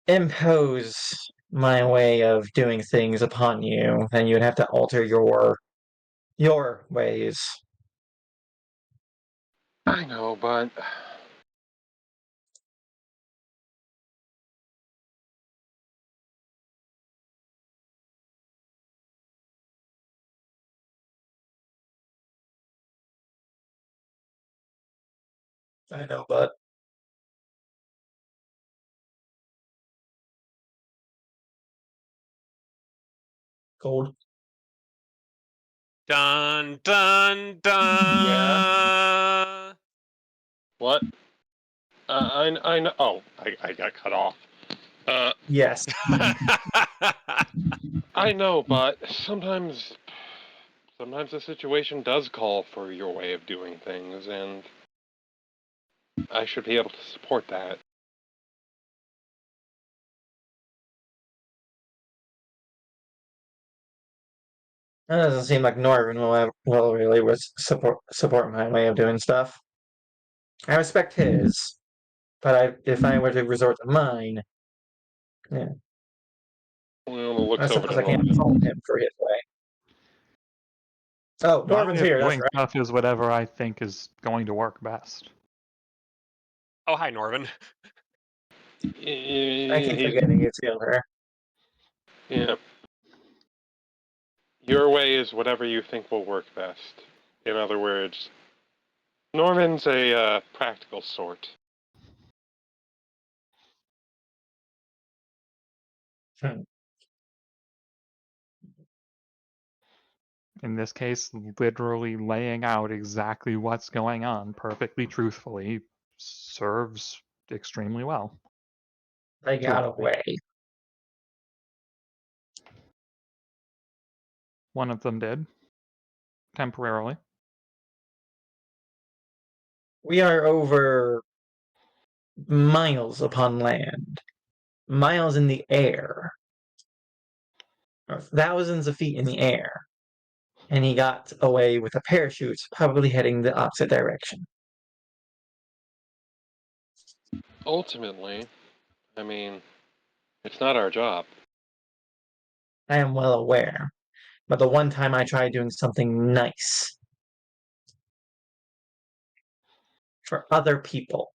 impose my way of doing things upon you. Then you would have to alter your ways. I know, but I know, but cold. Dun dun dun. what? I know. Oh, I got cut off. Yes. I know, but sometimes the situation does call for your way of doing things, and I should be able to support that. That doesn't seem like Norvin will really support my way of doing stuff. I respect his, but if I were to resort to mine, yeah, Leona I looks over suppose to I can't Norman. fault him for his way. Oh, My Norvin's way of here. That's doing right. stuff is whatever I think is going to work best. Oh, hi, Norvin. I keep He's, forgetting it's her. yeah. Your way is whatever you think will work best. In other words, Norman's a practical sort. Hmm. In this case, literally laying out exactly what's going on perfectly truthfully serves extremely well. I got away. One of them did, temporarily. We are over miles upon land, miles in the air, or thousands of feet in the air, and he got away with a parachute, probably heading the opposite direction. Ultimately, I mean, it's not our job. I am well aware, but the one time I tried doing something nice for other people,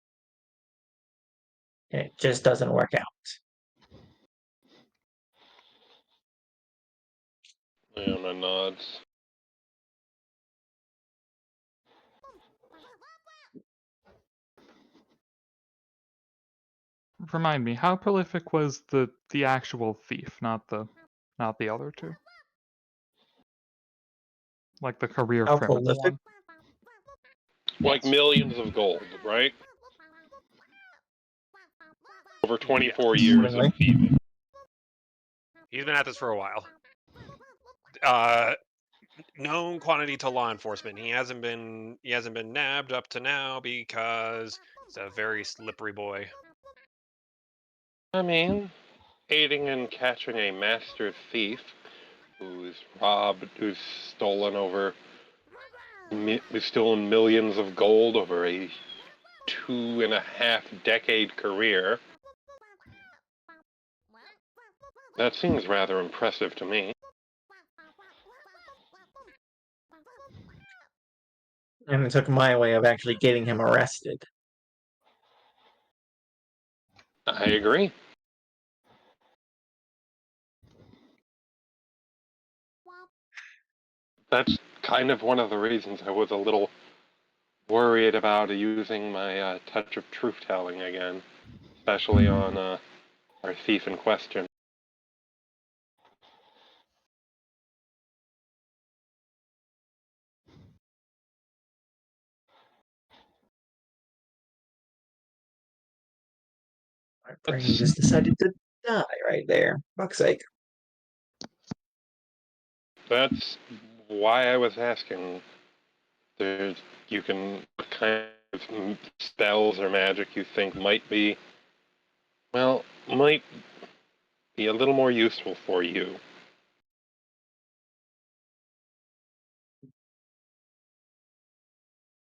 it just doesn't work out. Leona nods. Remind me, how prolific was the actual thief, not the other two? Like the career How criminal prolific? one. Like Yes. millions of gold, right? Over 24 Yes. years of Seemingly. thieving. He's been at this for a while. Known quantity to law enforcement. He hasn't been nabbed up to now because he's a very slippery boy. I mean, aiding and catching a master thief who's who's stolen millions of gold over a 2.5-decade career. That seems rather impressive to me. And it took my way of actually getting him arrested. I agree. That's kind of one of the reasons I was a little worried about using my touch of truth telling again, especially on our thief in question. My brain just decided to die right there. Fuck's sake. That's why I was asking. There's, you can, what kind of spells or magic you think might be, well, might be a little more useful for you.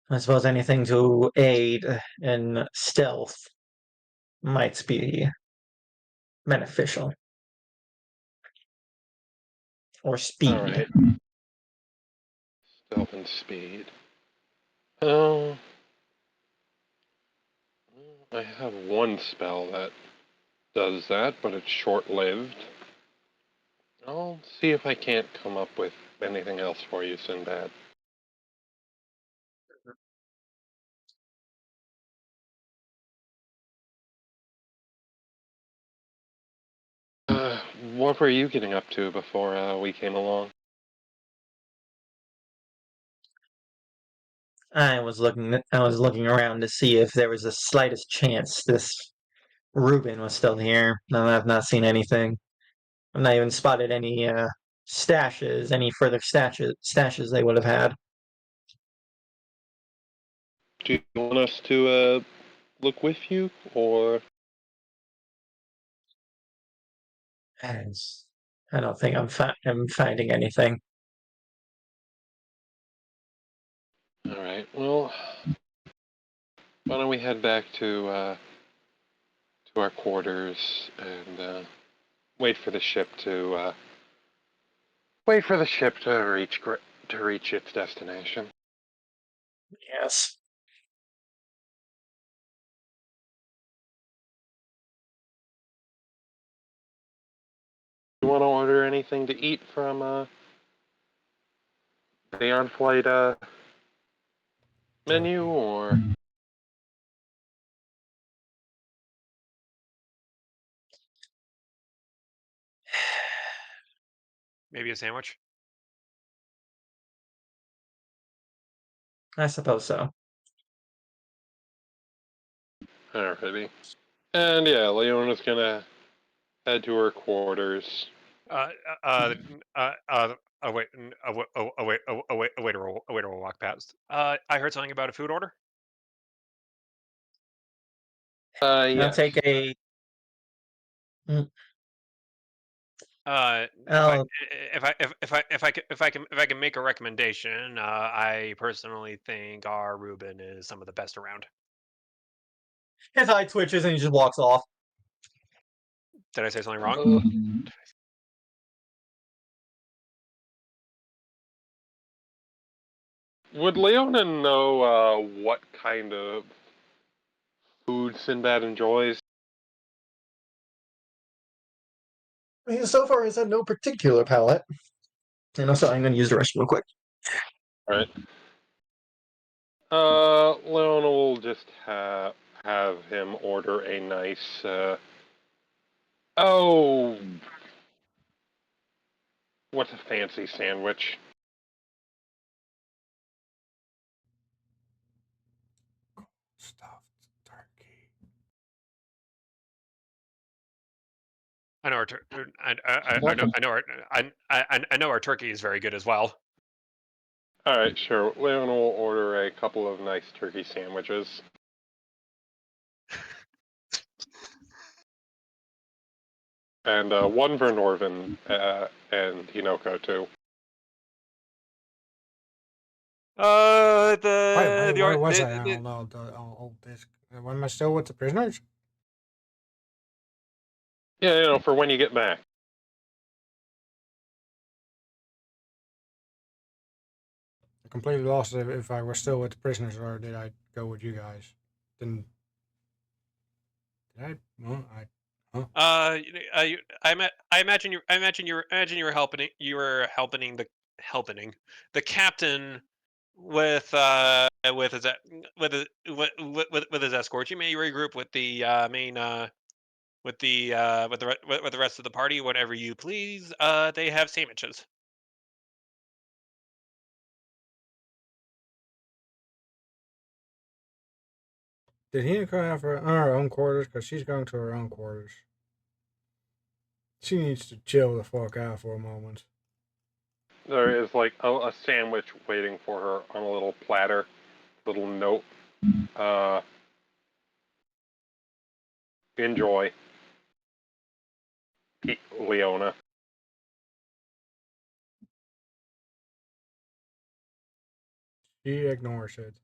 I suppose anything to aid in stealth might be beneficial. Or speed. Alright. Stealth and speed. Oh, I have one spell that does that, but it's short-lived. I'll see if I can't come up with anything else for you, Sinbad. What were you getting up to before we came along? I was looking around to see if there was the slightest chance this Reuben was still here. No, I've not seen anything. I've not even spotted any stashes, any further stashes they would have had. Do you want us to look with you, or? As I don't think I'm finding anything. Alright, well, why don't we head back to our quarters and wait for the ship to reach its destination. Yes. You want to order anything to eat from the on-flight menu, or? Maybe a sandwich. I suppose so. Alrighty. And yeah, Leona's gonna head to her quarters. Uh, uh, uh, uh, oh wait, a waiter will walk past. I heard something about a food order. I'll Yes. take a. Mm, If I I'll if I can make a recommendation, I personally think our Reuben is some of the best around. His eye twitches and he just walks off. Did I say something wrong? Would Leona know what kind of food Sinbad enjoys? So far, he's had no particular palate. And also, I'm going to use the restroom real quick. Right. Leona will just have him order a nice oh, what's a fancy sandwich? Stuffed turkey. I know our Welcome. I know our turkey is very good as well. Alright, sure. Leona will order a couple of nice turkey sandwiches. And one for Norvin and Hinoko, too. Where was I on all this? Am I still with the prisoners? Yeah, for when you get back. I completely lost if I was still with the prisoners or did I go with you guys? Then did I? Well, huh? I imagine you were helping the captain with his with his escort. You may regroup with the with the with the rest of the party, whatever you please. They have sandwiches. Did Hina come out for her own quarters? Because she's going to her own quarters. She needs to chill the fuck out for a moment. There is like a sandwich waiting for her on a little platter, little note. Enjoy, Leona. She ignores it.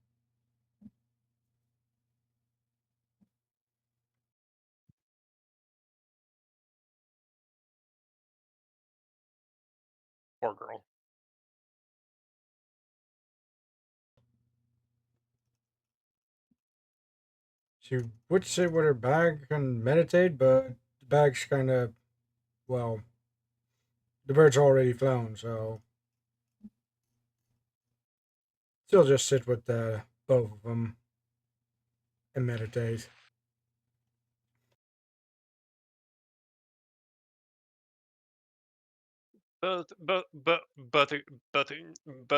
Poor girl. She would sit with her bag and meditate, but the bag's kind of, well, the bird's already flown, so she'll just sit with both of them and meditate. Both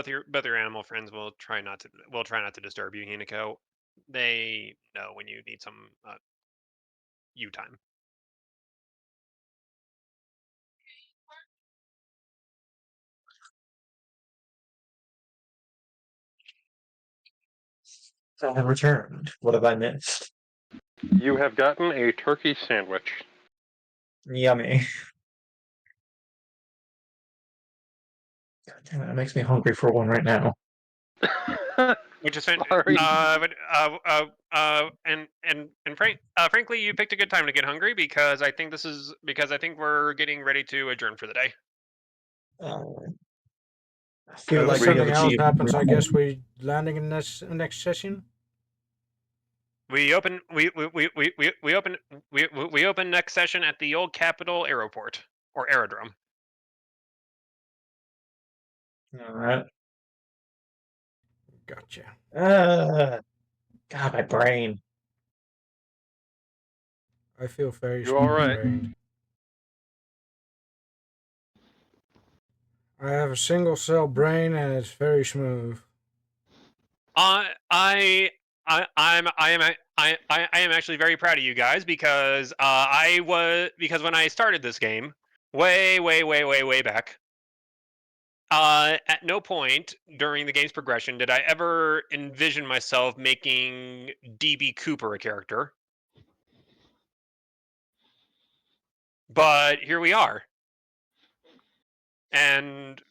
your animal friends will try not to disturb you, Hinako. They know when you need some you time. I have returned. What have I missed? You have gotten a turkey sandwich. Yummy. God damn it, that makes me hungry for one right now. Which is Sorry. frankly, you picked a good time to get hungry because I think we're getting ready to adjourn for the day. I feel If like we have something else achieved. happens, I guess we landing in this next session. We open next session at the old Capitol Aeroport or Aerodrome. All right. Gotcha. God, my brain. I feel very You all small right? brained. I have a single cell brain and it's very smooth. I am actually very proud of you guys because when I started this game way back, at no point during the game's progression did I ever envision myself making DB Cooper a character. But here we are. And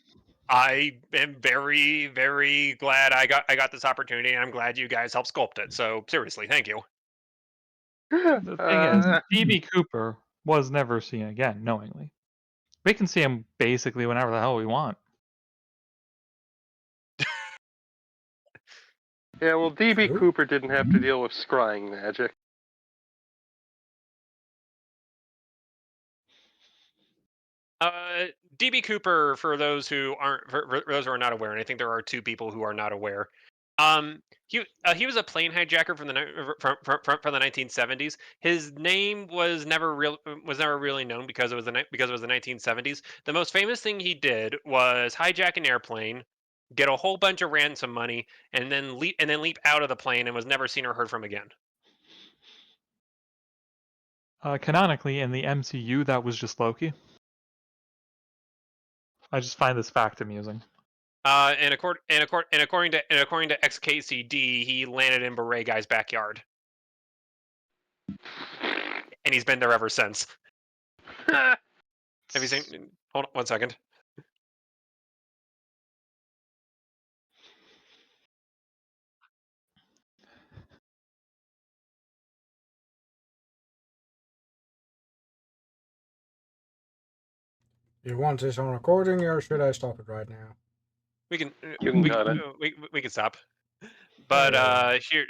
I am very, very glad I got this opportunity, and I'm glad you guys helped sculpt it. So seriously, thank you. The thing is, DB Cooper was never seen again knowingly. We can see him basically whenever the hell we want. Yeah, well, DB True. Cooper didn't have to deal with scrying magic. DB Cooper, for those who are not aware, and I think there are two people who are not aware. He was a plane hijacker from the 1970s. His name was never really known because it was the 1970s. The most famous thing he did was hijack an airplane, get a whole bunch of ransom money, and then leap out of the plane and was never seen or heard from again. Canonically, in the MCU, that was just Loki. I just find this fact amusing. And according to XKCD, he landed in Beret Guy's backyard, and he's been there ever since. Have you seen? Hold on 1 second. You want this on recording, or should I stop it right now? We can You can cut it. we can stop. But Yeah. here